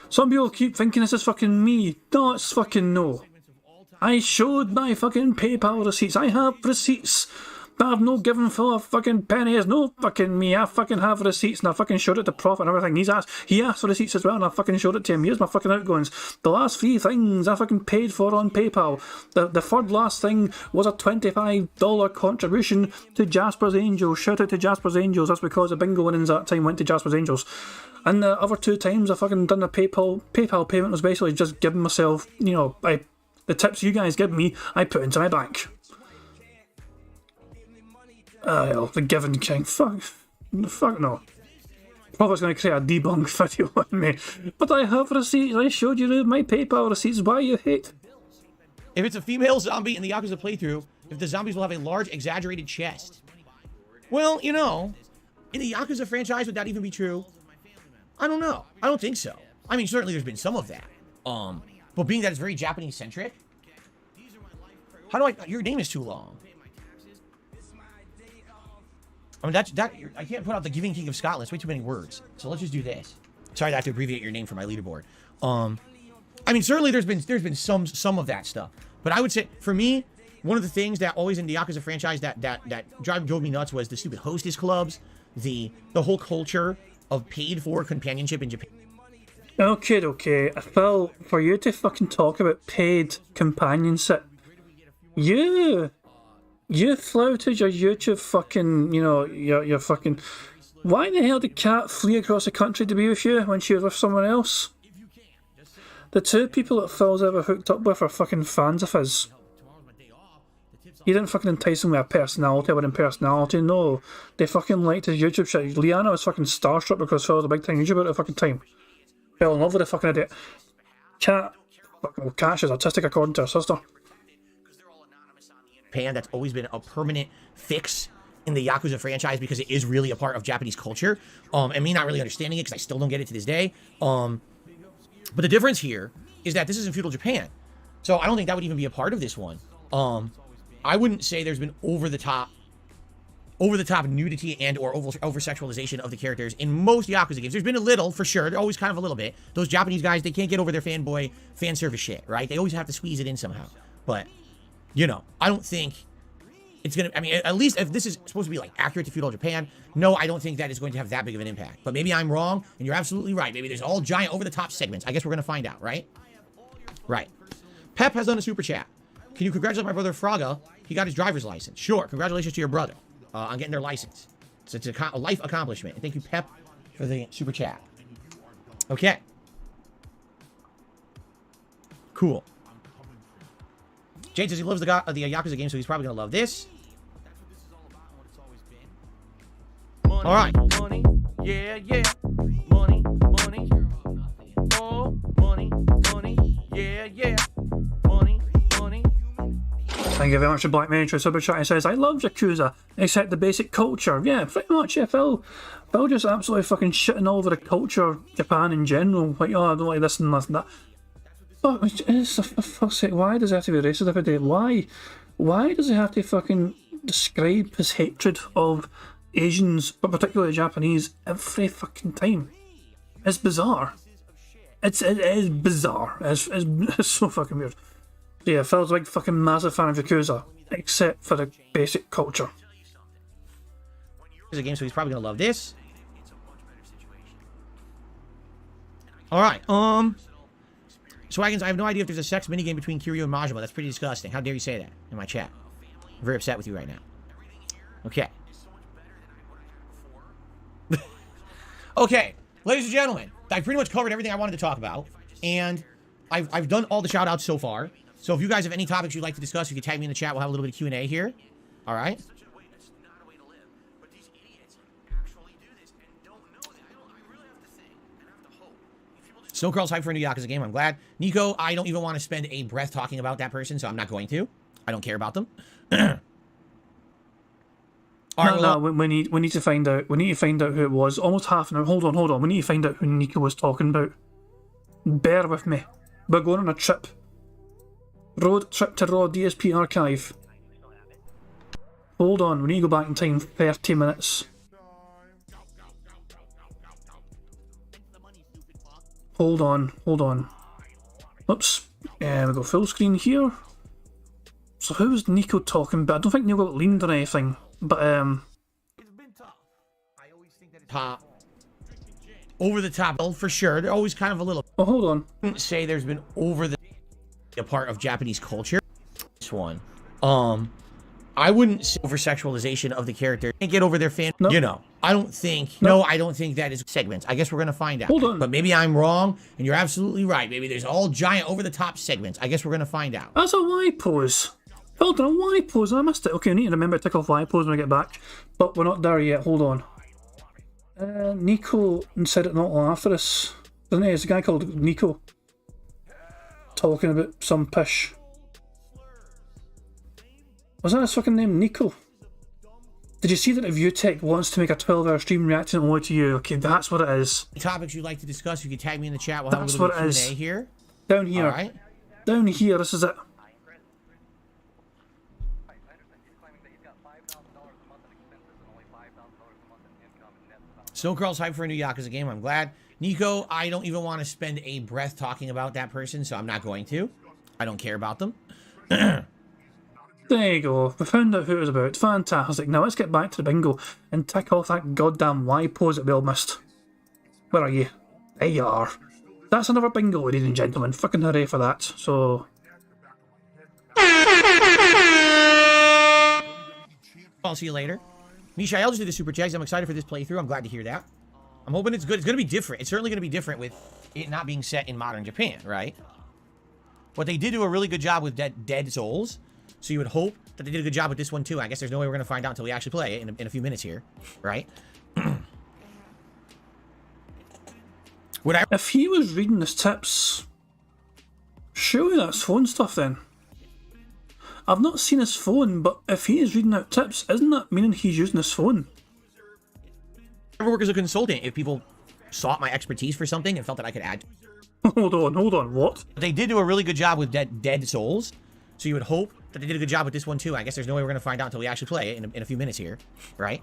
Some people keep thinking this is fucking me. No, it's fucking no. I showed my fucking PayPal receipts. I have receipts. I've no given Phil a fucking penny. It's no fucking me. I fucking have receipts, and I fucking showed it to Prof and everything. He asked for receipts as well, and I fucking showed it to him. Here's my fucking outgoings. The last 3 things I fucking paid for on PayPal. The third last thing was a $25 contribution to Jasper's Angels. Shout out to Jasper's Angels. That's because the bingo winnings that time went to Jasper's Angels. And the other 2 times I fucking done a PayPal payment was basically just giving myself, you know, the tips you guys give me, I put into my bank. The Given King. Fuck no. Probably going to create a debunk video on me. But I have receipts. I showed you my PayPal receipts. Why you hate? If it's a female zombie in the Yakuza playthrough, if the zombies will have a large, exaggerated chest. Well, you know, in the Yakuza franchise, would that even be true? I don't know. I don't think so. I mean, certainly there's been some of that. But being that it's very Japanese-centric, how do I... Your name is too long. I mean, I can't put out the Giving King of Scotland. It's way too many words. So let's just do this. Sorry that I have to abbreviate your name for my leaderboard. I mean, certainly there's been some of that stuff. But I would say, for me, one of the things that always in the Yakuza franchise that drove me nuts was the stupid hostess clubs, the whole culture of paid-for companionship in Japan. Okay. Phil, for you to fucking talk about paid companionship, you flouted your YouTube fucking, you know, your fucking... Why the hell did Kat flee across the country to be with you when she was with someone else? The two people that Phil's ever hooked up with are fucking fans of his. He didn't fucking entice him with a personality, with impersonality, no. They fucking liked his YouTube shit. Liana was fucking starstruck because Phil was a big time YouTuber at the fucking time. Fell in love with the fucking idiot. Kat, fucking Kat, she's autistic according to her sister. Japan, that's always been a permanent fix in the Yakuza franchise because it is really a part of Japanese culture. And me not really understanding it because I still don't get it to this day. But the difference here is that this is in feudal Japan. So I don't think that would even be a part of this one. I wouldn't say there's been over the top nudity and or over sexualization of the characters in most Yakuza games. There's been a little, for sure. They're always kind of a little bit. Those Japanese guys, they can't get over their fanboy fan service shit, right? They always have to squeeze it in somehow. But, you know, I don't think it's going to... I mean, at least if this is supposed to be, like, accurate to feudal Japan, no, I don't think that is going to have that big of an impact. But maybe I'm wrong, and you're absolutely right. Maybe there's all giant over-the-top segments. I guess we're going to find out, right? Right. Pep has done a super chat. Can you congratulate my brother Fraga? He got his driver's license. Sure. Congratulations to your brother on getting their license. It's a life accomplishment. And thank you, Pep, for the super chat. Okay. Cool. Jade says he loves the Yakuza game, so he's probably going to love this. Money, all right. Money, yeah. Money. Oh, money, yeah. Money. Thank you very much to Black Manager Super Chat. He says, I love Yakuza, except the basic culture. Yeah, pretty much, yeah, Phil just absolutely fucking shitting all over the culture of Japan in general. Like, oh, I don't like this and that and that. But for fuck's sake, why does he have to be racist every day? Why does he have to fucking describe his hatred of Asians, but particularly Japanese, every fucking time? It's bizarre. It is bizarre. It's so fucking weird. Yeah, Phil's a big fucking massive fan of Yakuza, except for the basic culture. It's a game, so he's probably gonna love this. Alright, Swaggins, I have no idea if there's a sex minigame between Kiryu and Majima. That's pretty disgusting. How dare you say that in my chat? I'm very upset with you right now. Okay. Okay, ladies and gentlemen, I've pretty much covered everything I wanted to talk about, and I've done all the shout-outs so far. So if you guys have any topics you'd like to discuss, you can tag me in the chat. We'll have a little bit of Q&A here. All right. Snow Curl's hyped for a new Yakuza game. I'm glad. Nico, I don't even want to spend a breath talking about that person, so I'm not going to. I don't care about them. All right, no, we need to find out. We need to find out who it was. Almost half an hour. Hold on. We need to find out who Nico was talking about. Bear with me. We're going on a trip. Road trip to Raw DSP archive. Hold on, we need to go back in time 30 minutes. Hold on. Oops. We go full screen here. So who was Nico talking about? I don't think Nico got leaned or anything, but It's been tough. I always think that it's top. Over the top, for sure. They're always kind of a little... oh, hold on. I wouldn't say there's been over the... a part of Japanese culture. This one. I wouldn't say over sexualization of the character. Can't get over their fan. Nope. You know, I don't think. Nope. No, I don't think that is segments. I guess we're gonna find out. Hold on. But maybe I'm wrong, and you're absolutely right. Maybe there's all giant over the top segments. I guess we're gonna find out. That's a Y pose. Hold on, Y pose, I missed it. Okay, I need to remember to tick off Y pose when I get back. But we're not there yet, hold on. Nico said it not long after this. Doesn't he? There's a guy called Nico. Talking about some pish. Was that his fucking name? Nico? Did you see that Review Tech wants to make a 12-hour stream reacting only to you? Okay, that's what it is. Topics you'd like to discuss, you can tag me in the chat. We'll have That's a little what bit it of is. Q&A here. Down here. Alright. Down here, this is it. Snow Crawl's hype for a new Yakuza game. I'm glad. Nico, I don't even want to spend a breath talking about that person, so I'm not going to. I don't care about them. There you go. We found out who it was about. Fantastic. Now let's get back to the bingo and tick off that goddamn Y pose that we all missed. Where are you? There you are. That's another bingo, ladies and gentlemen. Fucking hooray for that. So... I'll see you later. Misha, I'll just do the super checks. I'm excited for this playthrough. I'm glad to hear that. I'm hoping it's good. It's going to be different. It's certainly going to be different with it not being set in modern Japan, right? But they did do a really good job with Dead Souls. So you would hope that they did a good job with this one too. I guess there's no way we're going to find out until we actually play it in a few minutes here, right? If he was reading his tips, surely that's phone stuff then. I've not seen his phone, but if he is reading out tips, isn't that meaning he's using his phone? I work as a consultant. If people sought my expertise for something and felt that I could add. Hold on, what? They did do a really good job with Dead Souls. So you would hope that they did a good job with this one too. I guess there's no way we're going to find out until we actually play it in a few minutes here, right?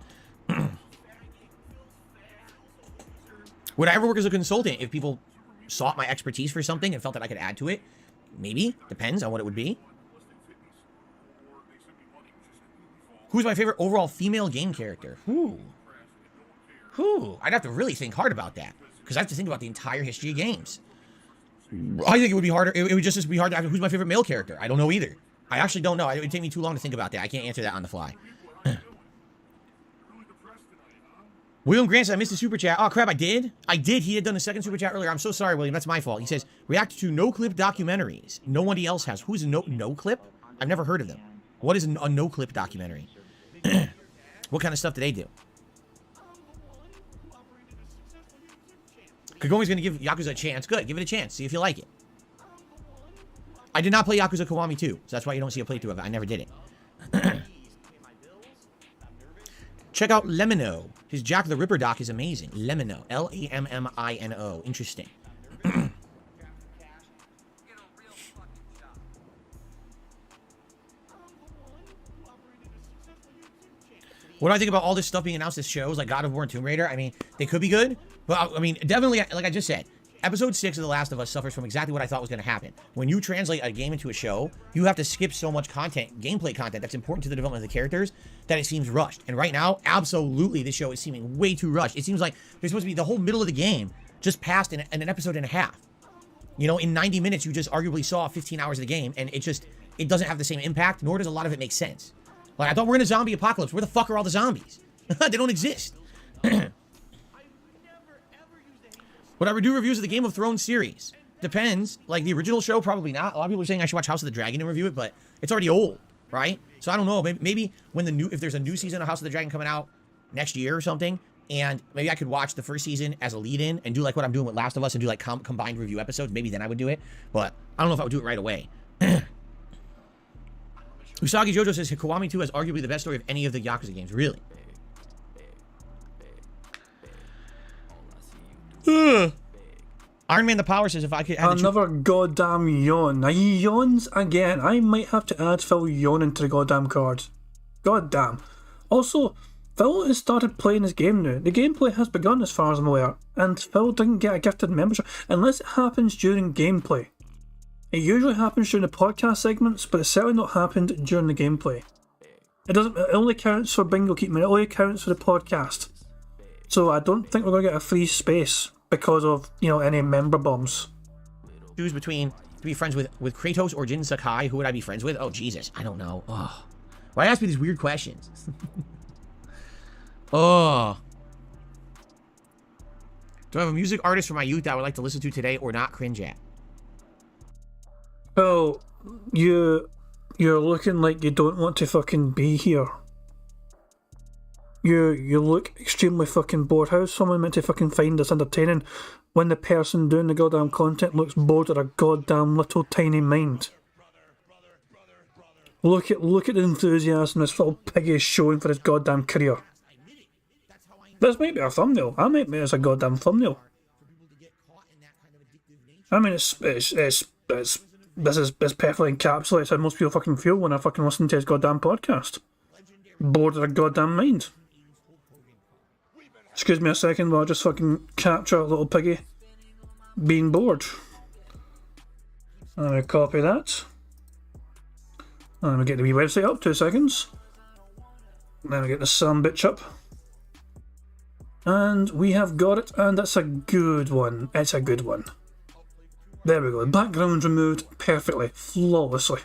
Would I ever work as a consultant if people sought my expertise for something and felt that I could add to it? Maybe. Depends on what it would be. Who's my favorite overall female game character? Who? I'd have to really think hard about that. Because I have to think about the entire history of games. I think it would be harder. It would just be hard to ask who's my favorite male character. I don't know either. I actually don't know. It would take me too long to think about that. I can't answer that on the fly. William Grant said, I missed the super chat. Oh, crap, I did? I did. He had done a second super chat earlier. I'm so sorry, William. That's my fault. He says, react to no-clip documentaries. Nobody else has. Who's a no-clip? I've never heard of them. What is a no-clip documentary? What kind of stuff do they do? Kagomi's going to give Yakuza a chance. Good. Give it a chance. See if you like it. I did not play Yakuza Kiwami 2, so that's why you don't see a playthrough of it. I never did it. Check out Lemino. His Jack the Ripper doc is amazing. Lemino. L-A-M-M-I-N-O. Interesting. What do I think about all this stuff being announced as shows like God of War and Tomb Raider? I mean, they could be good, but I mean, definitely, like I just said, Episode 6 of The Last of Us suffers from exactly what I thought was going to happen. When you translate a game into a show, you have to skip so much content, gameplay content, that's important to the development of the characters, that it seems rushed. And right now, absolutely, this show is seeming way too rushed. It seems like there's supposed to be the whole middle of the game just passed in an episode and a half. You know, in 90 minutes, you just arguably saw 15 hours of the game, and it doesn't have the same impact, nor does a lot of it make sense. Like, I thought we're in a zombie apocalypse. Where the fuck are all the zombies? They don't exist. Would I do reviews of the Game of Thrones series? Depends. Like, the original show, probably not. A lot of people are saying I should watch House of the Dragon and review it, but it's already old, right? So I don't know. Maybe when if there's a new season of House of the Dragon coming out next year or something, and maybe I could watch the first season as a lead-in and do like what I'm doing with Last of Us and do like combined review episodes. Maybe then I would do it, but I don't know if I would do it right away. Usagi Jojo says Kiwami 2 has arguably the best story of any of the Yakuza games. Really? Iron Man the Power says if I could add another goddamn yawn. He yawns again. I might have to add Phil yawning to the goddamn cards. Goddamn. Also, Phil has started playing his game now. The gameplay has begun as far as I'm aware, and Phil didn't get a gifted membership unless it happens during gameplay. It usually happens during the podcast segments, but it's certainly not happened during the gameplay. It only counts for Bingo Keep Me, it only counts for the podcast. So I don't think we're going to get a free space because of, you know, any member bombs. Choose between to be friends with Kratos or Jin Sakai. Who would I be friends with? Oh, Jesus. I don't know. Oh. Why ask me these weird questions? Oh. Do I have a music artist from my youth that I would like to listen to today or not cringe at? Well, you You're looking like you don't want to fucking be here. You look extremely fucking bored. How's someone meant to fucking find this entertaining when the person doing the goddamn content looks bored at a goddamn little tiny mind? Look at the enthusiasm this little piggy is showing for his goddamn career. This might be a thumbnail. I might make this a goddamn thumbnail. I mean, this is perfectly encapsulates how most people fucking feel when I fucking listen to his goddamn podcast. Bored of their goddamn mind. Excuse me a second while I just fucking capture a little piggy being bored. I'm gonna copy that. I'm gonna get the wee website up, 2 seconds. Then we get the some bitch up. And we have got it, and that's a good one. It's a good one. There we go. Background removed perfectly, flawlessly.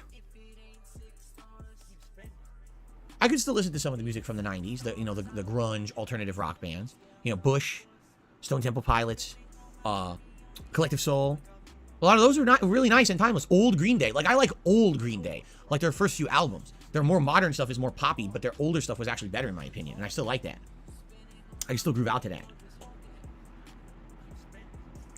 I could still listen to some of the music from the 90s, the grunge alternative rock bands. You know, Bush, Stone Temple Pilots, Collective Soul. A lot of those are not really nice and timeless. Old Green Day. Like, I like old Green Day. Like, their first few albums. Their more modern stuff is more poppy, but their older stuff was actually better, in my opinion. And I still like that. I can still groove out to that.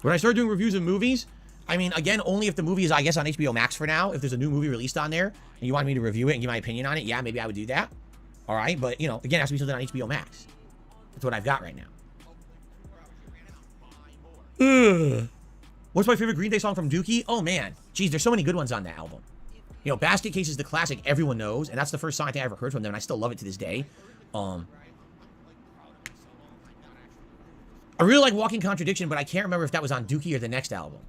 When I start doing reviews of movies, I mean, again, only if the movie is, I guess, on HBO Max for now. If there's a new movie released on there, and you want me to review it and give my opinion on it, yeah, maybe I would do that. All right, but, you know, again, it has to be something on HBO Max. That's what I've got right now. What's my favorite Green Day song from Dookie? Oh, man. Geez, there's so many good ones on that album. You know, Basket Case is the classic everyone knows, and that's the first song I think I ever heard from them, and I still love it to this day. I really like Walking Contradiction, but I can't remember if that was on Dookie or the next album.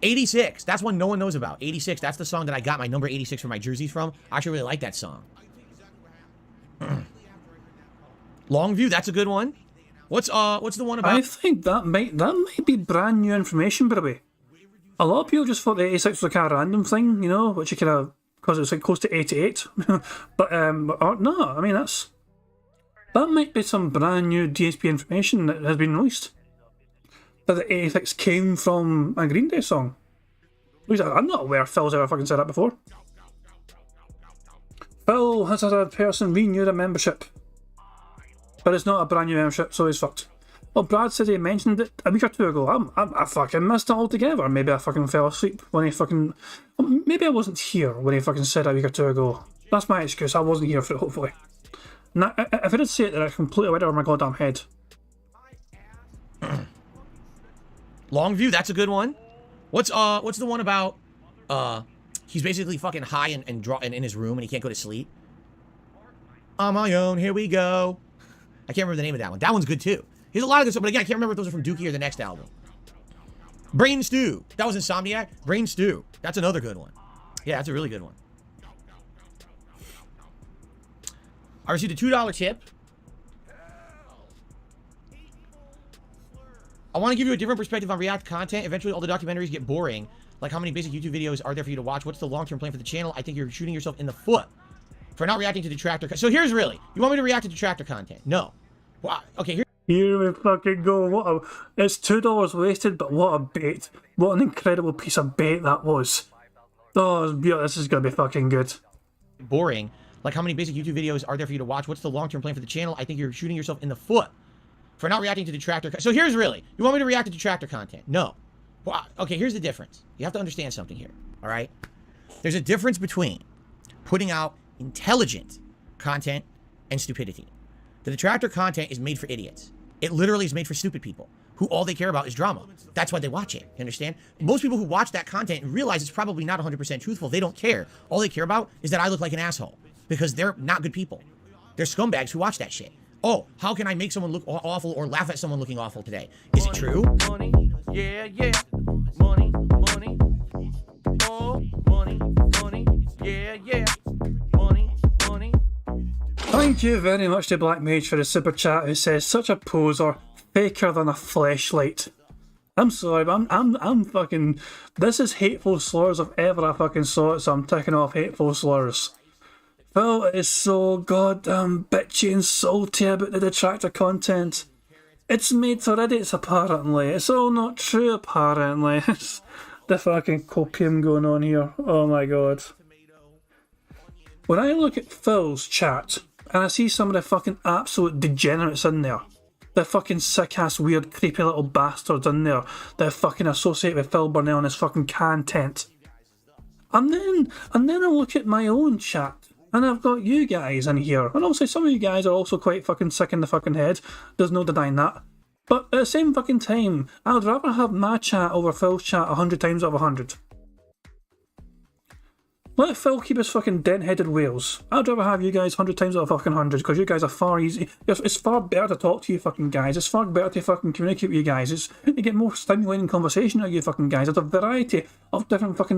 86, that's one no one knows about. 86, that's the song that I got my number 86 for my jerseys from. I actually really like that song. Longview, that's a good one. What's the one about? I think that might be brand new information, by the way. A lot of people just thought the 86 was a kind of random thing, you know, which you kind of, because it was like close to 88. But no, I mean that might be some brand new DSP information that has been released. That the 86 came from a Green Day song. I'm not aware Phil's ever fucking said that before. Phil has had a person renew their membership. But it's not a brand new membership, so he's fucked. Well, Brad said he mentioned it a week or two ago. I fucking missed it altogether. Maybe I fucking fell asleep when he fucking... Maybe I wasn't here when he fucking said it a week or two ago. That's my excuse. I wasn't here for it, hopefully. Now, if I did say it, then I completely went over my goddamn head. Longview, that's a good one. What's the one about he's basically fucking high and in his room and he can't go to sleep? On my own, here we go. I can't remember the name of that one. That one's good too. Here's a lot of good stuff, but again, I can't remember if those are from Dookie or the next album. Brain Stew. That was Insomniac. Brain Stew. That's another good one. Yeah, that's a really good one. I received a $2 tip. I want to give you a different perspective on React content. Eventually, all the documentaries get boring. Like, how many basic YouTube videos are there for you to watch? What's the long-term plan for the channel? I think you're shooting yourself in the foot for not reacting to detractor. So here's really, you want me to react to detractor content? No. Well, okay, here we fucking go. It's $2 wasted, but what a bait. What an incredible piece of bait that was. Oh, this is going to be fucking good. Boring. Like, how many basic YouTube videos are there for you to watch? What's the long-term plan for the channel? I think you're shooting yourself in the foot for not reacting to detractor. So here's really, you want me to react to detractor content? No. Well, okay, here's the difference. You have to understand something here, all right? There's a difference between putting out intelligent content and stupidity. The detractor content is made for idiots. It literally is made for stupid people who all they care about is drama. That's why they watch it, you understand? Most people who watch that content realize it's probably not 100% truthful. They don't care. All they care about is that I look like an asshole because they're not good people. They're scumbags who watch that shit. Oh, how can I make someone look awful or laugh at someone looking awful today? Is it true? Money, yeah, yeah. Money, money. Oh, money, money. Yeah, yeah. Money, money. Thank you very much to Black Mage for the super chat who says, such a poser, faker than a fleshlight. I'm sorry, but I'm fucking... This is hateful slurs if ever I fucking saw it, so I'm ticking off hateful slurs. Phil is so goddamn bitchy and salty about the detractor content. It's made for idiots, apparently. It's all not true, apparently. It's the fucking copium going on here. Oh my god. when I look at Phil's chat and I see some of the fucking absolute degenerates in there, the fucking sick-ass, weird, creepy little bastards in there that fucking associate with Phil Burnell and his fucking content. And then I look at my own chat, and I've got you guys in here. And obviously some of you guys are also quite fucking sick in the fucking head. There's no denying that. But at the same fucking time, I would rather have my chat over Phil's chat 100 times out of 100. Let Phil keep his fucking dent-headed whales. I'd rather have you guys 100 times out of fucking 100, because you guys are far easy. It's far better to talk to you fucking guys. It's far better to fucking communicate with you guys. You get more stimulating conversation out of you fucking guys. There's a variety of different fucking,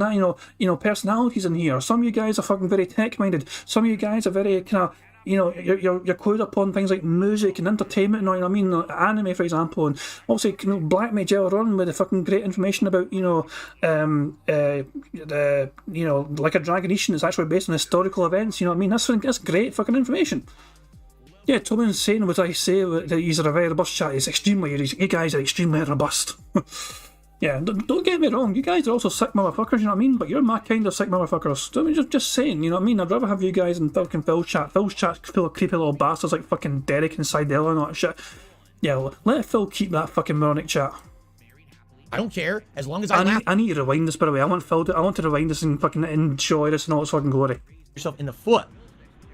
personalities in here. Some of you guys are fucking very tech-minded. Some of you guys are very kind of, you're clued up on things like music and entertainment, you know what I mean? Anime, for example, and obviously, Black Mage Run with the fucking great information about, like a Dragonician is actually based on historical events, you know what I mean? That's great fucking information. Yeah, Tobin's saying what I say, that he's a very robust chat. You guys are extremely robust. Yeah, don't get me wrong, you guys are also sick motherfuckers, you know what I mean? But you're my kind of sick motherfuckers. I mean, just saying, you know what I mean? I'd rather have you guys in fucking Phil's chat. Phil's chat's full of creepy little bastards like fucking Derek and Seidel and all that shit. Yeah, let Phil keep that fucking moronic chat. I don't care, as long as I need to rewind this, by the way. I want to rewind this and fucking enjoy this and all its fucking glory. Yourself in the foot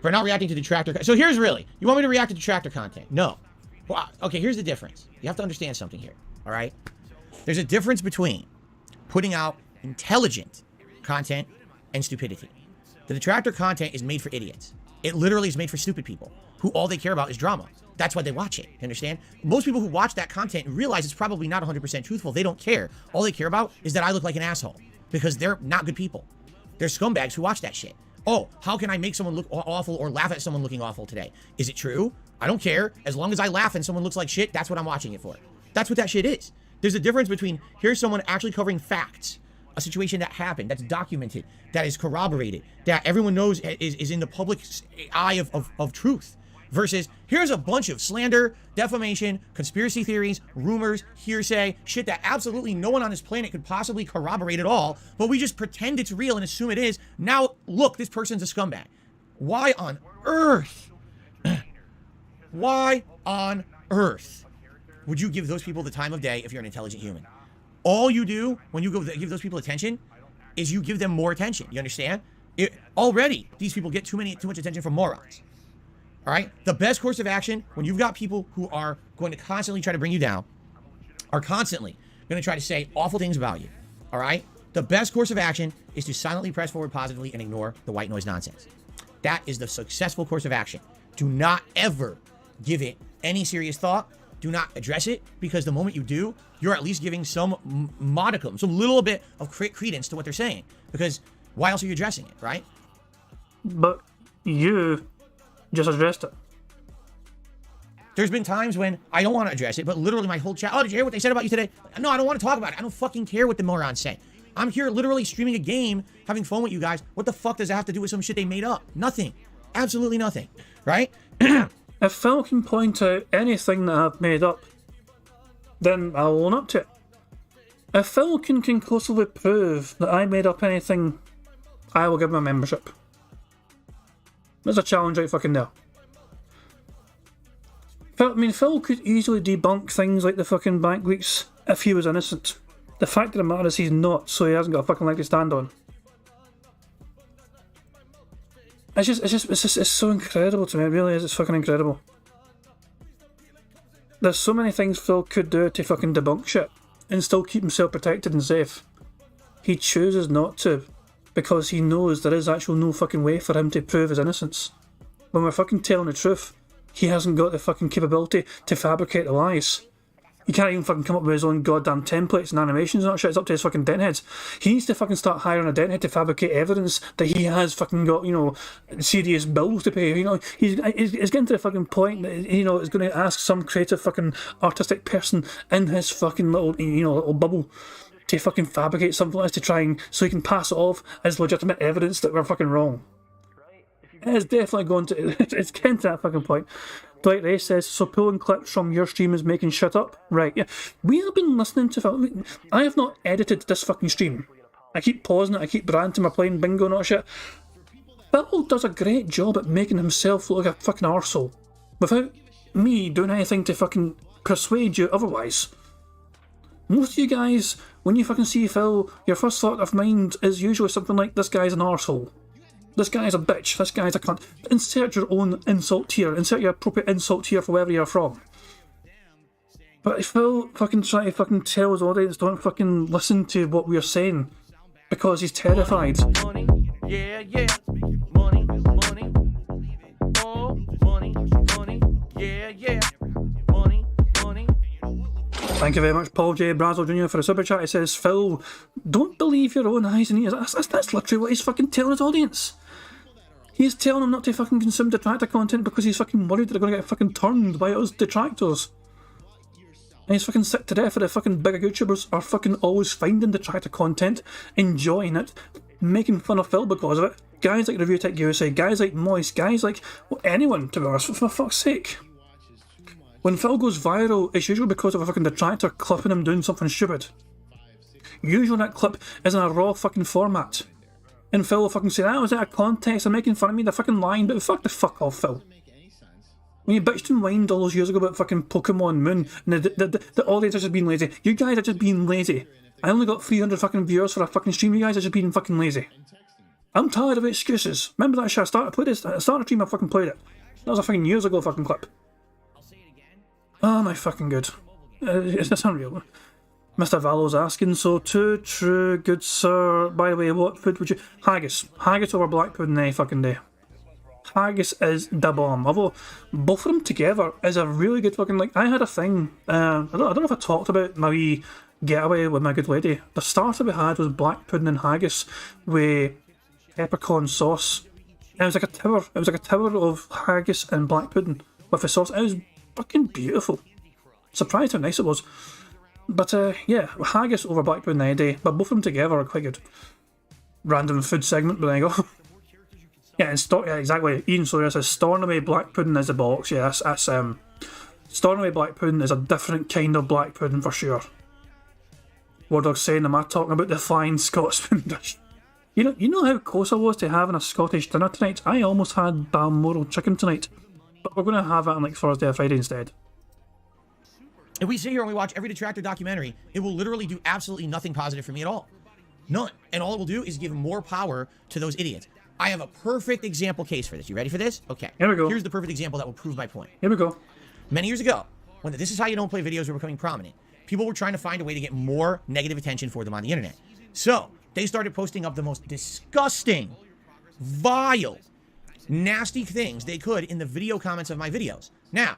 for not reacting to detractor. So here's really, you want me to react to detractor content? No. Well, okay, here's the difference. You have to understand something here, all right? There's a difference between putting out intelligent content and stupidity. The detractor content is made for idiots. It literally is made for stupid people who all they care about is drama. That's why they watch it, you understand? Most people who watch that content realize it's probably not 100% truthful. They don't care. All they care about is that I look like an asshole, because they're not good people. They're scumbags who watch that shit. Oh, how can I make someone look awful or laugh at someone looking awful today? Is it true? I don't care. As long as I laugh and someone looks like shit, that's what I'm watching it for. That's what that shit is. There's a difference between, here's someone actually covering facts, a situation that happened, that's documented, that is corroborated, that everyone knows is in the public eye of truth, versus here's a bunch of slander, defamation, conspiracy theories, rumors, hearsay, shit that absolutely no one on this planet could possibly corroborate at all, but we just pretend it's real and assume it is. Now, look, this person's a scumbag. Why on earth? Why on earth would you give those people the time of day if you're an intelligent human? All you do when you go give those people attention is you give them more attention. You understand? Already, these people get too much attention from morons. All right? The best course of action when you've got people who are going to constantly try to bring you down, are constantly going to try to say awful things about you. All right? The best course of action is to silently press forward positively and ignore the white noise nonsense. That is the successful course of action. Do not ever give it any serious thought. Do not address it, because the moment you do, you're at least giving some modicum, some little bit of credence to what they're saying. Because why else are you addressing it, right? But you just addressed it. There's been times when I don't want to address it, but literally my whole chat, oh, did you hear what they said about you today? No, I don't want to talk about it. I don't fucking care what the morons say. I'm here literally streaming a game, having fun with you guys. What the fuck does that have to do with some shit they made up? Nothing. Absolutely nothing, right? If Phil can point out anything that I've made up, then I'll own up to it. If Phil can conclusively prove that I made up anything, I will give him a membership. There's a challenge right fucking there. Phil could easily debunk things like the fucking bank leaks if he was innocent. The fact of the matter is he's not, so he hasn't got a fucking leg to stand on. It's so incredible to me, it really is, it's fucking incredible. There's so many things Phil could do to fucking debunk shit and still keep himself protected and safe. He chooses not to, because he knows there is actually no fucking way for him to prove his innocence. When we're fucking telling the truth, he hasn't got the fucking capability to fabricate the lies. He can't even fucking come up with his own goddamn templates and animations and that shit. It's up to his fucking dentheads. He needs to fucking start hiring a denthead to fabricate evidence that he has fucking got, serious bills to pay. He's getting to the fucking point that, is going to ask some creative fucking artistic person in his fucking little bubble to fucking fabricate something like this to try and, so he can pass it off as legitimate evidence that we're fucking wrong. It's definitely going to, it's getting to that fucking point. Dwight Ray says, so pulling clips from your stream is making shit up? Right, yeah. We have been listening to, I have not edited this fucking stream. I keep pausing it, I keep ranting, I'm playing bingo and all that shit. Phil does a great job at making himself look like a fucking arsehole, without me doing anything to fucking persuade you otherwise. Most of you guys, when you fucking see Phil, your first thought of mind is usually something like, this guy's an arsehole. This guy's a bitch, this guy's a cunt. Insert your own insult tier, insert your appropriate insult tier for wherever you're from. But if Phil fucking try to fucking tell his audience don't fucking listen to what we're saying because he's terrified. Money, yeah, yeah. Money, money. Oh, money, money. Yeah, yeah. Money, money. Thank you very much, Paul J. Brazel Jr. for a super chat. He says, Phil, don't believe your own eyes and ears. That's literally what he's fucking telling his audience. He's telling them not to fucking consume detractor content because he's fucking worried that they're going to get fucking turned by us detractors. And he's fucking sick to death that the fucking bigger YouTubers are fucking always finding detractor content, enjoying it, making fun of Phil because of it. Guys like Review Tech USA, guys like Moist, guys like anyone, to be honest, for fuck's sake. When Phil goes viral, it's usually because of a fucking detractor clipping him doing something stupid. Usually that clip is in a raw fucking format. And Phil will fucking say, that was out of context, they're making fun of me, they're fucking lying, but fuck the fuck off, Phil. When you bitched and whined all those years ago about fucking Pokemon Moon, and the audience are just being lazy. You guys are just being lazy. I only got 300 fucking viewers for a fucking stream, you guys are just being fucking lazy. I'm tired of excuses. Remember that shit, I started a stream, I fucking played it. That was a fucking years ago fucking clip. Oh my fucking good. It's unreal. Mr. Valo's asking, so too true, good sir. By the way, what food would you... Haggis. Haggis over black pudding any fucking day. Haggis is the bomb. Although, both of them together is a really good fucking... Like, I had a thing... I don't know if I talked about my wee getaway with my good lady. The starter we had was black pudding and haggis with peppercorn sauce. And it was like a tower. It was like a tower of haggis and black pudding with the sauce. It was fucking beautiful. Surprised how nice it was. But yeah, haggis over black pudding any day, but both of them together are quite good. Random food segment, but there you go. Yeah, and yeah, exactly. Ian Sawyer says Stornoway black pudding is the bollocks. Yeah, that's Stornoway black pudding is a different kind of black pudding for sure. Wardog's saying, am I talking about the flying Scotsman dish? You know how close I was to having a Scottish dinner tonight? I almost had Balmoral chicken tonight, but we're going to have it on like Thursday or Friday instead. If we sit here and we watch every detractor documentary, it will literally do absolutely nothing positive for me at all. None. And all it will do is give more power to those idiots. I have a perfect example case for this. You ready for this? Okay. Here we go. Here's the perfect example that will prove my point. Here we go. Many years ago, when the This Is How You Don't Play videos were becoming prominent, people were trying to find a way to get more negative attention for them on the internet. So, they started posting up the most disgusting, vile, nasty things they could in the video comments of my videos. Now,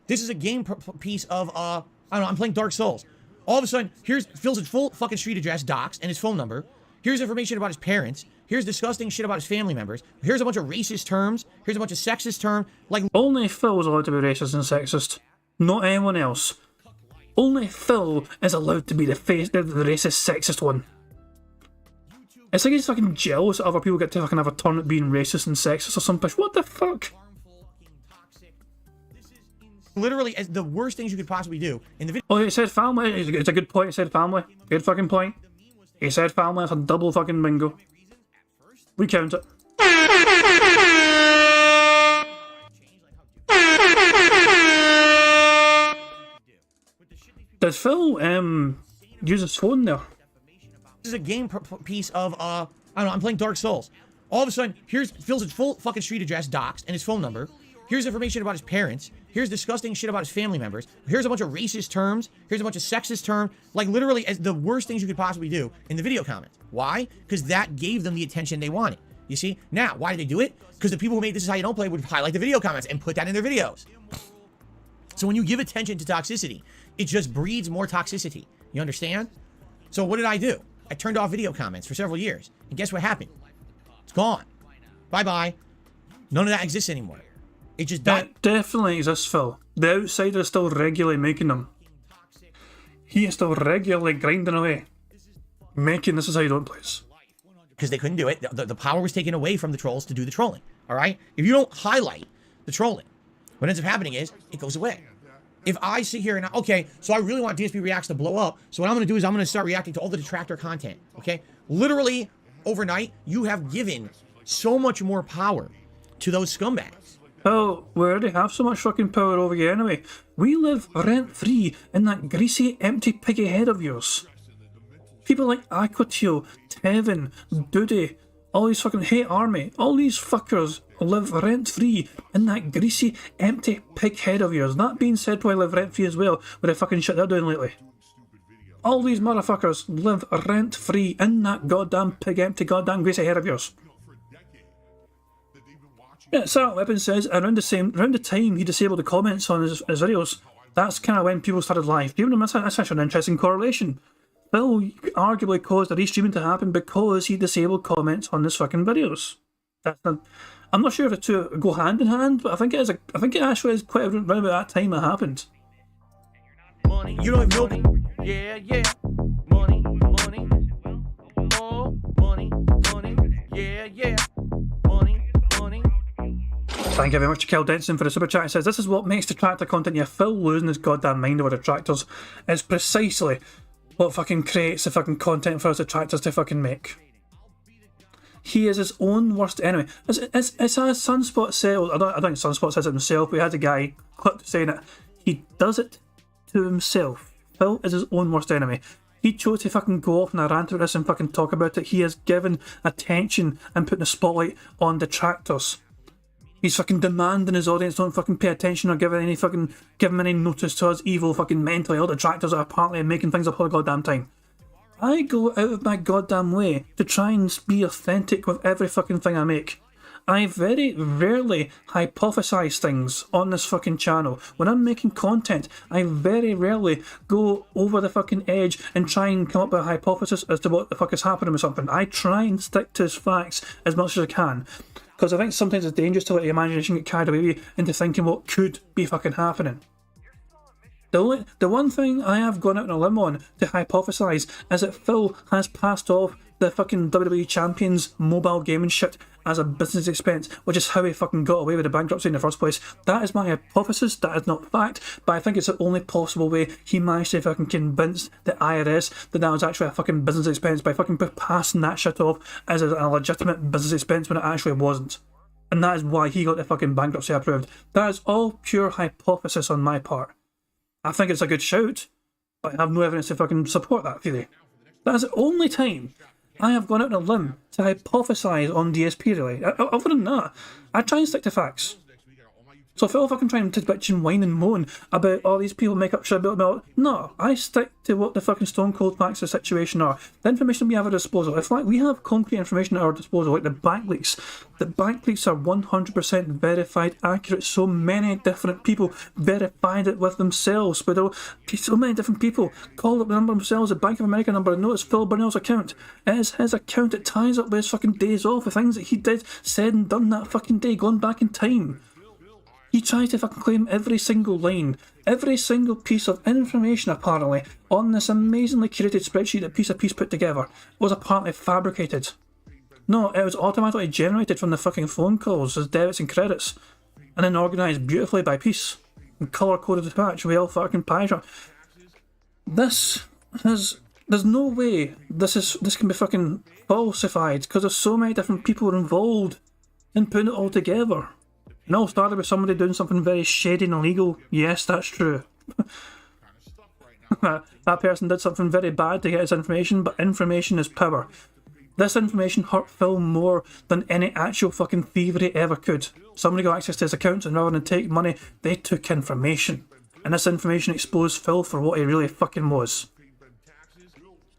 this is a game piece of, I don't know, I'm playing Dark Souls. All of a sudden, here's Phil's full fucking street address, doxed, and his phone number. Here's information about his parents. Here's disgusting shit about his family members. Here's a bunch of racist terms. Here's a bunch of sexist terms. Like, only Phil is allowed to be racist and sexist, not anyone else. Only Phil is allowed to be the racist, sexist one. It's like he's fucking jealous that other people get to fucking have a turn at being racist and sexist or something. What the fuck? literally as the worst things you could possibly do in the video. Oh, he said family. It's a good point. He said family. Good fucking point. He said family. That's a double fucking bingo. We count it. Did Phil use his phone there? This is a game piece of I don't know, I'm playing Dark Souls. All of a sudden, here's Phil's full fucking street address, doxed, and his phone number. Here's information about his parents. Here's disgusting shit about his family members. Here's a bunch of racist terms. Here's a bunch of sexist terms. Like, literally, as the worst things you could possibly do in the video comments. Why? Because that gave them the attention they wanted. You see? Now, why did they do it? Because the people who made This Is How You Don't Play would highlight the video comments and put that in their videos. So when you give attention to toxicity, it just breeds more toxicity. You understand? So what did I do? I turned off video comments for several years. And guess what happened? It's gone. Bye-bye. None of that exists anymore. It just died. That definitely exists, Phil. The outsider is still regularly making them. He is still regularly grinding away, making This Is How You Don't Play. Because they couldn't do it. The power was taken away from the trolls to do the trolling. All right? If you don't highlight the trolling, what ends up happening is it goes away. If I sit here and, okay, so I really want DSP Reacts to blow up, so what I'm going to do is I'm going to start reacting to all the detractor content, okay? Literally, overnight, you have given so much more power to those scumbags. Well, we already have so much fucking power over you anyway. We live rent-free in that greasy, empty piggy head of yours. People like Aquatio, Tevin, Duty, all these fucking hate army, all these fuckers live rent-free in that greasy, empty pig head of yours. That being said, I live rent-free as well, with the fucking shit they're doing lately. All these motherfuckers live rent-free in that goddamn pig, empty, goddamn greasy head of yours. Yeah, Sarah Weapon says around the time he disabled the comments on his videos, that's kind of when people started live. Even that's actually an interesting correlation. Phil arguably caused the restreaming to happen because he disabled comments on his fucking videos. I'm not sure if the two go hand in hand, but I think it actually is quite around about that time it happened. Money, You don't even know. yeah, yeah. Money, money. Oh, money, money. Yeah, yeah. Money, money. Thank you very much to Kel Denson for the super chat. It says, this is what makes detractor content. Yeah, Phil losing his goddamn mind over detractors is precisely what fucking creates the fucking content for us detractors to fucking make. He is his own worst enemy. As Sunspot said, I don't think Sunspot says it himself, but he had a guy clipped saying it. He does it to himself. Phil is his own worst enemy. He chose to fucking go off on a rant about this and fucking talk about it. He has given attention and put the spotlight on detractors. He's fucking demanding his audience don't fucking pay attention or give him any notice to us evil fucking mentally ill detractors that are apparently making things up all the goddamn time. I go out of my goddamn way to try and be authentic with every fucking thing I make. I very rarely hypothesize things on this fucking channel. When I'm making content, I very rarely go over the fucking edge and try and come up with a hypothesis as to what the fuck is happening with something. I try and stick to facts as much as I can. Because I think sometimes it's dangerous to let your imagination get carried away into thinking what could be fucking happening. The one thing I have gone out on a limb on to hypothesize is that Phil has passed off the fucking WWE Champions mobile gaming shit as a business expense, which is how he fucking got away with the bankruptcy in the first place. That is my hypothesis, that is not fact, but I think it's the only possible way he managed to fucking convince the IRS that was actually a fucking business expense by fucking passing that shit off as a legitimate business expense when it actually wasn't. And that is why he got the fucking bankruptcy approved. That is all pure hypothesis on my part. I think it's a good shout, but I have no evidence to fucking support that theory. That is the only time I have gone out on a limb to hypothesize on DSP really. Other than that, I try and stick to facts. So if Phil fucking trying to bitch and whine and moan about all these people make up shit about no, I stick to what the fucking stone cold facts of the situation are. The information we have at our disposal. In fact, we have concrete information at our disposal, like the bank leaks. The bank leaks are 100% verified, accurate. So many different people verified it with themselves. So many different people called up the number themselves, the Bank of America number, and know it's Phil Burnell's account. It is his account. It ties up with his fucking days off, the things that he did, said and done that fucking day, going back in time. He tried to fucking claim every single line, every single piece of information apparently on this amazingly curated spreadsheet that Piece of Piece put together was apparently fabricated. No, it was automatically generated from the fucking phone calls as debits and credits, and then organised beautifully by Piece and colour coded to match with all fucking pie chart. There's no way this can be fucking falsified because there's so many different people involved in putting it all together. It all started with somebody doing something very shady and illegal. Yes, that's true. That person did something very bad to get his information, but information is power. This information hurt Phil more than any actual fucking thievery ever could. Somebody got access to his accounts and rather than take money, they took information. And this information exposed Phil for what he really fucking was.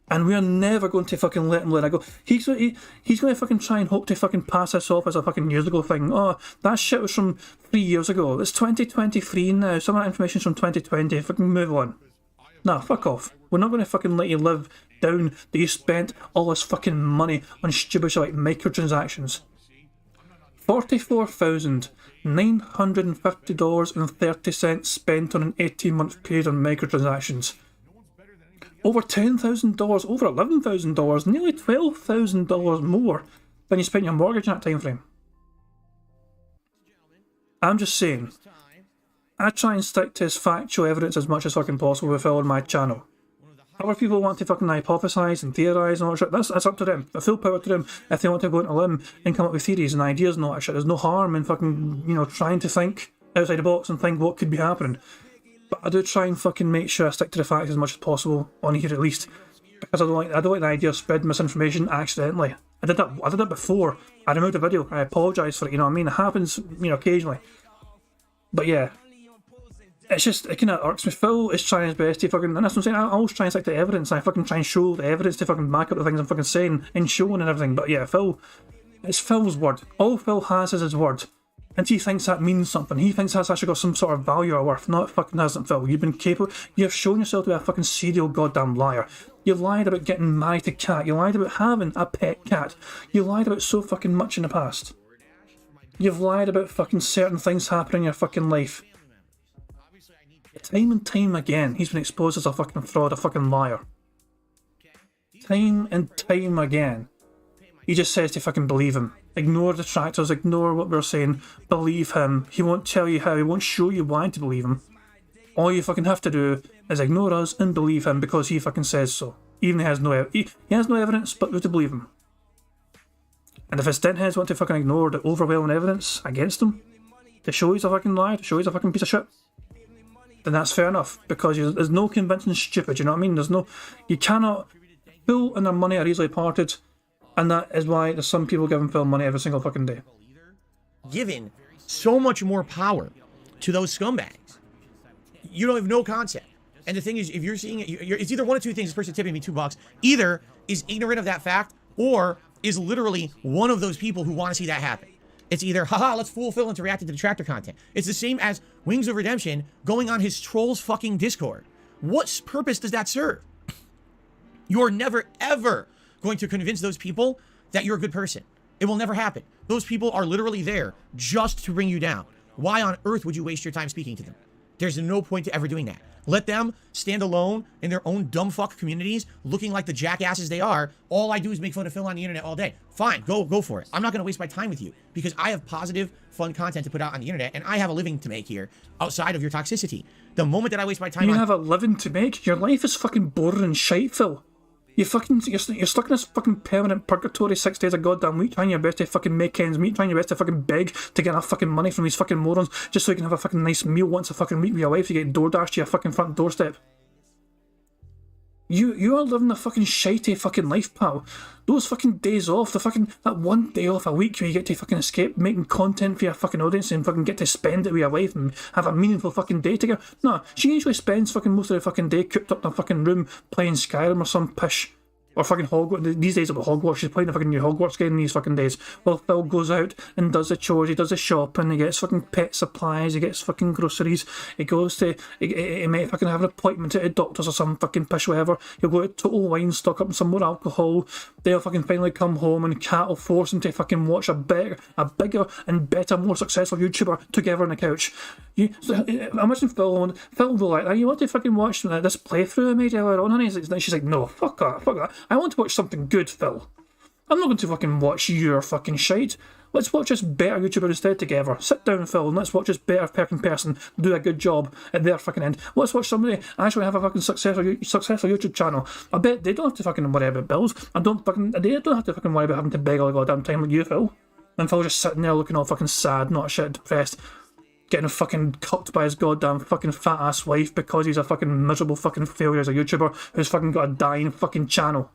And we are never going to fucking let him let it go. He's going to fucking try and hope to fucking pass this off as a fucking years ago thing. Oh, that shit was from 3 years ago. It's 2023 now. Some of that information's from 2020. Fucking move on. Nah, fuck off. We're not going to fucking let you live down that you spent all this fucking money on stupid shit like microtransactions. $44,950.30 spent on an 18-month period on microtransactions. Over $10,000, over $11,000, nearly $12,000 more than you spent your mortgage in that time frame. I'm just saying, I try and stick to his factual evidence as much as fucking possible with Phil on my channel. Other people want to fucking hypothesize and theorise and all that shit. That's up to them. Full power to them if they want to go into a limb and come up with theories and ideas and all that shit. There's no harm in fucking, you know, trying to think outside the box and think what could be happening. But I do try and fucking make sure I stick to the facts as much as possible on here at least, because I don't like the idea of spreading misinformation accidentally. I did that before. I removed the video. I apologise for it. You know what I mean? It happens, you know, occasionally. But yeah, it's just, it kind of irks me. Phil is trying his best to fucking, and that's what I'm saying. I always try and stick to evidence. I fucking try and show the evidence to fucking back up the things I'm fucking saying and showing and everything. But yeah, it's Phil's word. All Phil has is his word. And he thinks that means something. He thinks that's actually got some sort of value or worth. No, it fucking hasn't, Phil. You've been capable. You've shown yourself to be a fucking serial goddamn liar. You've lied about getting married to a cat. You lied about having a pet cat. You lied about so fucking much in the past. You've lied about fucking certain things happening in your fucking life. Time and time again, he's been exposed as a fucking fraud, a fucking liar. Time and time again. He just says to fucking believe him. Ignore the detractors, ignore what we're saying, believe him. He won't tell you how, he won't show you why to believe him. All you fucking have to do is ignore us and believe him because he fucking says so. Even he has no evidence, but we have to believe him. And if his stintheads want to fucking ignore the overwhelming evidence against him, to show he's a fucking liar, to show he's a fucking piece of shit, then that's fair enough, because there's no convincing stupid, you know what I mean? You cannot, Phil and their money are easily parted, and that is why there's some people giving Phil money every single fucking day. Given so much more power to those scumbags. You don't have no concept. And the thing is, if you're seeing it, it's either one of two things. This person tipping me $2. Either is ignorant of that fact, or is literally one of those people who want to see that happen. It's either, haha, let's fool Phil into reacting to detractor content. It's the same as Wings of Redemption going on his trolls fucking Discord. What purpose does that serve? You're never, ever going to convince those people that you're a good person. It will never happen. Those people are literally there just to bring you down. Why on earth would you waste your time speaking to them? There's no point to ever doing that. Let them stand alone in their own dumb fuck communities, looking like the jackasses they are. All I do is make fun of Phil on the internet all day. Fine, go for it. I'm not going to waste my time with you because I have positive, fun content to put out on the internet, and I have a living to make here outside of your toxicity. The moment that I waste my time You have a living to make? Your life is fucking boring and shite, Phil. You're stuck in this fucking permanent purgatory 6 days a goddamn week, trying your best to fucking make ends meet, trying your best to fucking beg to get enough fucking money from these fucking morons, just so you can have a fucking nice meal once a fucking week with your wife to get DoorDash to your fucking front doorstep. You are living a fucking shitey fucking life, pal. Those fucking days off, that one day off a week where you get to fucking escape making content for your fucking audience and fucking get to spend it with your wife and have a meaningful fucking day together. No, she usually spends fucking most of the fucking day cooped up in a fucking room playing Skyrim or some pish. Or fucking Hogwarts. These days about Hogwarts. She's playing a fucking new Hogwarts game these fucking days. Well, Phil goes out and does the chores. He does the shopping. He gets fucking pet supplies. He gets fucking groceries. He goes to... He may fucking have an appointment at a doctor's or some fucking pish whatever. He'll go to Total Wine, stock up on some more alcohol. They'll fucking finally come home and Kat will force him to fucking watch a bigger and better, more successful YouTuber together on the couch. Imagine Phil will be like, you want to fucking watch this playthrough I made earlier on, honey? She's like, no, fuck that. I want to watch something good, Phil. I'm not going to fucking watch your fucking shite. Let's watch this better YouTuber instead together. Sit down, Phil, and let's watch this better fucking person do a good job at their fucking end. Let's watch somebody actually have a fucking successful YouTube channel. I bet they don't have to fucking worry about bills. They don't have to fucking worry about having to beg all the goddamn time like you, Phil. And Phil just sitting there looking all fucking sad, not shit, depressed, getting fucking cucked by his goddamn fucking fat ass wife because he's a fucking miserable fucking failure as a YouTuber who's fucking got a dying fucking channel.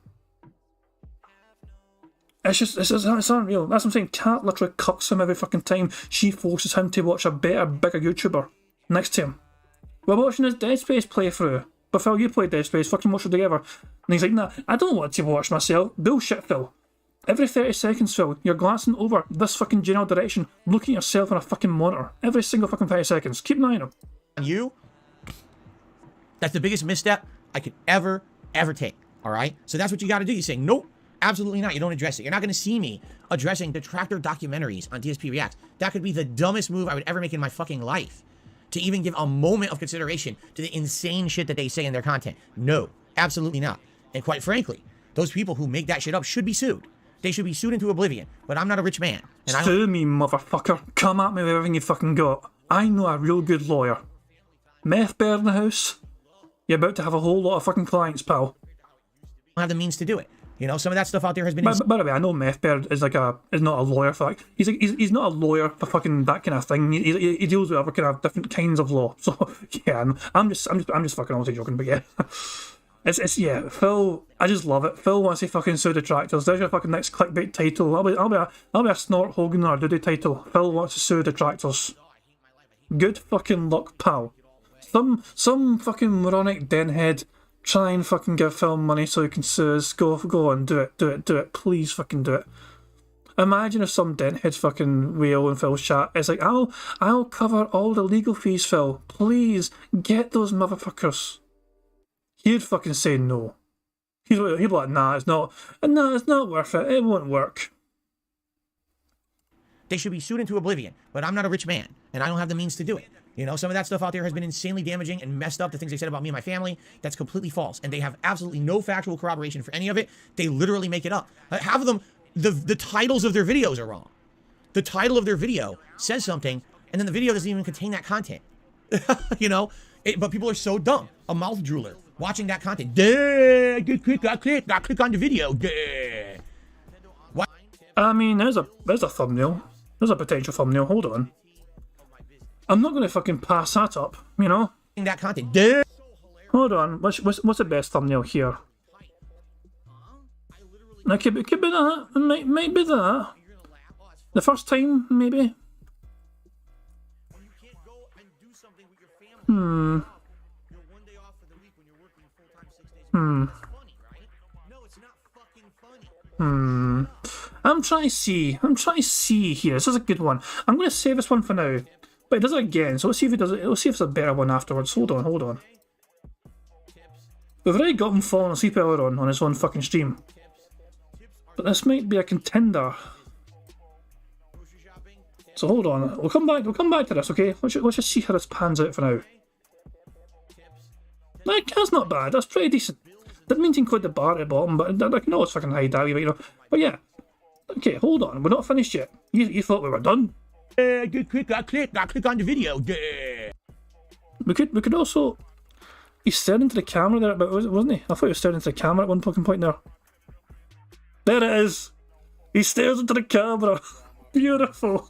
It's unreal. That's what I'm saying. Kat literally cucks him every fucking time. She forces him to watch a better, bigger YouTuber next to him. We're watching his Dead Space playthrough. But Phil, you played Dead Space, fucking watch it together. And he's like, nah, I don't want to watch myself. Bullshit, Phil. Every 30 seconds, Phil, you're glancing over this fucking general direction, looking at yourself on a fucking monitor. Every single fucking 30 seconds. Keep an eye on him. You, that's the biggest misstep I could ever take, all right? So that's what you got to do. You say, nope, absolutely not. You don't address it. You're not going to see me addressing detractor documentaries on DSP Reacts. That could be the dumbest move I would ever make in my fucking life, to even give a moment of consideration to the insane shit that they say in their content. No, absolutely not. And quite frankly, those people who make that shit up should be sued. They should be sued into oblivion. But I'm not a rich man. And Sue me, motherfucker. Come at me with everything you fucking got. I know a real good lawyer. Meth bear in the house? You're about to have a whole lot of fucking clients, pal. Don't have the means to do it. You know, some of that stuff out there has been. By the way, I know Methbeard is is not a lawyer for that. He's not a lawyer for fucking that kind of thing. He deals with other kind of different kinds of law. So yeah, I'm just fucking honestly joking. But yeah, it's yeah. Phil, I just love it. Phil wants to fucking sue detractors. There's your fucking next clickbait title. I'll be a Snort Hogan or a Duty title. Phil wants to sue detractors. Good fucking luck, pal. Some fucking moronic denhead try and fucking give Phil money so he can sue us. Go on, do it. Please fucking do it. Imagine if some denthead fucking whale in Phil's chat. It's like, I'll cover all the legal fees, Phil. Please get those motherfuckers. He'd fucking say no. He'd be like, nah, it's not worth it. It won't work. They should be sued into oblivion, but I'm not a rich man, and I don't have the means to do it. You know, some of that stuff out there has been insanely damaging and messed up. The things they said about me and my family, that's completely false. And they have absolutely no factual corroboration for any of it. They literally make it up. Half of them, the titles of their videos are wrong. The title of their video says something, and then the video doesn't even contain that content. You know, but people are so dumb. A mouth drooler watching that content. Duh, click on the video. Duh. What? I mean, there's a thumbnail. There's a potential thumbnail. Hold on. I'm not going to fucking pass that up, you know? That content. Duh. Hold on. What's the best thumbnail here? It could be that. It might be that. The first time, maybe. I'm trying to see here. This is a good one. I'm going to save this one for now. But it does it again, so let's see if it does it. Let's see if it's a better one afterwards. Hold on. We've already got him falling asleep earlier on his own fucking stream. But this might be a contender. So hold on. We'll come back to this, okay? Let's just see how this pans out for now. Like, that's not bad. That's pretty decent. Didn't mean to include the bar at the bottom, but I can always fucking hide that, you know. But yeah. Okay, hold on. We're not finished yet. You thought we were done? Click on the video. We could also. He's staring into the camera there, but wasn't he? I thought he was staring into the camera at one fucking point there. There it is. He stares into the camera. Beautiful.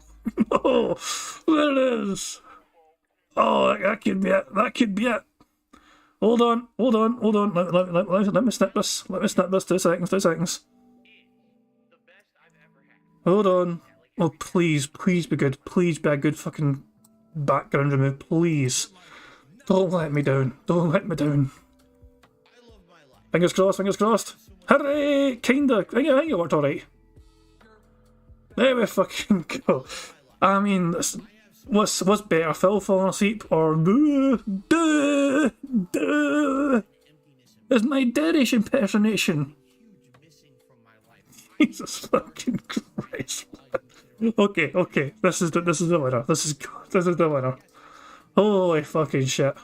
Oh, there it is. Oh, that could be it. Hold on. Let me snip this. 2 seconds. Hold on. Oh, please be good. Please be a good fucking background remove. Please. Don't let me down. Fingers crossed. Hooray! Kinda. I think it worked alright. There we fucking go. I mean, what's better, Phil falling asleep or duh? It's my Derish impersonation. Jesus fucking Christ. Okay. This is the winner. This is the winner. Holy fucking shit.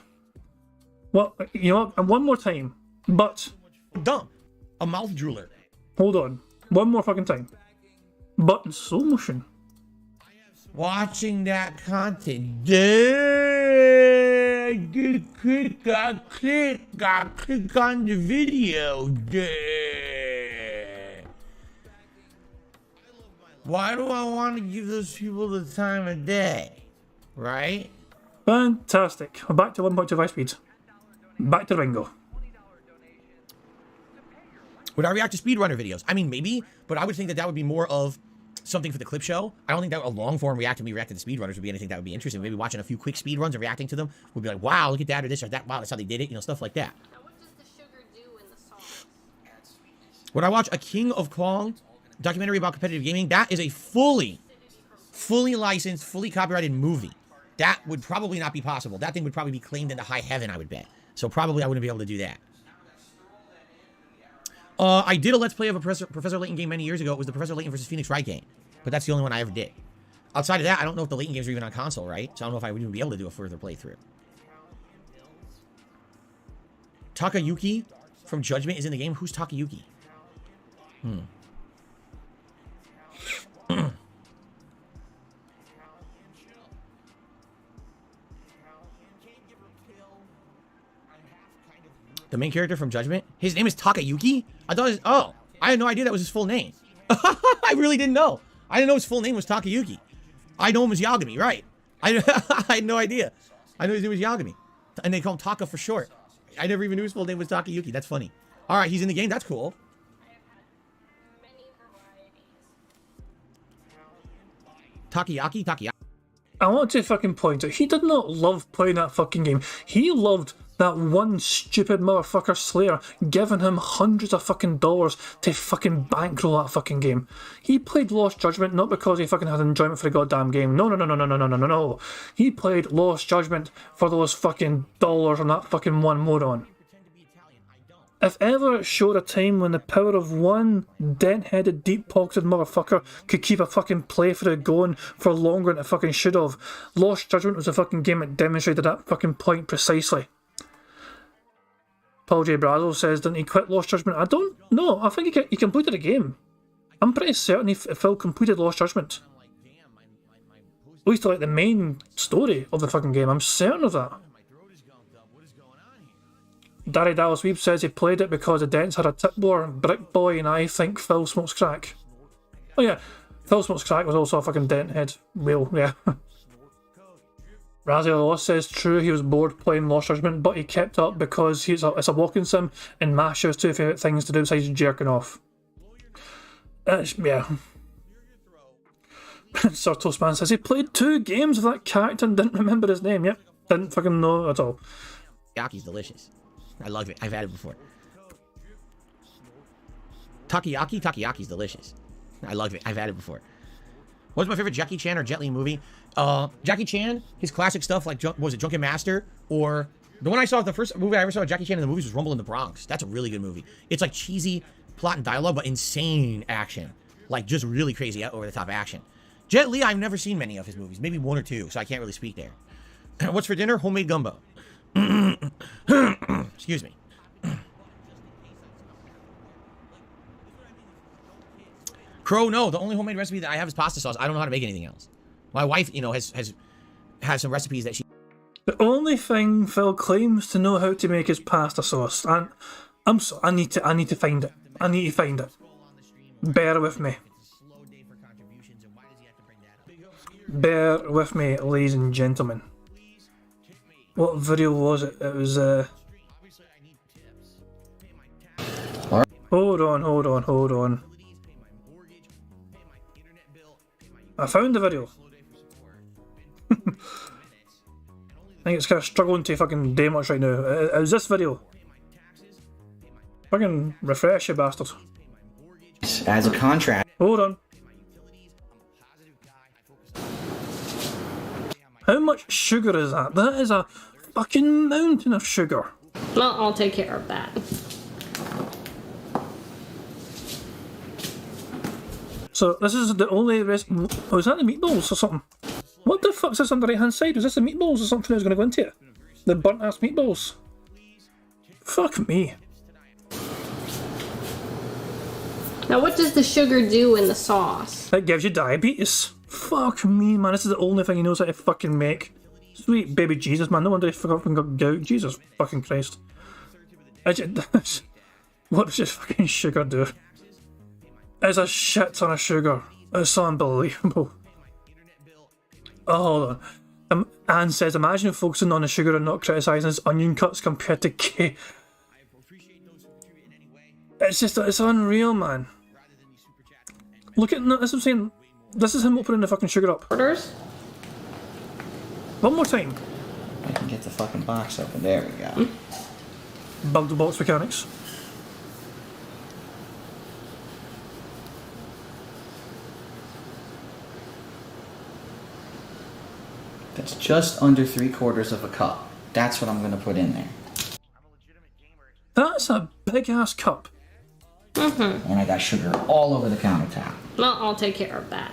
Well, you know what? One more time. But dumb. A mouth drooler. Hold on. One more fucking time. But in slow motion. Watching that content. Click on the video. Why do I want to give those people the time of day? Right? Fantastic. We're back to 1.25 speeds. Back to Bingo. Would I react to speedrunner videos? I mean, maybe, but I would think that would be more of something for the clip show. I don't think that a long form react to the speedrunners would be anything that would be interesting. Maybe watching a few quick speedruns and reacting to them would be like, wow, look at that or this or that. Wow, that's how they did it. You know, stuff like that. Now, what does the sugar do in the salt? Would I watch a King of Kong documentary about competitive gaming? That is a fully licensed, fully copyrighted movie. That would probably not be possible. That thing would probably be claimed into high heaven, I would bet. So probably I wouldn't be able to do that. I did a Let's Play of a Professor Layton game many years ago. It was the Professor Layton versus Phoenix Wright game. But that's the only one I ever did. Outside of that, I don't know if the Layton games are even on console, right? So I don't know if I would even be able to do a further playthrough. Takayuki from Judgment is in the game. Who's Takayuki? The main character from Judgment? His name is Takayuki? I thought his... Oh, I had no idea that was his full name. I really didn't know. I didn't know his full name was Takayuki. I know him as Yagami, right? I had no idea. I know his name was Yagami. And they call him Taka for short. I never even knew his full name was Takayuki. That's funny. All right, he's in the game. That's cool. Takayaki? I want to fucking point out, he did not love playing that fucking game. He loved that one stupid motherfucker Slayer giving him hundreds of fucking dollars to fucking bankroll that fucking game. He played Lost Judgment not because he fucking had enjoyment for the goddamn game. No. He played Lost Judgment for those fucking dollars on that fucking one moron. If ever it showed a time when the power of one dent-headed, deep-pocketed motherfucker could keep a fucking playthrough going for longer than it fucking should have, Lost Judgment was a fucking game that demonstrated that fucking point precisely. Paul J. Brazel says, didn't he quit Lost Judgment? I don't know. I think he completed the game. I'm pretty certain Phil completed Lost Judgment. At least like the main story of the fucking game. I'm certain of that. Darry Dallas Weeb says he played it because the Dents had a tip blower, Brick Boy, and I think Phil smokes crack. Oh yeah, Phil smokes crack was also a fucking dent head whale, yeah. Raziel Loss says true, he was bored playing Lost Judgment, but he kept up because it's a walking sim and MASH has two favourite things to do besides jerking off. Yeah. Sir Toastman says he played 2 games of that character and didn't remember his name. Yep, didn't fucking know at all. Yaki's delicious. I love it. I've had it before. Takiyaki's delicious. I love it. I've had it before. What's my favorite Jackie Chan or Jet Li movie? Jackie Chan, his classic stuff like, was it Drunken Master? Or the one I saw, the first movie I ever saw Jackie Chan in the movies was Rumble in the Bronx. That's a really good movie. It's like cheesy plot and dialogue, but insane action. Like just really crazy over-the-top action. Jet Li, I've never seen many of his movies. Maybe 1 or 2, so I can't really speak there. What's for dinner? Homemade gumbo. Excuse me. Crow, no. The only homemade recipe that I have is pasta sauce. I don't know how to make anything else. My wife, you know, has some recipes that she... The only thing Phil claims to know how to make is pasta sauce. And I need to find it. I need to find it. Bear with me. Bear with me, ladies and gentlemen. What video was it? It was Hold on. I found the video. I think it's kind of struggling to fucking do much right now. It was this video. Fucking refresh, you bastard. As a contrast. Hold on. How much sugar is that? That is a fucking mountain of sugar. Well, I'll take care of that. So this is the only rest. Oh, is that the meatballs or something? What the fuck's this on the right hand side? Was this the meatballs or something I was going to go into it? The burnt ass meatballs. Fuck me. Now, what does the sugar do in the sauce? It gives you diabetes. Fuck me, man. This is the only thing he knows how to fucking make. Sweet baby Jesus, man. No wonder he fucking got gout. Jesus fucking Christ. What does this fucking sugar do? It's a shit ton of sugar. It's unbelievable. Oh, hold on. Anne says, imagine focusing on the sugar and not criticising his onion cuts compared to cake. It's unreal, man. Look at, no, that's what I'm saying. This is him opening the fucking sugar up. Orders? One more time. I can get the fucking box open. There we go. Bug the box mechanics. That's just under 3/4 of a cup. That's what I'm gonna put in there. That's a big ass cup. Mm-hmm. And I got sugar all over the countertop. Well, I'll take care of that.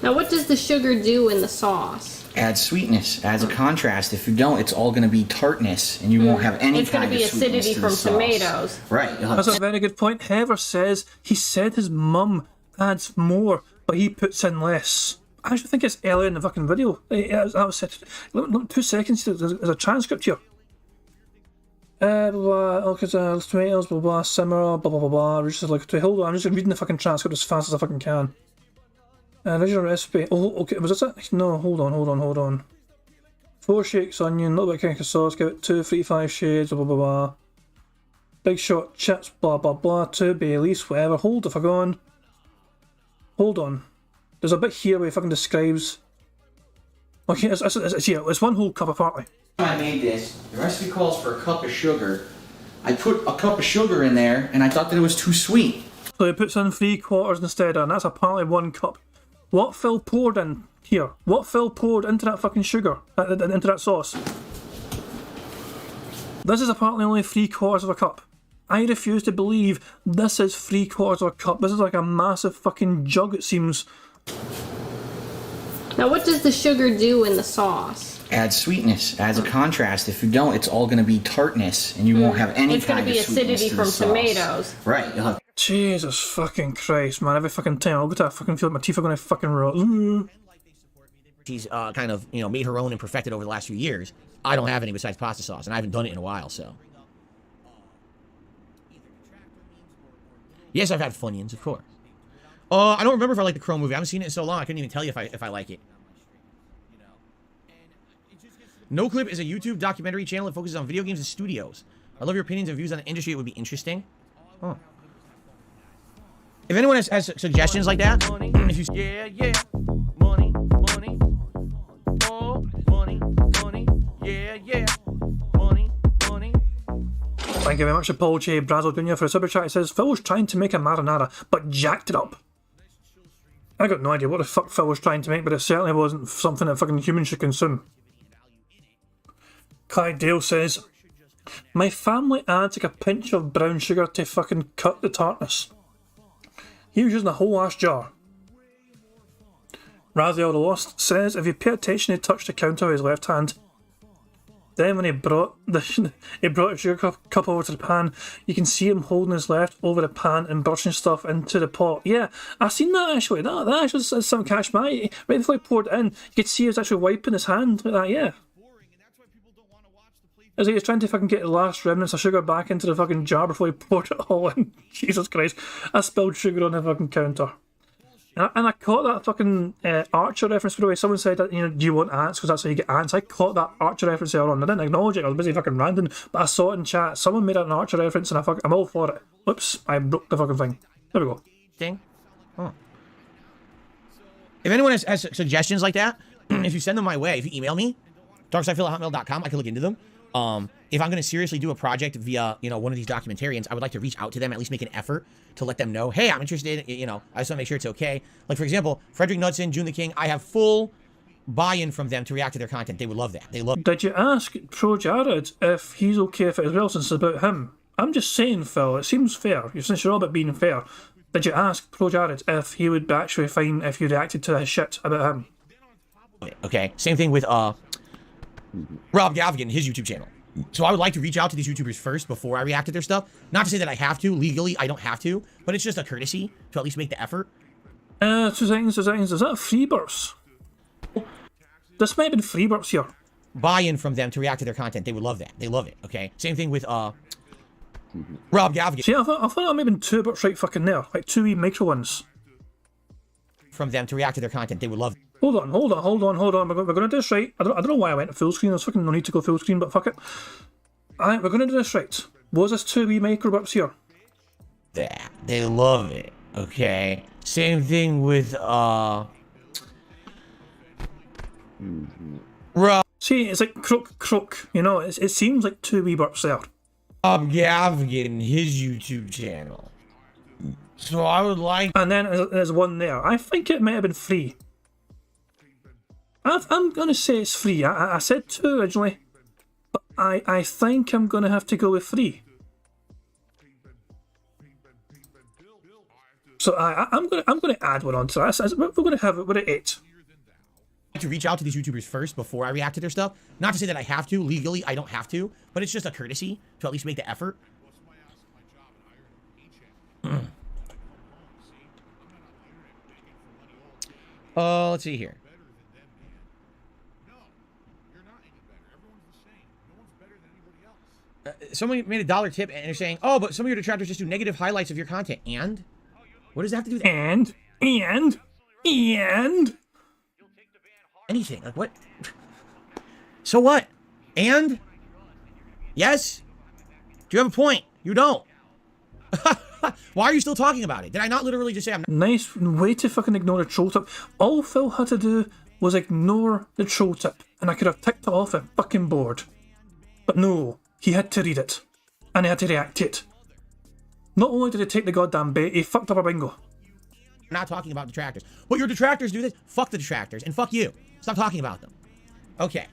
Now, what does the sugar do in the sauce? Adds sweetness, adds a contrast. If you don't, it's all gonna be tartness, and you won't have any It's going kind to be of sweetness acidity to from the sauce. tomatoes. Right. You'll have That's a very good point. Heather says he said his mum adds more, but he puts in less. I actually think it's earlier in the fucking video. That was set. Look, 2 seconds. There's a transcript here. Blah blah. Okay, tomatoes. Blah blah. Simmer. Blah blah blah blah. Reaches like. Hold on. I'm just reading the fucking transcript as fast as I fucking can. Original recipe. Oh, okay. Was this it? No. Hold on. 4 shakes onion. A little bit of cake sauce. Give it 2, 3, 5 shades. Blah blah blah. Big shot chips. Blah blah blah. 2 Baileys. Whatever. Hold the fuck on. Hold on. There's a bit here where he fucking describes. Okay, it's here. It's 1 whole cup apparently. When I made this, the recipe calls for a cup of sugar. I put a cup of sugar in there, and I thought that it was too sweet. So he puts in 3/4 instead, and that's apparently 1 cup. What Phil poured in here? What Phil poured into that fucking sugar? Into that sauce? This is apparently only 3/4 of a cup. I refuse to believe this is 3/4 of a cup. This is like a massive fucking jug, it seems. Now, what does the sugar do in the sauce? Adds sweetness, adds a contrast. If you don't, it's all going to be tartness, and you won't have any It's going kind to be of sweetness acidity to from the sauce. tomatoes. Right. You'll have Jesus fucking Christ, man. Every fucking time I'll go to that fucking feel like my teeth are going to fucking rot. She's kind of, you know, made her own and perfected over the last few years. I don't have any besides pasta sauce, and I haven't done it in a while, so. Yes, I've had Funyuns, of course. I don't remember if I like the Crow movie. I haven't seen it in so long, I couldn't even tell you if I like it. No Clip is a YouTube documentary channel that focuses on video games and studios. I love your opinions and views on the industry. It would be interesting. Oh. If anyone has suggestions like that, if you... Yeah. Money. Oh, money. Yeah. Money. Thank you very much to Paul J. Brazel Jr. for a super chat. It says, Phil was trying to make a marinara, but jacked it up. I got no idea what the fuck Phil was trying to make, but it certainly wasn't something that fucking humans should consume. Clyde Dale says, my family adds like a pinch of brown sugar to fucking cut the tartness. He was using a whole ass jar. Raziel the Lost says, if you pay attention, he touched the counter with his left hand. Then when he brought the sugar cup over to the pan, you can see him holding his left over the pan and brushing stuff into the pot. Yeah, I've seen that actually. That actually is some catch my eye. Right before he poured it in, you could see he was actually wiping his hand like that, yeah. As he was trying to fucking get the last remnants of sugar back into the fucking jar before he poured it all in. Jesus Christ. I spilled sugar on the fucking counter. And I caught that fucking Archer reference, by the way. Someone said that, you know, do you want ants? Because that's how you get ants. I caught that Archer reference earlier on. I didn't acknowledge it. I was busy fucking ranting. But I saw it in chat. Someone made an Archer reference and I'm all for it. Whoops. I broke the fucking thing. There we go. Ding. Oh. If anyone has suggestions like that, if you send them my way, if you email me, darksidefil@hotmail.com, I can look into them. If I'm going to seriously do a project via, you know, one of these documentarians, I would like to reach out to them, at least make an effort to let them know, hey, I'm interested, you know, I just want to make sure it's okay. Like, for example, Frederick Knudsen, June the King, I have full buy-in from them to react to their content. They would love that. They love. Did you ask Pro Jared if he's okay with it as well, since it's about him? I'm just saying, Phil, it seems fair. Since you're all about being fair, did you ask Pro Jared if he would be actually fine if you reacted to his shit about him? Okay, same thing with Rob Gavigan, his YouTube channel. So I would like to reach out to these YouTubers first before I react to their stuff. Not to say that I have to. Legally, I don't have to. But it's just a courtesy to at least make the effort. 2 seconds. Is that Freeburst? This might have been Freeburst here. Buy-in from them to react to their content. They would love that. They love it, okay? Same thing with Rob Gavigan. See, I thought that might have been 2 burps right fucking there. Like 2 wee micro ones. From them to react to their content. They would love it. Hold on. We're going to do this right. I don't know why I went to full screen. There's fucking no need to go full screen, but fuck it. Alright, we're going to do this right. Was this 2 wee micro burps here? That. They love it, okay? Same thing with Rob. See, it's like crook. You know, it seems like 2 wee burps there. Rob Gavigan, his YouTube channel. So I would like... And then there's 1 there. I think it might have been 3. I'm going to say it's 3. I said 2 originally. But I think I'm going to have to go with 3. So I'm going to add 1 on to that. We're going to have it. We're at 8. To reach out to these YouTubers first before I react to their stuff. Not to say that I have to. Legally, I don't have to. But it's just a courtesy to at least make the effort. Let's see here. Somebody made $1 tip and they're saying, oh, but some of your detractors just do negative highlights of your content. And? What does that have to do with And anything? Like, what? So what? And? Yes? Do you have a point? You don't. Why are you still talking about it? Did I not literally just say I'm not? nice way to fucking ignore a troll tip. All Phil had to do was ignore the troll tip, and I could have ticked it off a fucking board. But no, he had to read it, and he had to react to it. Not only did he take the goddamn bait, he fucked up a bingo. I'm not talking about detractors. But your detractors do this? Fuck the detractors, and fuck you. Stop talking about them. Okay.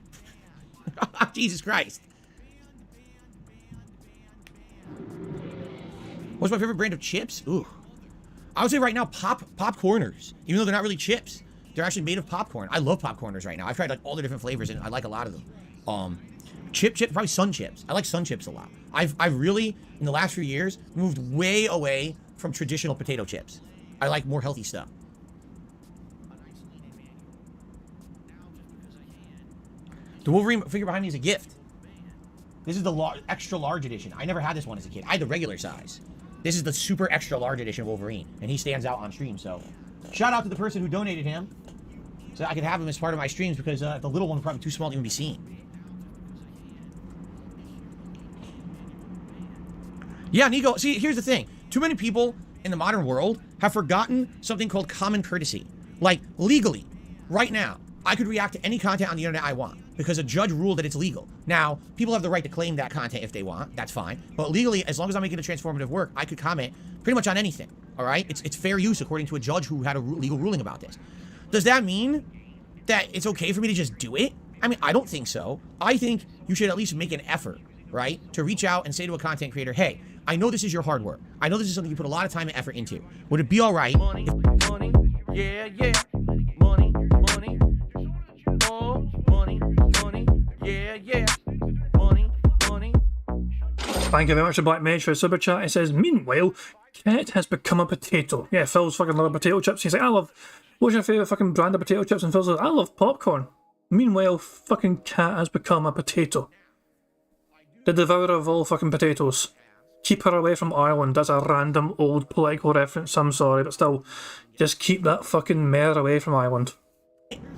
Jesus Christ. What's my favorite brand of chips? Ooh. I would say right now, popcorners. Even though they're not really chips. They're actually made of popcorn. I love popcorners right now. I've tried like all the different flavors and I like a lot of them. Chip, probably Sun Chips. I like Sun Chips a lot. I've really, in the last few years, moved way away from traditional potato chips. I like more healthy stuff. The Wolverine figure behind me is a gift. This is the extra large edition. I never had this one as a kid. I had the regular size. This is the super extra large edition Wolverine, and he stands out on stream, so shout out to the person who donated him so I could have him as part of my streams, because the little one was probably too small to even be seen. Yeah, Nico, see, here's the thing. Too many people in the modern world have forgotten something called common courtesy. Like, legally, right now, I could react to any content on the internet I want because a judge ruled that it's legal. Now, people have the right to claim that content if they want. That's fine. But legally, as long as I'm making a transformative work, I could comment pretty much on anything. All right? It's fair use according to a judge who had a legal ruling about this. Does that mean that it's okay for me to just do it? I mean, I don't think so. I think you should at least make an effort, right? To reach out and say to a content creator, hey, I know this is your hard work. I know this is something you put a lot of time and effort into. Would it be all right? Money, money, yeah, yeah. Money, money. Oh, money, money, yeah, yeah. Money, money. Thank you very much to Black Mage for a super chat. It says, meanwhile, Cat has become a potato. Yeah, Phil's fucking love potato chips. He's like, what's your favourite fucking brand of potato chips? And Phil's like, I love popcorn. Meanwhile, fucking Cat has become a potato. The devourer of all fucking potatoes. Keep her away from Ireland. That's a random old political reference, I'm sorry, but still, just keep that fucking mare away from Ireland.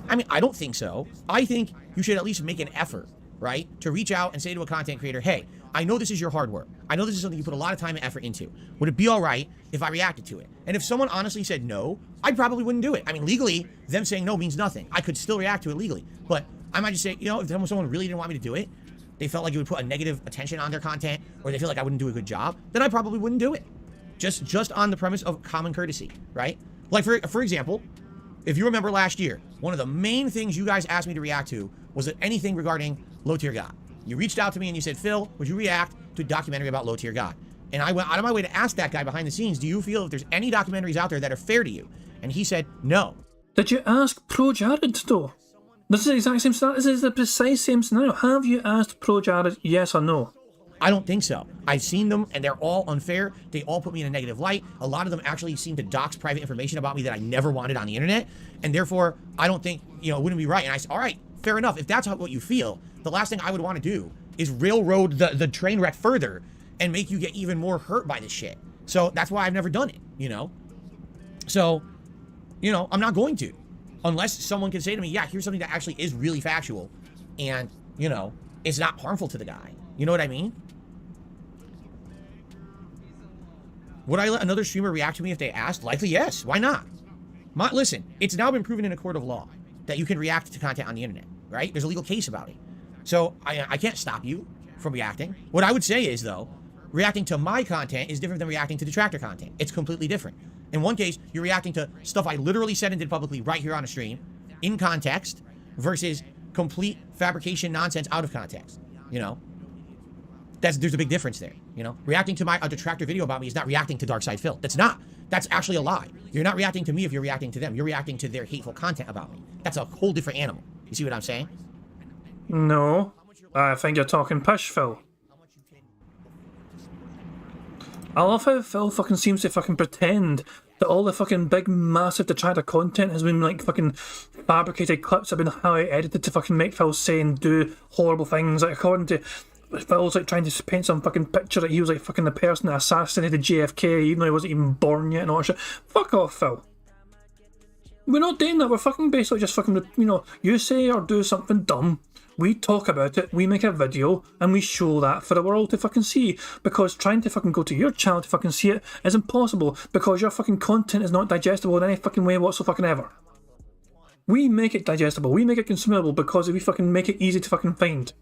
I mean, I don't think so. I think you should at least make an effort, right? To reach out and say to a content creator, hey, I know this is your hard work. I know this is something you put a lot of time and effort into. Would it be all right if I reacted to it? And if someone honestly said no, I probably wouldn't do it. I mean, legally, them saying no means nothing. I could still react to it legally. But I might just say, you know, if someone really didn't want me to do it, they felt like it would put a negative attention on their content, or they feel like I wouldn't do a good job, then I probably wouldn't do it. Just on the premise of common courtesy, right? Like, for example, if you remember last year, one of the main things you guys asked me to react to was anything regarding Low Tier God. You reached out to me and you said, Phil, would you react to a documentary about Low Tier God? And I went out of my way to ask that guy behind the scenes, do you feel if there's any documentaries out there that are fair to you? And he said, no. Did you ask Pro Jared though? This is the exact same scenario. This is the precise same scenario. Have you asked Pro Jared yes or no? I don't think so. I've seen them and they're all unfair. They all put me in a negative light. A lot of them actually seem to dox private information about me that I never wanted on the internet. And therefore, I don't think, you know, it wouldn't be right. And I said, all right, fair enough. If that's what you feel, the last thing I would want to do is railroad the train wreck further and make you get even more hurt by this shit. So that's why I've never done it, you know? So, you know, I'm not going to. Unless someone can say to me, yeah, here's something that actually is really factual and, you know, it's not harmful to the guy. You know what I mean? Would I let another streamer react to me if they asked? Likely yes. Why not? Listen, it's now been proven in a court of law that you can react to content on the internet, right? There's a legal case about it. So I can't stop you from reacting. What I would say is, though, reacting to my content is different than reacting to detractor content. It's completely different. In one case, you're reacting to stuff I literally said and did publicly right here on a stream, in context, versus complete fabrication nonsense out of context. You know? There's a big difference there, you know? Reacting to a detractor video about me is not reacting to Darkside Phil. That's not. That's actually a lie. You're not reacting to me if you're reacting to them. You're reacting to their hateful content about me. That's a whole different animal. You see what I'm saying? No. I think you're talking pish, Phil. I love how Phil fucking seems to fucking pretend that all the fucking big, massive detractor content has been like fucking fabricated clips have been highly edited to fucking make Phil say and do horrible things. Like, according to Phil's like trying to paint some fucking picture that he was like fucking the person that assassinated JFK, even though he wasn't even born yet and all that shit. Fuck off, Phil. We're not doing that. We're fucking basically just fucking, you know, you say or do something dumb, we talk about it, we make a video, and we show that for the world to fucking see. Because trying to fucking go to your channel to fucking see it is impossible, because your fucking content is not digestible in any fucking way whatsoever. We make it digestible, we make it consumable, because we fucking make it easy to fucking find.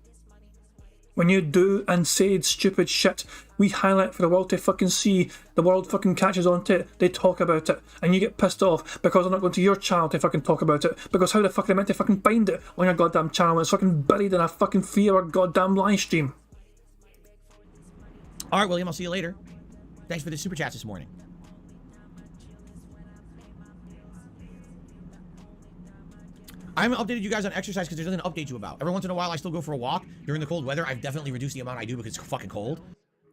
When you do and say stupid shit, we highlight for the world to fucking see. The world fucking catches on to it, they talk about it, and you get pissed off because I'm not going to your channel to fucking talk about it, because how the fuck are they meant to fucking find it on your goddamn channel when it's fucking buried in a fucking 3-hour goddamn live stream? Alright, William, I'll see you later. Thanks for the super chats this morning. I haven't updated you guys on exercise because there's nothing to update you about. Every once in a while, I still go for a walk. During the cold weather, I've definitely reduced the amount I do because it's fucking cold.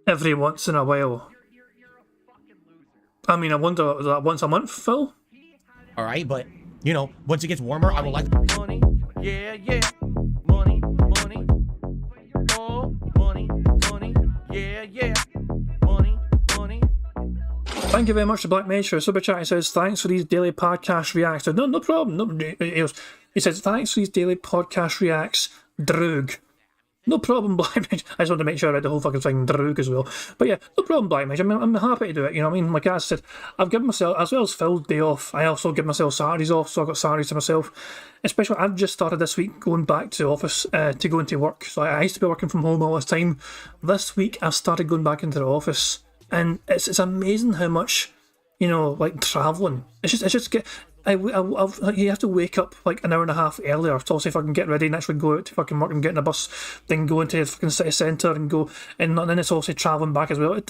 Every once in a while. I mean, I wonder, is that once a month, Phil? Alright, but, you know, once it gets warmer, I will like... Money, yeah, yeah. Money, money. Oh, money, money. Yeah, yeah. Money, money. Thank you very much to Black Mage for a super chat. He says, thanks for these daily podcast reacts. No problem. No, he says, thanks for these daily podcast reacts, Droog. No problem, Black Mage. I just wanted to make sure I read the whole fucking thing, Droog, as well. But yeah, no problem, Black Mage. I'm happy to do it, you know what I mean? Like I said, I've given myself, as well as Phil's day off, I also give myself Saturdays off, so I've got Saturdays to myself. Especially, I've just started this week going back to the office to go into work. So I used to be working from home all this time. This week, I've started going back into the office. And it's amazing how much, you know, like travelling. It's just get. You have to wake up like an hour and a half earlier to also fucking get ready and actually go out to fucking work and get in a bus, then go into the fucking city centre and go, and then it's also travelling back as well.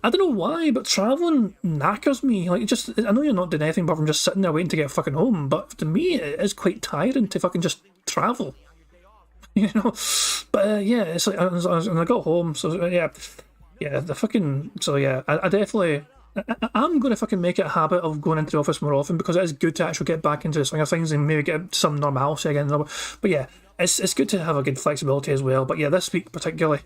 I don't know why, but travelling knackers me. Like, I know you're not doing anything but from just sitting there waiting to get fucking home, but to me it is quite tiring to fucking just travel. You know, but yeah, it's like, and I got home, so yeah, the fucking, so yeah, I definitely. I'm going to fucking make it a habit of going into the office more often, because it is good to actually get back into the swing of things and maybe get some normalcy again. But yeah, it's good to have a good flexibility as well. But yeah, this week particularly,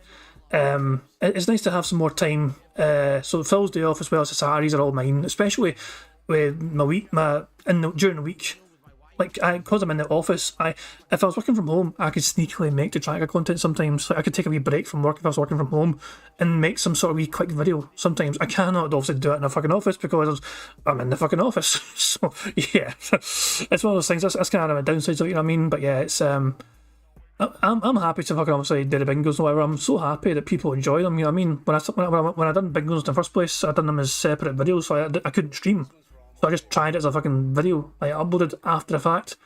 it's nice to have some more time. So Phil's day off as well as the Saturdays are all mine, especially with my week, during the week. Like, because I'm in the office, if I was working from home, I could sneakily make detractor content sometimes. Like, I could take a wee break from work if I was working from home and make some sort of wee quick video sometimes. I cannot obviously do it in a fucking office because I'm in the fucking office. So, yeah, it's one of those things. That's kind of a downside of it, you know what I mean? But yeah, it's, I'm happy to fucking obviously do the bingos and whatever. I'm so happy that people enjoy them, you know what I mean? When I done bingos in the first place, I done them as separate videos, so I couldn't stream. So I just tried it as a fucking video. I uploaded after the fact,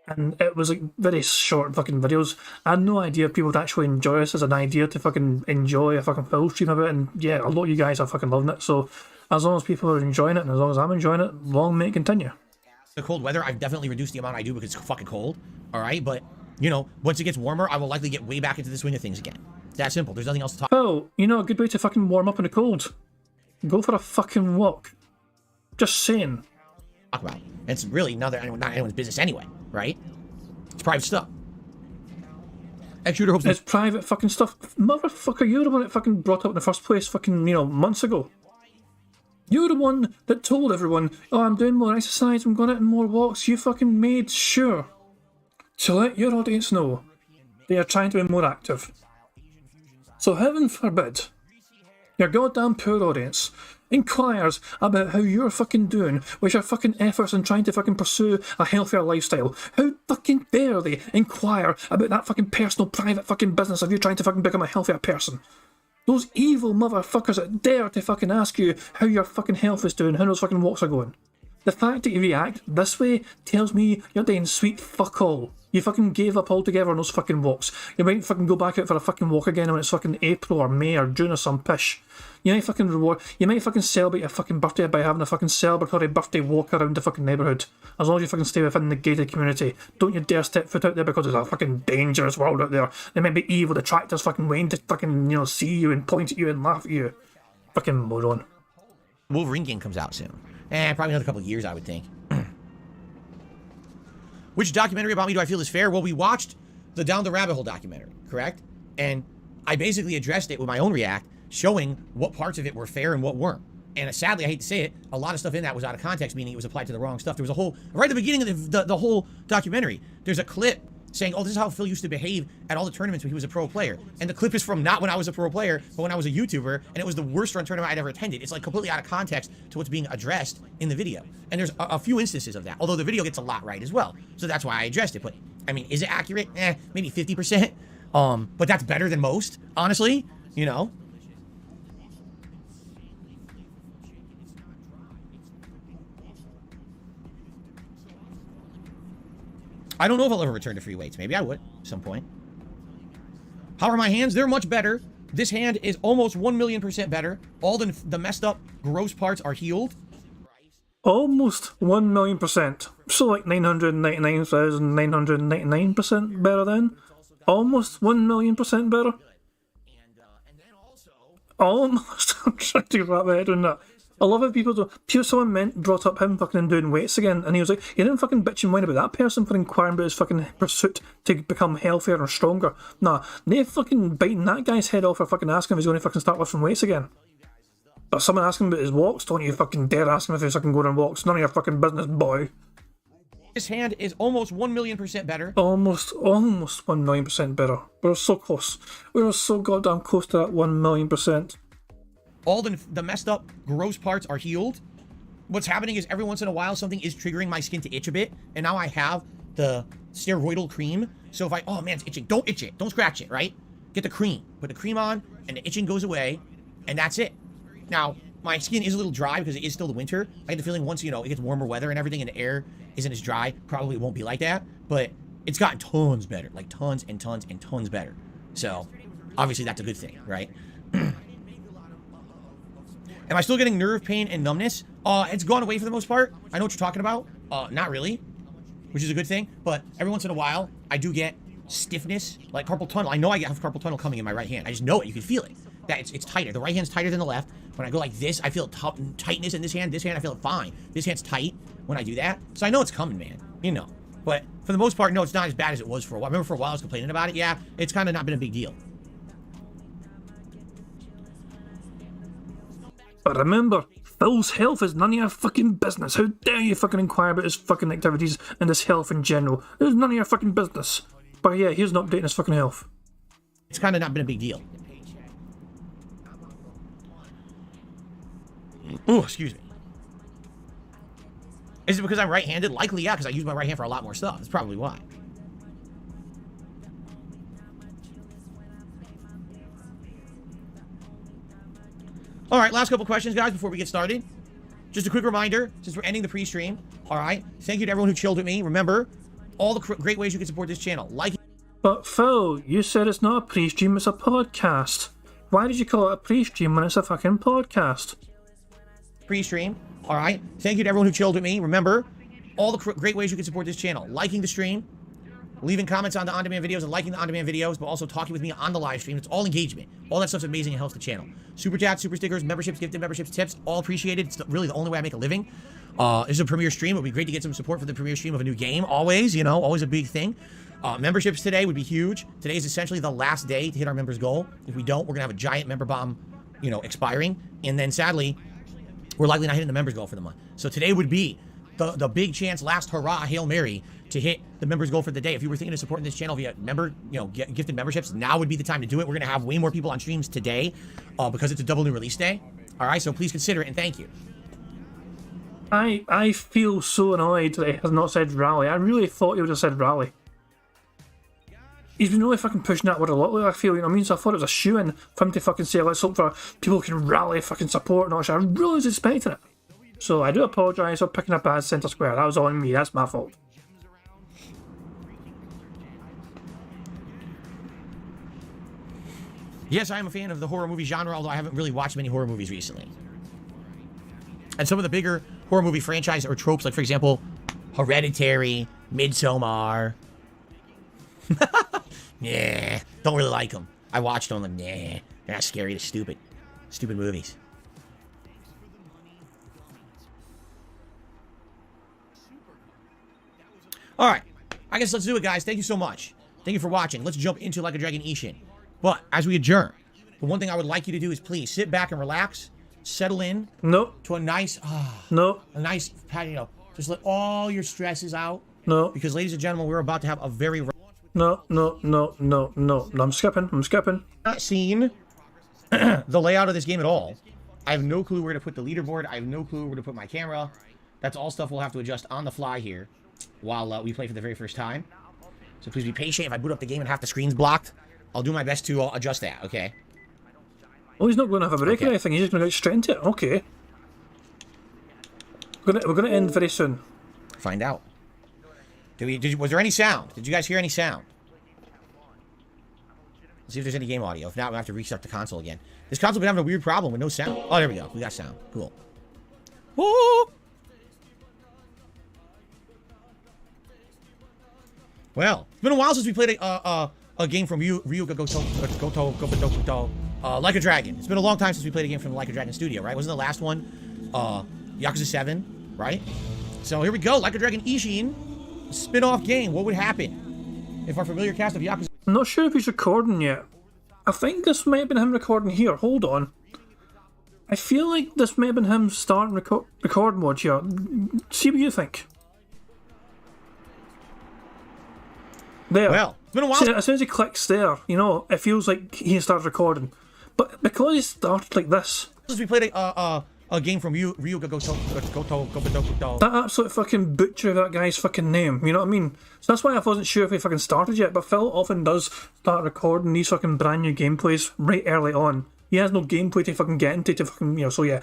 and it was like very short fucking videos. I had no idea if people would actually enjoy this as an idea to fucking enjoy a fucking full stream of it, and yeah, a lot of you guys are fucking loving it. So as long as people are enjoying it, and as long as I'm enjoying it, long may it continue. The cold weather, I've definitely reduced the amount I do because it's fucking cold. Alright, but, you know, once it gets warmer, I will likely get way back into the swing of things again. It's that simple. There's nothing else to talk about. Oh, you know a good way to fucking warm up in the cold? Go for a fucking walk. Just saying. About. It's really not anyone's business anyway, right? It's private stuff. X-Shooter hopes it's private fucking stuff. Motherfucker, you're the one that fucking brought up in the first place fucking, you know, months ago. You're the one that told everyone, oh, I'm doing more exercise, I'm going out on more walks. You fucking made sure to let your audience know they are trying to be more active. So heaven forbid your goddamn poor audience inquires about how you're fucking doing with your fucking efforts in trying to fucking pursue a healthier lifestyle. How fucking dare they inquire about that fucking personal, private fucking business of you trying to fucking become a healthier person? Those evil motherfuckers that dare to fucking ask you how your fucking health is doing, how those fucking walks are going. The fact that you react this way tells me you're doing sweet fuck all. You fucking gave up altogether on those fucking walks. You might fucking go back out for a fucking walk again when it's fucking April or May or June or some pish. You might fucking celebrate your fucking birthday by having a fucking celebratory birthday walk around the fucking neighbourhood. As long as you fucking stay within the gated community. Don't you dare step foot out there because there's a fucking dangerous world out there. There might be evil detractors fucking waiting to fucking, you know, see you and point at you and laugh at you. Fucking moron. Wolverine game comes out soon. Probably another couple of years, I would think. Which documentary about me do I feel is fair? Well, we watched the Down the Rabbit Hole documentary, correct? And I basically addressed it with my own react, showing what parts of it were fair and what weren't. And sadly, I hate to say it, a lot of stuff in that was out of context, meaning it was applied to the wrong stuff. There was a whole, right at the beginning of the whole documentary, there's a clip saying, oh, this is how Phil used to behave at all the tournaments when he was a pro player. And the clip is from not when I was a pro player, but when I was a YouTuber, and it was the worst run tournament I'd ever attended. It's like completely out of context to what's being addressed in the video. And there's a few instances of that, although the video gets a lot right as well. So that's why I addressed it. But, I mean, is it accurate? Maybe 50%. But that's better than most, honestly, you know? I don't know if I'll ever return to free weights. Maybe I would at some point. How are my hands? They're much better. This hand is almost 1,000,000% better. All the messed up, gross parts are healed. Almost 1,000,000%. So like 999,999% better then? Almost 1,000,000% better? Almost. I'm trying to wrap my head around that. I love how people do. Someone brought up him fucking doing weights again, and he was like, you didn't fucking bitch and whine about that person for inquiring about his fucking pursuit to become healthier and stronger. Nah, they fucking biting that guy's head off for fucking asking if he's going to fucking start lifting weights again. But someone asking about his walks, don't you fucking dare ask him if he's fucking going on walks. None of your fucking business, boy. This hand is almost 1,000,000% better. Almost 1,000,000% better. We're so close. We were so goddamn close to that 1,000,000%. All the messed up, gross parts are healed. What's happening is every once in a while, something is triggering my skin to itch a bit. And now I have the steroidal cream. So if oh man, it's itching. Don't itch it. Don't scratch it, right? Get the cream. Put the cream on, and the itching goes away. And that's it. Now, my skin is a little dry because it is still the winter. I get the feeling once, you know, it gets warmer weather and everything and the air isn't as dry, probably it won't be like that. But it's gotten tons better. Like tons and tons and tons better. So, obviously that's a good thing, right? Am I still getting nerve pain and numbness? It's gone away for the most part. I know what you're talking about. Not really, which is a good thing. But every once in a while, I do get stiffness, like carpal tunnel. I know I have carpal tunnel coming in my right hand. I just know it. You can feel it. That it's tighter. The right hand's tighter than the left. When I go like this, I feel tightness in this hand. This hand, I feel it fine. This hand's tight when I do that. So I know it's coming, man. You know. But for the most part, no, it's not as bad as it was for a while. I remember for a while I was complaining about it. Yeah, it's kind of not been a big deal. But remember, Phil's health is none of your fucking business. How dare you fucking inquire about his fucking activities and his health in general? It's none of your fucking business. But yeah, here's an update on his fucking health. It's kind of not been a big deal. Ooh, excuse me. Is it because I'm right-handed? Likely, yeah, because I use my right hand for a lot more stuff. That's probably why. All right, last couple questions, guys, before we get started. Just a quick reminder, since we're ending the pre-stream, all right, thank you to everyone who chilled with me. Remember, all the great ways you can support this channel. Like. But Phil, you said it's not a pre-stream, it's a podcast. Why did you call it a pre-stream when it's a fucking podcast? Pre-stream, all right. Thank you to everyone who chilled with me. Remember, all the great ways you can support this channel. Liking the stream, leaving comments on the on-demand videos and liking the on-demand videos, but also talking with me on the live stream. It's all engagement. All that stuff's amazing and helps the channel. Super chats, super stickers, memberships, gifted memberships, tips, all appreciated. It's really the only way I make a living. This is a premiere stream. It would be great to get some support for the premiere stream of a new game. Always, you know, always a big thing. Memberships today would be huge. Today is essentially the last day to hit our members' goal. If we don't, we're going to have a giant member bomb, you know, expiring. And then sadly, we're likely not hitting the members' goal for the month. So today would be the big chance, last hurrah, Hail Mary, to hit the members' goal for the day. If you were thinking of supporting this channel via gifted memberships, now would be the time to do it. We're going to have way more people on streams today because it's a double new release day. All right, so please consider it and thank you. I feel so annoyed that he has not said rally. I really thought he would have said rally. He's been really fucking pushing that word a lot lately, I feel, you know what I mean? So I thought it was a shoo-in for him to fucking say, let's hope for people who can rally fucking support and all that shit. I really was expecting it. So I do apologise for picking up a centre square. That was on me, that's my fault. Yes, I am a fan of the horror movie genre, although I haven't really watched many horror movies recently. And some of the bigger horror movie franchises or tropes, like, for example, Hereditary, Midsommar. Yeah, don't really like them. I watched them, and they're not scary, they're stupid. Stupid movies. All right. I guess let's do it, guys. Thank you so much. Thank you for watching. Let's jump into Like a Dragon Ishin. But as we adjourn, the one thing I would like you to do is please sit back and relax. Settle in. No. To a nice, No. a nice, you know, just let all your stresses out. No. Because, ladies and gentlemen, we're about to have a very... No. I'm skipping. Not seen the layout of this game at all. I have no clue where to put the leaderboard. I have no clue where to put my camera. That's all stuff we'll have to adjust on the fly here while we play for the very first time. So please be patient. If I boot up the game and half the screen's blocked, I'll do my best to adjust that, okay? Oh, he's not going to have a break Okay. or anything. He's just going to go straight into it. Okay. We're gonna end very soon. Find out. Was there any sound? Did you guys hear any sound? Let's see if there's any game audio. If not, we'll have to restart the console again. This console been having a weird problem with no sound. Oh, there we go. We got sound. Cool. Woo! Well, it's been a while since we played a game from Like a Dragon. It's been a long time since we played a game from the Like a Dragon studio, right? Wasn't the last one Yakuza 7, right? So here we go. Like a Dragon Ishin, spin-off game. What would happen if our familiar cast of Yakuza... I'm not sure if he's recording yet. I think this might have been him recording here. Hold on. I feel like this may have been him starting record mode here. See what you think. There. Well, it's been a while. See, as soon as he clicks there, you know, it feels like he starts recording. But because he started like this... Since we played a game from That absolute fucking butcher of that guy's fucking name, you know what I mean? So that's why I wasn't sure if he fucking started yet, but Phil often does start recording these fucking brand new gameplays right early on. He has no gameplay to fucking get into to fucking, you know, so yeah.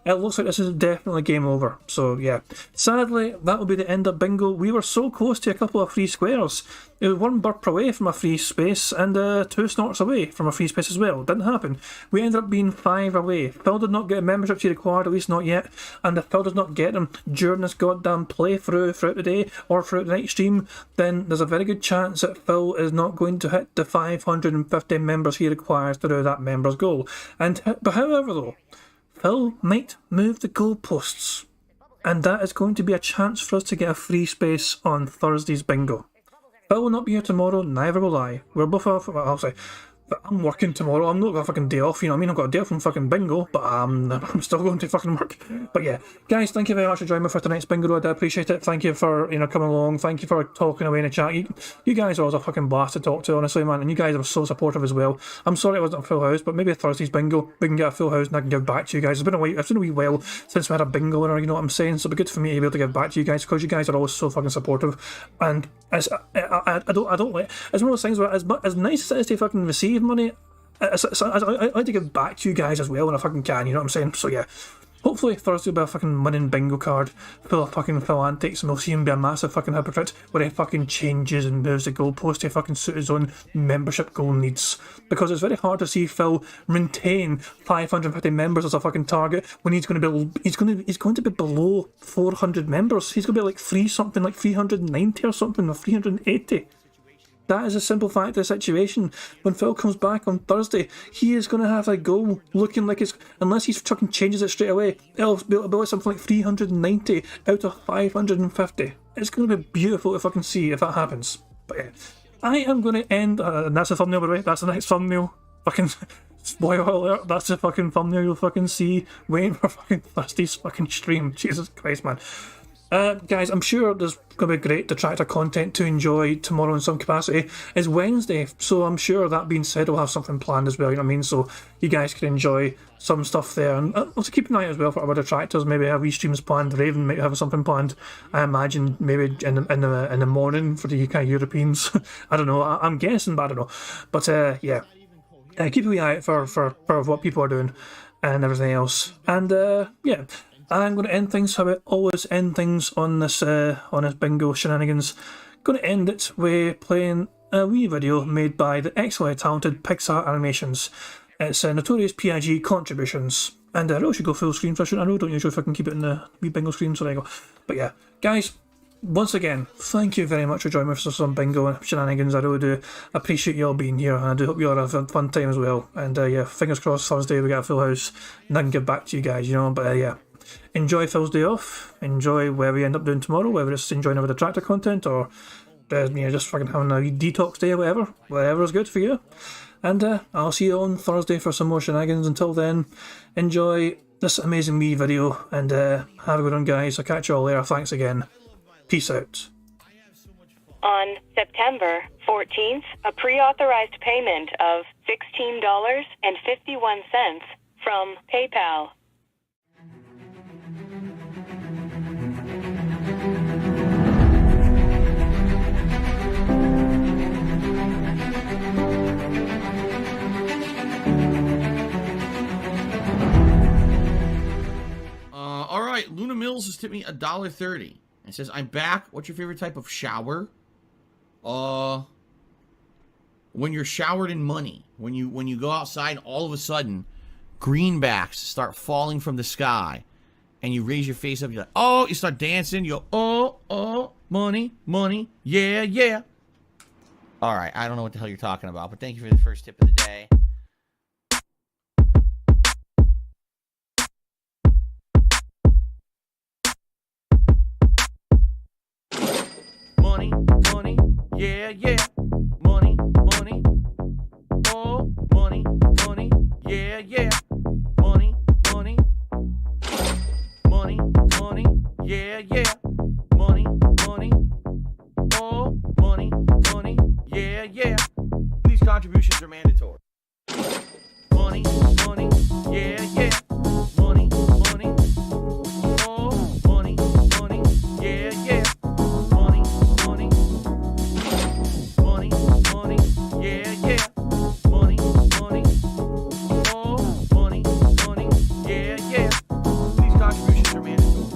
It looks like this is definitely game over, so yeah. Sadly, that will be the end of Bingo. We were so close to a couple of free squares. It was one burp away from a free space and 2 snorts away from a free space as well. Didn't happen. We ended up being 5 away. Phil did not get a membership he required, at least not yet. And if Phil does not get them during this goddamn playthrough throughout the day or throughout the night stream, then there's a very good chance that Phil is not going to hit the 550 members he requires to do that members goal. But however though, Phil might move the goalposts, and that is going to be a chance for us to get a free space on Thursday's Bingo. Phil will not be here tomorrow, neither will I. We're both off, well, I'll say, but I'm working tomorrow. I'm not got a fucking day off, you know what I mean? I've got a day off from fucking Bingo, but I'm still going to fucking work. But yeah, guys, thank you very much for joining me for tonight's Bingo. I do appreciate it. Thank you for, you know, coming along. Thank you for talking away in the chat. You guys are always a fucking blast to talk to, honestly, man. And you guys are so supportive as well. I'm sorry it wasn't a full house, but maybe Thursday's Bingo, we can get a full house and I can give back to you guys. It's been a wee while since we had a Bingo winner, you know what I'm saying? So it'd be good for me to be able to give back to you guys because you guys are always so fucking supportive. And I don't like, it's one of those things where as nice as it is to fucking receive money, I like to give back to you guys as well when I fucking can, you know what I'm saying? So yeah, hopefully Thursday will be a fucking winning bingo card full of fucking Phil antics and we'll see him be a massive fucking hypocrite where he fucking changes and moves the goalpost to fucking suit his own membership goal needs. Because it's very hard to see Phil maintain 550 members as a fucking target when he's going to be below 400 members. He's going to be like 390 or something, or 380. That is a simple fact of the situation. When Phil comes back on Thursday, he is going to have a goal looking like it's, unless he fucking changes it straight away, it'll be like something like 390 out of 550. It's going to be beautiful to fucking see if that happens. But yeah, I am going to end, and that's the thumbnail by the way, that's the next thumbnail. Fucking spoiler alert, that's the fucking thumbnail you'll fucking see waiting for fucking Thursday's fucking stream. Jesus Christ, man. Guys, I'm sure there's going to be great detractor content to enjoy tomorrow in some capacity. It's Wednesday, so I'm sure that being said, we'll have something planned as well, you know what I mean? So you guys can enjoy some stuff there. And also keep an eye out as well for our detractors. Maybe have wee streams planned. Raven might have something planned. I imagine maybe in the morning for the kind of Europeans. I don't know. I'm guessing, but I don't know. But yeah, keep a wee eye out for what people are doing and everything else. And yeah. I'm going to end things how I always end things on this bingo shenanigans. Going to end it with playing a wee video made by the excellently talented Pixar Animations. It's Notorious PIG Contributions. And I really should go full screen for I don't usually fucking keep it in the wee bingo screen, so there you go. But yeah, guys, once again, thank you very much for joining me for some bingo and shenanigans. I really do appreciate you all being here, and I do hope you all have a fun time as well. And yeah, fingers crossed Thursday we get a full house and I can give back to you guys, you know. But yeah. enjoy Phil's day off. Enjoy whatever you end up doing tomorrow, whether it's enjoying our detractor content or just fucking having a wee detox day or whatever. Whatever is good for you. And I'll see you on Thursday for some more shenanigans. Until then, enjoy this amazing wee video and have a good one, guys. I'll catch you all later. Thanks again. Peace out. On September 14th, a pre-authorized payment of $16.51 from PayPal. All right, Luna Mills has tipped me $1.30. It says, "I'm back. What's your favorite type of shower?" When you're showered in money. When you go outside and all of a sudden greenbacks start falling from the sky and you raise your face up, you're like, oh, you start dancing, you go, oh, money, money, yeah, yeah. All right, I don't know what the hell you're talking about, but thank you for the first tip of the day. Money, money, yeah, yeah. Money, money, oh, money, money, yeah, yeah. Money, money, money, money, yeah, yeah. Money, money, oh, money, money, yeah, yeah. These contributions are mandatory. Money, money, yeah, yeah. Money, money, oh, money, money, yeah, yeah. Money, money, money, money, yeah, yeah. Money, money, oh, money, money, yeah, yeah. These contributions are mandatory.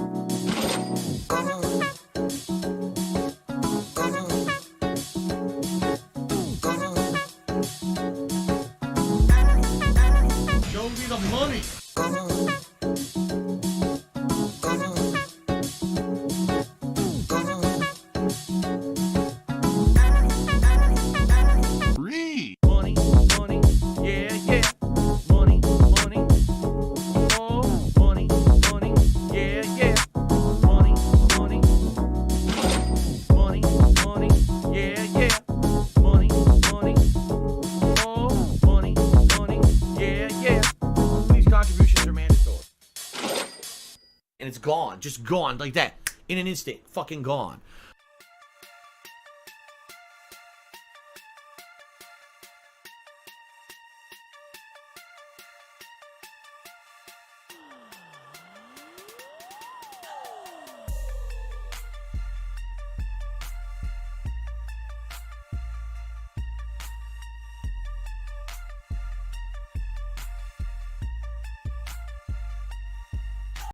Show me the money. Free. Money, money, yeah, yeah. Money, money, oh, money, money, yeah, yeah. Money, money, money, money, yeah, yeah. Money, money, oh, money, money, yeah, yeah. These contributions are mandatory. And it's gone. Just gone like that. In an instant. Fucking gone.